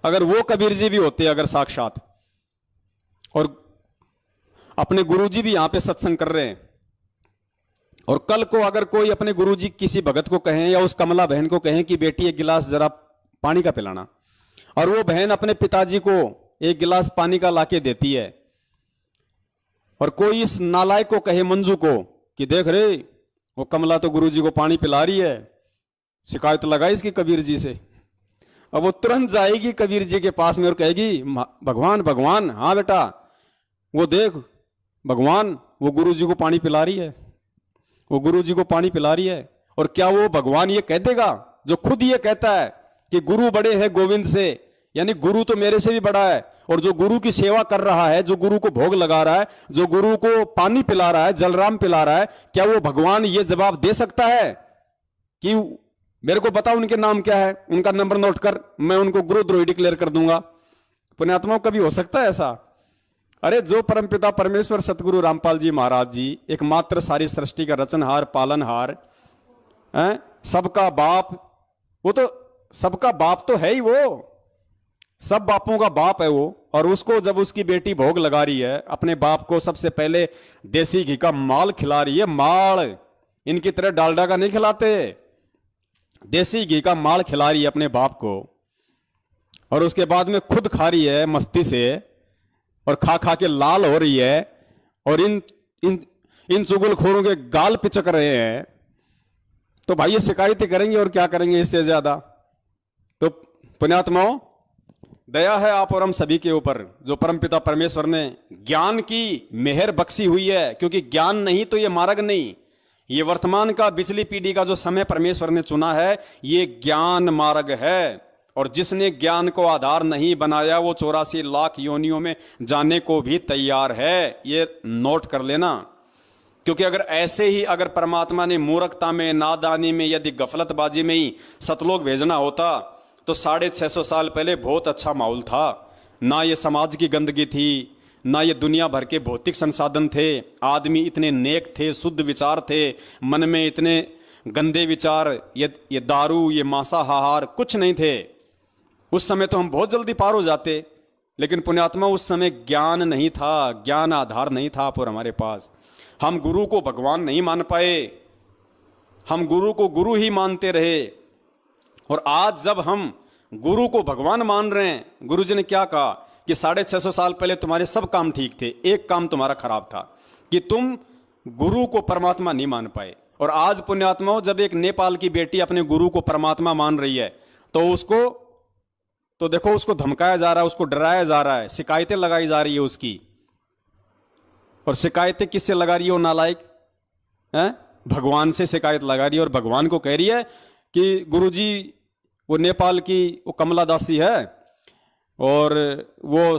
अगर वो कबीर जी भी होते अगर साक्षात, और अपने गुरुजी भी यहां पे सत्संग कर रहे हैं, और कल को अगर कोई अपने गुरुजी किसी भगत को कहें या उस कमला बहन को कहें कि बेटी एक गिलास जरा पानी का पिलाना, और वो बहन अपने पिताजी को एक गिलास पानी का लाके देती है, और कोई इस नालायक को कहे, मंजू को, कि देख रे वो कमला तो गुरुजी को पानी पिला रही है, शिकायत लगाई इसकी कबीर जी से। अब वो तुरंत जाएगी कबीर जी के पास में और कहेगी, भगवान भगवान, हाँ बेटा वो देख भगवान वो गुरुजी को पानी पिला रही है, वो गुरुजी को पानी पिला रही है। और क्या वो भगवान ये कह देगा जो खुद ये कहता है कि गुरु बड़े हैं गोविंद से, यानी गुरु तो मेरे से भी बड़ा है, और जो गुरु की सेवा कर रहा है, जो गुरु को भोग लगा रहा है, जो गुरु को पानी पिला रहा है, जलराम पिला रहा है, क्या वो भगवान ये जवाब दे सकता है कि मेरे को बता उनके नाम क्या है, उनका नंबर नोट कर, मैं उनको गुरुद्रोही डिक्लेयर कर दूंगा? पुण्यात्माओं, कभी हो सकता है ऐसा? अरे जो परमपिता परमेश्वर सतगुरु रामपाल जी महाराज जी, एकमात्र सारी सृष्टि का रचनहार पालनहार, सबका बाप, वो तो सबका बाप तो है ही, वो सब बापों का बाप है वो। और उसको जब उसकी बेटी भोग लगा रही है, अपने बाप को सबसे पहले देसी घी का माल खिला रही है, माल, इनकी तरह डालडा का नहीं खिलाते, देसी घी का माल खिला रही है अपने बाप को, और उसके बाद में खुद खा रही है मस्ती से, और खा खा के लाल हो रही है, और इन चुगलखोरों के गाल पिचक रहे हैं। तो भाई ये शिकायतें करेंगे और क्या करेंगे इससे ज्यादा? तो पुण्यात्माओं, दया है आप और हम सभी के ऊपर, जो परमपिता परमेश्वर ने ज्ञान की मेहर बख्शी हुई है, क्योंकि ज्ञान नहीं तो ये मार्ग नहीं, ये वर्तमान का पिछली पीढ़ी का जो समय परमेश्वर ने चुना है, ये ज्ञान मार्ग है। और जिसने ज्ञान को आधार नहीं बनाया, वो 84 लाख योनियों में जाने को भी तैयार है, ये नोट कर लेना। क्योंकि अगर ऐसे ही अगर परमात्मा ने मूर्खता में, नादानी में, यदि गफलतबाजी में ही सतलोक भेजना होता, तो 650 साल पहले बहुत अच्छा माहौल था। ना ये समाज की गंदगी थी, ना ये दुनिया भर के भौतिक संसाधन थे, आदमी इतने नेक थे, शुद्ध विचार थे, मन में इतने गंदे विचार, ये दारू, ये मांसाहार कुछ नहीं थे। उस समय तो हम बहुत जल्दी पार हो जाते, लेकिन पुण्यात्मा उस समय ज्ञान नहीं था, ज्ञान आधार नहीं था पर हमारे पास। हम गुरु को भगवान नहीं मान पाए, हम गुरु को गुरु ही मानते रहे। और आज जब हम गुरु को भगवान मान रहे हैं, गुरु जी ने क्या कहा कि 650 साल पहले तुम्हारे सब काम ठीक थे, एक काम तुम्हारा खराब था कि तुम गुरु को परमात्मा नहीं मान पाए। और आज पुण्यात्माओं, जब एक नेपाल की बेटी अपने गुरु को परमात्मा मान रही है, तो उसको तो देखो उसको धमकाया जा रहा है, उसको डराया जा रहा है, शिकायतें लगाई जा रही है उसकी। और शिकायतें किससे लगा रही है वो नालायक? भगवान से शिकायत लगा रही है, और भगवान को कह रही है कि गुरुजी वो नेपाल की वो कमला दासी है, और वो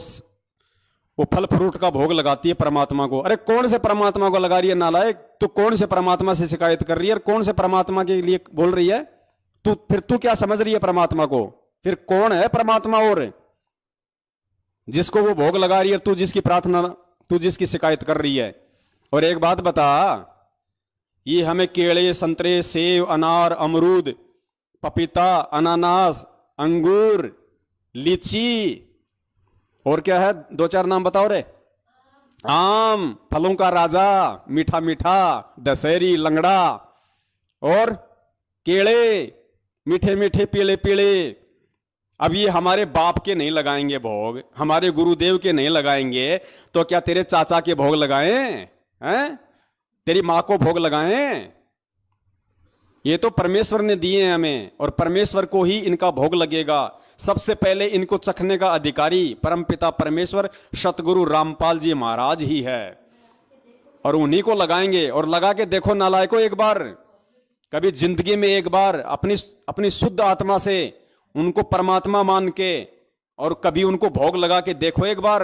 फल फ्रूट का भोग लगाती है परमात्मा को। अरे कौन से परमात्मा को लगा रही है नालायक? तू कौन से परमात्मा से शिकायत कर रही है, और कौन से परमात्मा के लिए बोल रही है तू? फिर तू क्या समझ रही है परमात्मा को? फिर कौन है परमात्मा और जिसको वो भोग लगा रही है, तू जिसकी प्रार्थना, तू जिसकी शिकायत कर रही है? और एक बात बता, ये हमें केले, संतरे, सेब, अनार, अमरूद, पपीता, अनानास, अंगूर, लीची, और क्या है, 2-4 नाम बताओ रे। आम, फलों का राजा, मीठा मीठा, दशहरी, लंगड़ा, और केले, मीठे मीठे, पीले पीले। अब ये हमारे बाप के नहीं लगाएंगे भोग, हमारे गुरुदेव के नहीं लगाएंगे, तो क्या तेरे चाचा के भोग लगाएं? हैं? तेरी माँ को भोग लगाएं? ये तो परमेश्वर ने दिए हैं हमें, और परमेश्वर को ही इनका भोग लगेगा। सबसे पहले इनको चखने का अधिकारी परमपिता परमेश्वर सतगुरु रामपाल जी महाराज ही है, और उन्हीं को लगाएंगे। और लगा के देखो नालायकों, एक बार कभी जिंदगी में एक बार अपनी शुद्ध आत्मा से उनको परमात्मा मान के, और कभी उनको भोग लगा के देखो, एक बार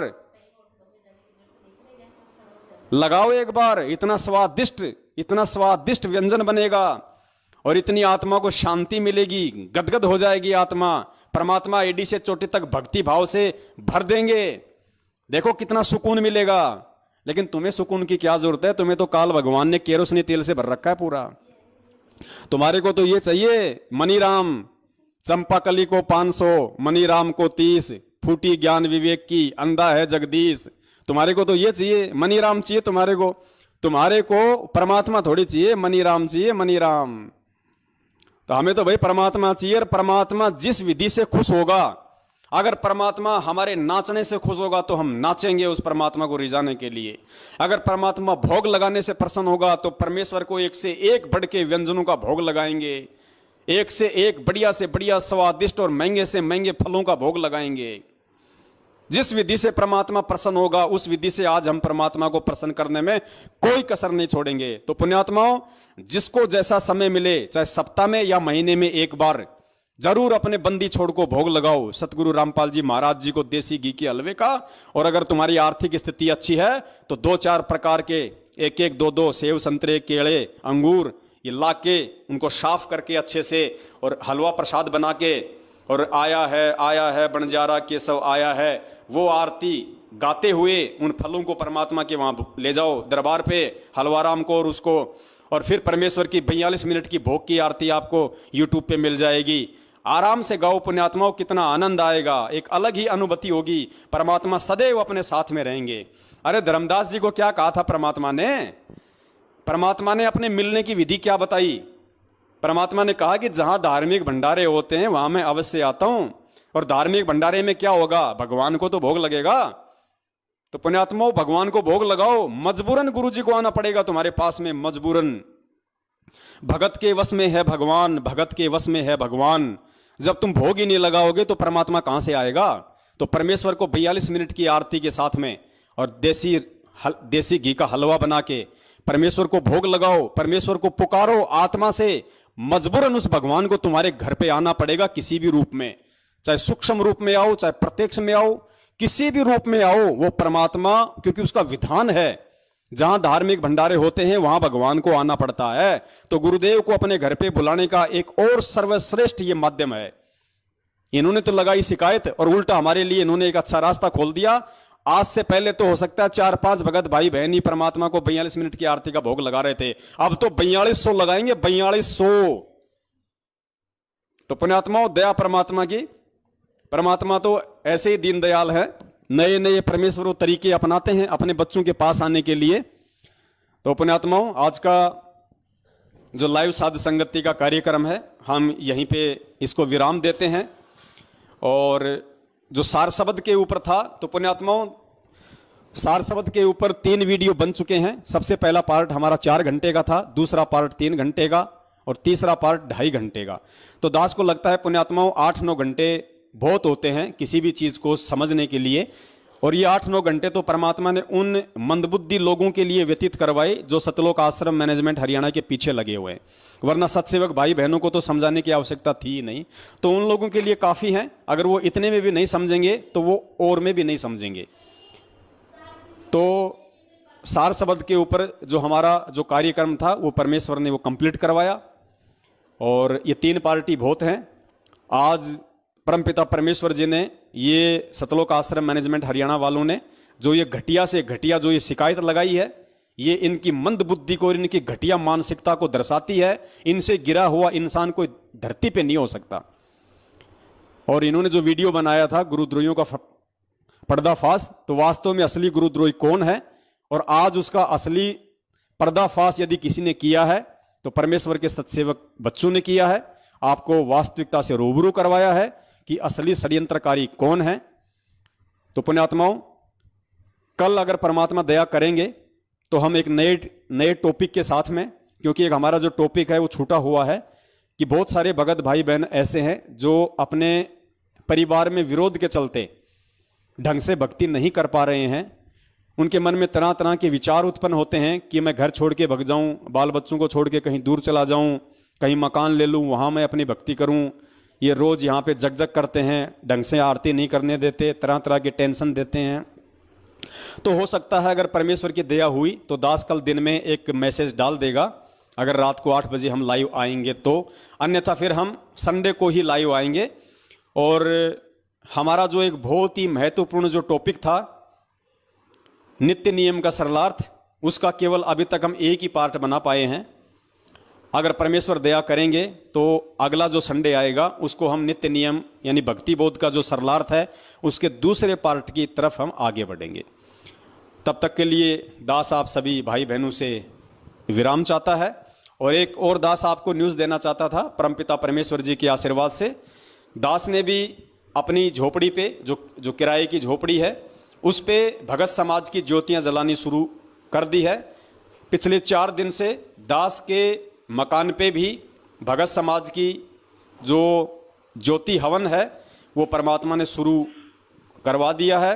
लगाओ, एक बार। इतना स्वादिष्ट व्यंजन बनेगा, और इतनी आत्मा को शांति मिलेगी, गदगद हो जाएगी आत्मा। परमात्मा एडी से चोटी तक भक्ति भाव से भर देंगे, देखो कितना सुकून मिलेगा। लेकिन तुम्हें सुकून की क्या जरूरत है? तुम्हें तो काल भगवान ने केरोसिनी तेल से भर रखा है पूरा। तुम्हारे को तो ये चाहिए, मनीराम चंपाकली को 500, मनीराम को 30, फूटी ज्ञान विवेक की, अंधा है जगदीश। तुम्हारे को तो ये चाहिए, मनीराम चाहिए तुम्हारे को परमात्मा थोड़ी चाहिए, मनीराम चाहिए, मनीराम। तो हमें तो भाई परमात्मा चाहिए, और परमात्मा जिस विधि से खुश होगा, अगर परमात्मा हमारे नाचने से खुश होगा तो हम नाचेंगे उस परमात्मा को रिझाने के लिए। अगर परमात्मा भोग लगाने से प्रसन्न होगा तो परमेश्वर को एक से एक बढ़ के व्यंजनों का भोग लगाएंगे, एक से एक बढ़िया से बढ़िया स्वादिष्ट और महंगे से महंगे फलों का भोग लगाएंगे। जिस विधि से परमात्मा प्रसन्न होगा उस विधि से आज हम परमात्मा को प्रसन्न करने में कोई कसर नहीं छोड़ेंगे। तो पुण्यात्माओं, जिसको जैसा समय मिले, चाहे सप्ताह में या महीने में एक बार, जरूर अपने बंदी छोड़ को भोग लगाओ सतगुरु रामपाल जी महाराज जी को देसी घी के हलवे का। और अगर तुम्हारी आर्थिक स्थिति अच्छी है तो 2-4 प्रकार के एक एक 2-2 सेव, संतरे, केले, अंगूर ये ला के उनको साफ करके अच्छे से और हलवा प्रसाद बना के, और आया है बंजारा केशव आया है, वो आरती गाते हुए उन फलों को परमात्मा के वहां ले जाओ दरबार पे, हलवाराम को और उसको। और फिर परमेश्वर की 42 मिनट की भोग की आरती आपको यूट्यूब पे मिल जाएगी। आराम से गाओ पुण्यात्माओं, कितना आनंद आएगा, एक अलग ही अनुभूति होगी। परमात्मा सदैव अपने साथ में रहेंगे। अरे धर्मदास जी को क्या कहा था परमात्मा ने? परमात्मा ने अपने मिलने की विधि क्या बताई? परमात्मा ने कहा कि जहां धार्मिक भंडारे होते हैं वहां मैं अवश्य आता हूं। और धार्मिक भंडारे में क्या होगा? भगवान को तो भोग लगेगा। तो पुण्यात्माओं, भगवान को भोग लगाओ। मजबूरन गुरु जी को आना पड़ेगा तुम्हारे पास में, मजबूरन। भगत के वश में है भगवान, भगत के वश में है भगवान। जब तुम भोग ही नहीं लगाओगे तो परमात्मा कहां से आएगा? तो परमेश्वर को 42 मिनट की आरती के साथ में और देसी घी का हलवा बना के परमेश्वर को भोग लगाओ, परमेश्वर को पुकारो आत्मा से। मजबूरन उस भगवान को तुम्हारे घर पे आना पड़ेगा किसी भी रूप में, चाहे सूक्ष्म रूप में आओ, चाहे प्रत्यक्ष में आओ, किसी भी रूप में आओ। वो परमात्मा, क्योंकि उसका विधान है जहां धार्मिक भंडारे होते हैं वहां भगवान को आना पड़ता है। तो गुरुदेव को अपने घर पे बुलाने का एक और सर्वश्रेष्ठ ये माध्यम है। इन्होंने तो लगाई शिकायत और उल्टा हमारे लिए इन्होंने एक अच्छा रास्ता खोल दिया। आज से पहले तो हो सकता है 4-5 भगत भाई बहन ही परमात्मा को 42 मिनट की आरती का भोग लगा रहे थे, अब तो 4200 लगाएंगे, 4200। तो पुण्यात्माओं, दया परमात्मा की। परमात्मा तो ऐसे ही दीनदयाल है, नए नए परमेश्वर वो तरीके अपनाते हैं अपने बच्चों के पास आने के लिए। तो पुण्यात्माओं, आज का जो लाइव साध संगति का कार्यक्रम है हम यहीं पे इसको विराम देते हैं। और जो सार शब्द के ऊपर था, तो पुण्यात्माओं सार शब्द के ऊपर 3 वीडियो बन चुके हैं। सबसे पहला पार्ट हमारा 4 घंटे का था, दूसरा पार्ट 3 घंटे का और तीसरा पार्ट 2.5 घंटे का। तो दास को लगता है पुण्यात्माओं 8-9 घंटे बहुत होते हैं किसी भी चीज को समझने के लिए। और ये 8-9 घंटे तो परमात्मा ने उन मंदबुद्धि लोगों के लिए व्यतीत करवाए जो सतलोक आश्रम मैनेजमेंट हरियाणा के पीछे लगे हुए हैं, वरना सत्सेवक भाई बहनों को तो समझाने की आवश्यकता थी ही नहीं। तो उन लोगों के लिए काफी है। अगर वो इतने में भी नहीं समझेंगे तो वो और में भी नहीं समझेंगे। तो सार शब्द के ऊपर जो हमारा जो कार्यक्रम था वो परमेश्वर ने वो कंप्लीट करवाया। और ये 3 पार्टी बहुत हैं। आज परमपिता परमेश्वर जी ने ये सतलोक आश्रम मैनेजमेंट हरियाणा वालों ने जो ये घटिया से घटिया जो ये शिकायत लगाई है, ये इनकी मंद बुद्धि को और इनकी घटिया मानसिकता को दर्शाती है। इनसे गिरा हुआ इंसान कोई धरती पे नहीं हो सकता। और इन्होंने जो वीडियो बनाया था गुरुद्रोहियों का पर्दाफाश, तो वास्तव में असली गुरुद्रोही कौन है और आज उसका असली पर्दाफाश यदि किसी ने किया है तो परमेश्वर के सत्सेवक बच्चों ने किया है। आपको वास्तविकता से रूबरू करवाया है कि असली षड्यंत्रकारी कौन है। तो पुण्यात्माओं, कल अगर परमात्मा दया करेंगे तो हम एक नए टॉपिक के साथ में, क्योंकि एक हमारा जो टॉपिक है वो छूटा हुआ है कि बहुत सारे भगत भाई बहन ऐसे हैं जो अपने परिवार में विरोध के चलते ढंग से भक्ति नहीं कर पा रहे हैं। उनके मन में तरह तरह के विचार उत्पन्न होते हैं कि मैं घर छोड़ के भग जाऊं, बाल बच्चों को छोड़ के कहीं दूर चला जाऊं, कहीं मकान ले लूं, वहां मैं अपनी भक्ति करूं। ये रोज यहाँ पे जग जग करते हैं, ढंग से आरती नहीं करने देते, तरह तरह के टेंशन देते हैं। तो हो सकता है अगर परमेश्वर की दया हुई तो दास कल दिन में एक मैसेज डाल देगा, अगर रात को 8 बजे हम लाइव आएंगे तो। अन्यथा फिर हम संडे को ही लाइव आएंगे। और हमारा जो एक बहुत ही महत्वपूर्ण जो टॉपिक था नित्य नियम का सरलार्थ, उसका केवल अभी तक हम एक ही पार्ट बना पाए हैं। अगर परमेश्वर दया करेंगे तो अगला जो संडे आएगा उसको हम नित्य नियम यानी भक्ति बोध का जो सरलार्थ है उसके दूसरे पार्ट की तरफ हम आगे बढ़ेंगे। तब तक के लिए दास आप सभी भाई बहनों से विराम चाहता है। और एक और दास आपको न्यूज़ देना चाहता था परमपिता परमेश्वर जी के आशीर्वाद से। दास ने भी अपनी झोपड़ी पे जो किराए की झोपड़ी है उस पे भगत समाज की ज्योतियां जलानी शुरू कर दी है। पिछले 4 दिन से दास के मकान पे भी भगत समाज की जो ज्योति हवन है वो परमात्मा ने शुरू करवा दिया है।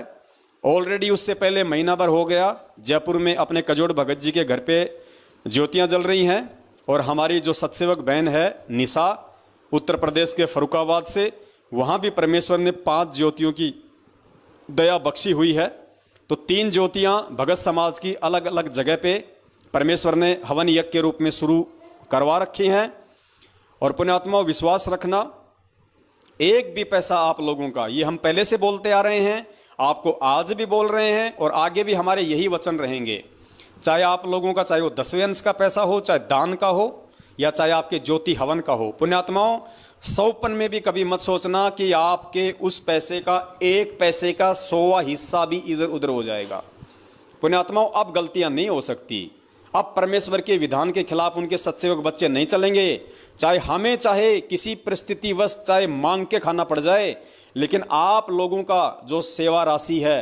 ऑलरेडी उससे पहले महीना भर हो गया जयपुर में अपने कजोड़ भगत जी के घर पे ज्योतियां जल रही हैं। और हमारी जो सत्सेवक बहन है निशा उत्तर प्रदेश के फरुखाबाद से, वहाँ भी परमेश्वर ने 5 ज्योतियों की दया बख्शी हुई है। तो 3 ज्योतियाँ भगत समाज की अलग अलग जगह पे परमेश्वर ने हवन यज्ञ के रूप में शुरू करवा रखी हैं। और पुण्यात्मा विश्वास रखना, एक भी पैसा आप लोगों का, ये हम पहले से बोलते आ रहे हैं, आपको आज भी बोल रहे हैं और आगे भी हमारे यही वचन रहेंगे। चाहे आप लोगों का, चाहे वो 10वें अंश का पैसा हो, चाहे दान का हो या चाहे आपके ज्योति हवन का हो। पुण्यात्माओं, 100पन में भी कभी मत सोचना कि आपके उस पैसे का 1 पैसे का 100वां हिस्सा भी इधर उधर हो जाएगा। पुण्यात्माओं, अब गलतियां नहीं हो सकती। अब परमेश्वर के विधान के खिलाफ उनके सत्सेवक बच्चे नहीं चलेंगे। चाहे किसी परिस्थितिवश चाहे मांग के खाना पड़ जाए, लेकिन आप लोगों का जो सेवा राशि है,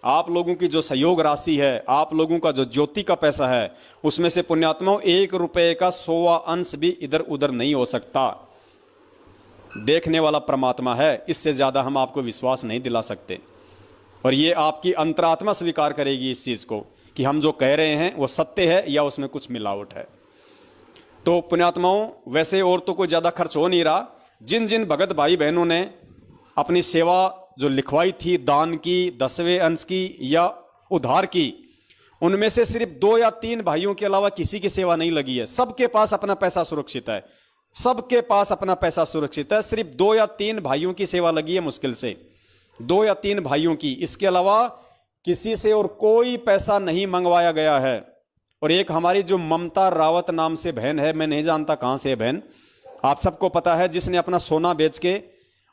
आप लोगों की जो सहयोग राशि है, आप लोगों का जो ज्योति का पैसा है, उसमें से पुण्यात्माओं 1 रुपये का 100वां अंश भी इधर उधर नहीं हो सकता। देखने वाला परमात्मा है, इससे ज़्यादा हम आपको विश्वास नहीं दिला सकते। और ये आपकी अंतरात्मा स्वीकार करेगी इस चीज़ को कि हम जो कह रहे हैं वो सत्य है या उसमें कुछ मिलावट है। तो पुण्यात्माओं, वैसे और तो कोई ज़्यादा खर्च हो नहीं रहा। जिन जिन भगत भाई बहनों ने अपनी सेवा जो लिखवाई थी, दान की, 10वें अंश की या उधार की, उनमें से सिर्फ 2 या 3 भाइयों के अलावा किसी की सेवा नहीं लगी है। सबके पास अपना पैसा सुरक्षित है, सबके पास अपना पैसा सुरक्षित है। सिर्फ 2 या 3 भाइयों की सेवा लगी है, मुश्किल से 2 या 3 भाइयों की। इसके अलावा किसी से और कोई पैसा नहीं मंगवाया गया है। और एक हमारी जो ममता रावत नाम से बहन है, मैं नहीं जानता कहाँ से है बहन, आप सबको पता है, जिसने अपना सोना बेच के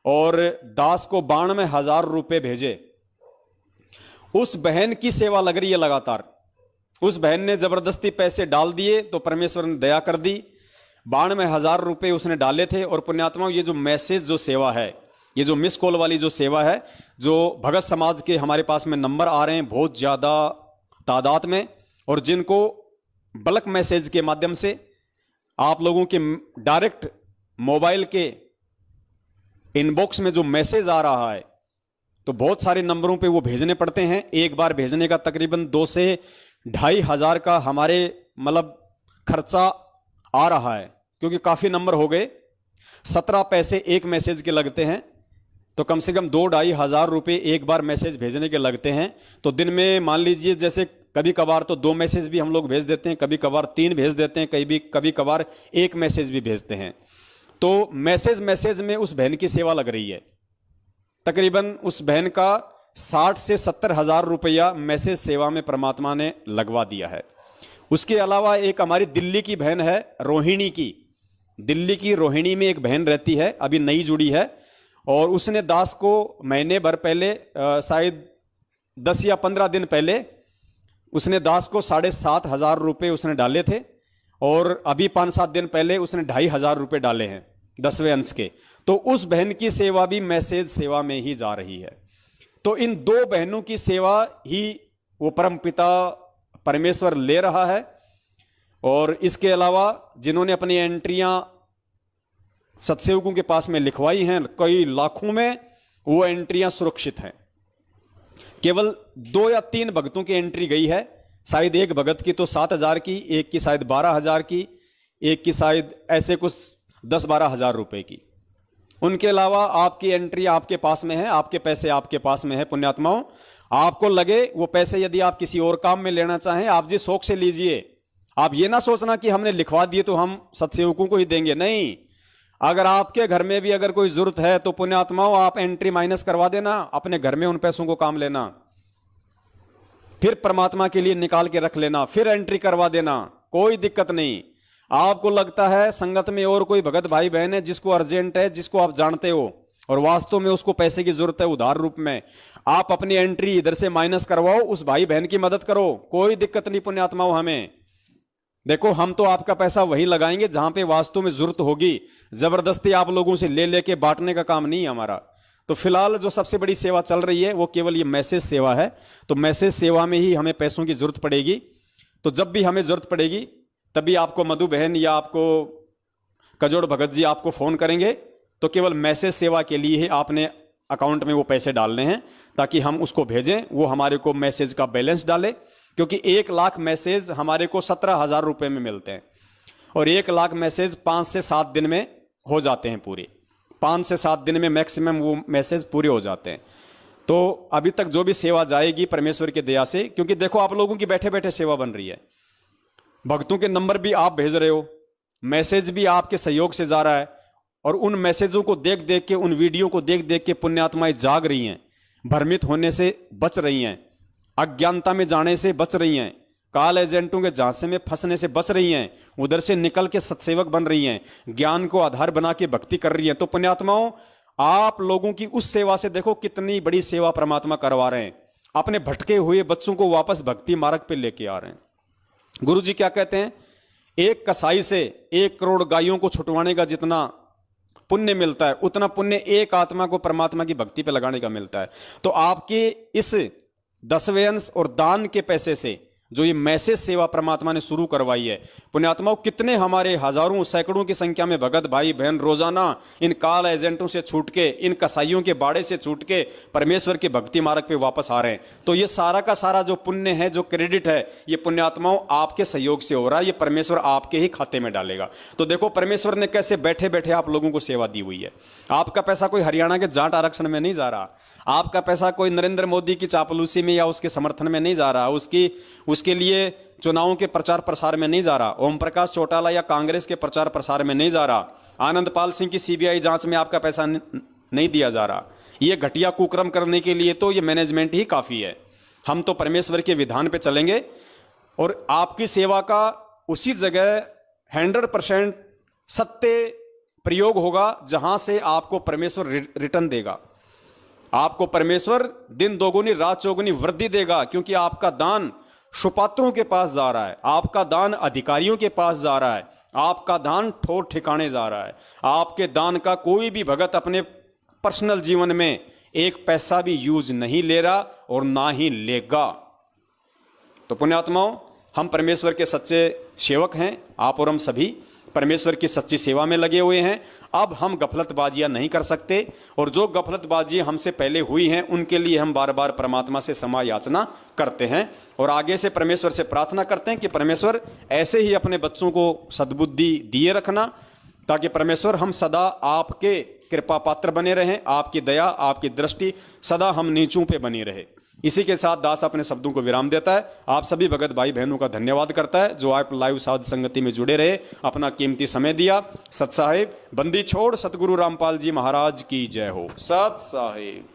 और दास को 92,000 रुपये भेजे, उस बहन की सेवा लग रही है लगातार। उस बहन ने जबरदस्ती पैसे डाल दिए तो परमेश्वर ने दया कर दी, 92,000 रुपये उसने डाले थे। और पुण्यात्माओं, ये जो मैसेज जो सेवा है, ये जो मिस कॉल वाली जो सेवा है, जो भगत समाज के हमारे पास में नंबर आ रहे हैं बहुत ज़्यादा तादाद में, और जिनको बल्क मैसेज के माध्यम से आप लोगों के डायरेक्ट मोबाइल के इनबॉक्स में जो मैसेज आ रहा है, तो बहुत सारे नंबरों पे वो भेजने पड़ते हैं। एक बार भेजने का तकरीबन 2 से 2,500 हज़ार का हमारे मतलब खर्चा आ रहा है, क्योंकि काफ़ी नंबर हो गए। 17 पैसे एक मैसेज के लगते हैं, तो कम से कम 2-2,500 हज़ार रुपये एक बार मैसेज भेजने के लगते हैं। तो दिन में मान लीजिए, जैसे कभी कभार तो 2 मैसेज भी हम लोग भेज देते हैं, कभी कभार 3 भेज देते हैं, कभी कभार 1 मैसेज भी भेजते हैं। तो मैसेज में उस बहन की सेवा लग रही है। तकरीबन उस बहन का 60 से 70 हज़ार रुपया मैसेज सेवा में परमात्मा ने लगवा दिया है। उसके अलावा एक हमारी दिल्ली की बहन है, रोहिणी की, दिल्ली की रोहिणी में एक बहन रहती है, अभी नई जुड़ी है, और उसने दास को महीने भर पहले, शायद 10 या 15 दिन पहले, उसने दास को 7,500 रुपये उसने डाले थे, और अभी 5-7 दिन पहले उसने 2,500 रुपये डाले हैं 10वें अंश के। तो उस बहन की सेवा भी मैसेज सेवा में ही जा रही है। तो इन 2 बहनों की सेवा ही वो परमपिता परमेश्वर ले रहा है। और इसके अलावा जिन्होंने अपनी एंट्रियां सत्सेवकों के पास में लिखवाई हैं, कई लाखों में, वो एंट्रियां सुरक्षित हैं। केवल 2 या 3 भक्तों की एंट्री गई है, शायद एक भगत की तो 7,000 की, एक की शायद 12,000 की, एक की शायद ऐसे कुछ 10-12 हज़ार रुपये की। उनके अलावा आपकी एंट्री आपके पास में है, आपके पैसे आपके पास में है। पुण्यात्माओं, आपको लगे वो पैसे यदि आप किसी और काम में लेना चाहें, आप जी शौक से लीजिए। आप ये ना सोचना कि हमने लिखवा दिए तो हम सत्सेवकों को ही देंगे, नहीं। अगर आपके घर में भी अगर कोई जरूरत है तो पुण्यात्माओं, आप एंट्री माइनस करवा देना, अपने घर में उन पैसों को काम लेना, फिर परमात्मा के लिए निकाल के रख लेना, फिर एंट्री करवा देना, कोई दिक्कत नहीं। आपको लगता है संगत में और कोई भगत भाई बहन है जिसको अर्जेंट है, जिसको आप जानते हो, और वास्तव में उसको पैसे की जरूरत है उधार रूप में, आप अपनी एंट्री इधर से माइनस करवाओ, उस भाई बहन की मदद करो, कोई दिक्कत नहीं। पुण्यात्माओं, हमें देखो, हम तो आपका पैसा वहीं लगाएंगे जहां पे वास्तव में जरूरत होगी। जबरदस्ती आप लोगों से ले लेके बांटने का काम नहीं है हमारा। तो फिलहाल जो सबसे बड़ी सेवा चल रही है वो केवल ये मैसेज सेवा है। तो मैसेज सेवा में ही हमें पैसों की जरूरत पड़ेगी। तो जब भी हमें जरूरत पड़ेगी तभी आपको मधु बहन या आपको कजोड़ भगत जी आपको फोन करेंगे। तो केवल मैसेज सेवा के लिए ही आपने अकाउंट में वो पैसे डालने हैं ताकि हम उसको भेजें, वो हमारे को मैसेज का बैलेंस डाले। क्योंकि 1 लाख मैसेज हमारे को 17,000 रुपए में मिलते हैं और 1 लाख मैसेज 5 से 7 दिन में हो जाते हैं पूरे। 5 से 7 दिन में मैक्सिमम वो मैसेज पूरे हो जाते हैं। तो अभी तक जो भी सेवा जाएगी परमेश्वर की दया से, क्योंकि देखो आप लोगों की बैठे बैठे सेवा बन रही है, भक्तों के नंबर भी आप भेज रहे हो, मैसेज भी आपके सहयोग से जा रहा है और उन मैसेजों को देख देख के, उन वीडियो को देख देख के पुण्यात्माएं जाग रही हैं, भ्रमित होने से बच रही हैं, अज्ञानता में जाने से बच रही हैं, काल एजेंटों के झांसे में फंसने से बच रही हैं, उधर से निकल के सत्सेवक बन रही हैं, ज्ञान को आधार बना के भक्ति कर रही हैं। तो पुण्यात्माओं, आप लोगों की उस सेवा से देखो कितनी बड़ी सेवा परमात्मा करवा रहे हैं। अपने भटके हुए बच्चों को वापस भक्ति मार्ग पे लेके आ रहे हैं। गुरु जी क्या कहते हैं, एक कसाई से 1 करोड़ गायों को छुटवाने का जितना पुण्य मिलता है उतना पुण्य एक आत्मा को परमात्मा की भक्ति पे लगाने का मिलता है। तो आपके इस 10वें अंश और दान के पैसे से जो ये मैसेज सेवा परमात्मा ने शुरू करवाई है, पुण्यात्माओं कितने हमारे हजारों सैकड़ों की संख्या में भगत भाई बहन रोजाना इन काल एजेंटों से छूट के, इन कसाईयों के बाड़े से छूट के परमेश्वर के भक्ति मार्ग पे वापस आ रहे हैं। तो ये सारा का सारा जो पुण्य है, जो क्रेडिट है, ये पुण्यात्माओं आपके सहयोग से हो रहा है। ये परमेश्वर आपके ही खाते में डालेगा। तो देखो परमेश्वर ने कैसे बैठे बैठे आप लोगों को सेवा दी हुई है। आपका पैसा कोई हरियाणा के जाट आरक्षण में नहीं जा रहा, आपका पैसा कोई नरेंद्र मोदी की चापलूसी में या उसके समर्थन में नहीं जा रहा, उसके लिए चुनावों के प्रचार प्रसार में नहीं जा रहा, ओम प्रकाश चौटाला या कांग्रेस के प्रचार प्रसार में नहीं जा रहा, आनंदपाल सिंह की सीबीआई जांच में आपका पैसा नहीं दिया जा रहा। ये घटिया कुकर्म करने के लिए तो ये मैनेजमेंट ही काफी है। हम तो परमेश्वर के विधान पे चलेंगे और आपकी सेवा का उसी जगह 100% सत्य प्रयोग होगा जहां से आपको परमेश्वर रिटर्न देगा। आपको परमेश्वर दिन दोगुनी रात चौगुनी वृद्धि देगा, क्योंकि आपका दान सुपात्रों के पास जा रहा है, आपका दान अधिकारियों के पास जा रहा है, आपका दान ठोर ठिकाने जा रहा है। आपके दान का कोई भी भगत अपने पर्सनल जीवन में 1 पैसा भी यूज नहीं ले रहा और ना ही लेगा। तो पुण्यात्माओं, हम परमेश्वर के सच्चे सेवक हैं, आप और हम सभी परमेश्वर की सच्ची सेवा में लगे हुए हैं। अब हम गफलतबाजियां नहीं कर सकते और जो गफलतबाजियां हमसे पहले हुई हैं उनके लिए हम बार बार परमात्मा से क्षमा याचना करते हैं और आगे से परमेश्वर से प्रार्थना करते हैं कि परमेश्वर ऐसे ही अपने बच्चों को सद्बुद्धि दिए रखना, ताकि परमेश्वर हम सदा आपके कृपा पात्र बने रहें, आपकी दया आपकी दृष्टि सदा हम नीचों पे बनी रहे। इसी के साथ दास अपने शब्दों को विराम देता है। आप सभी भगत भाई बहनों का धन्यवाद करता है जो आप लाइव साध संगति में जुड़े रहे, अपना कीमती समय दिया। सत साहिब बंदी छोड़ सतगुरु रामपाल जी महाराज की जय हो। सत साहिब।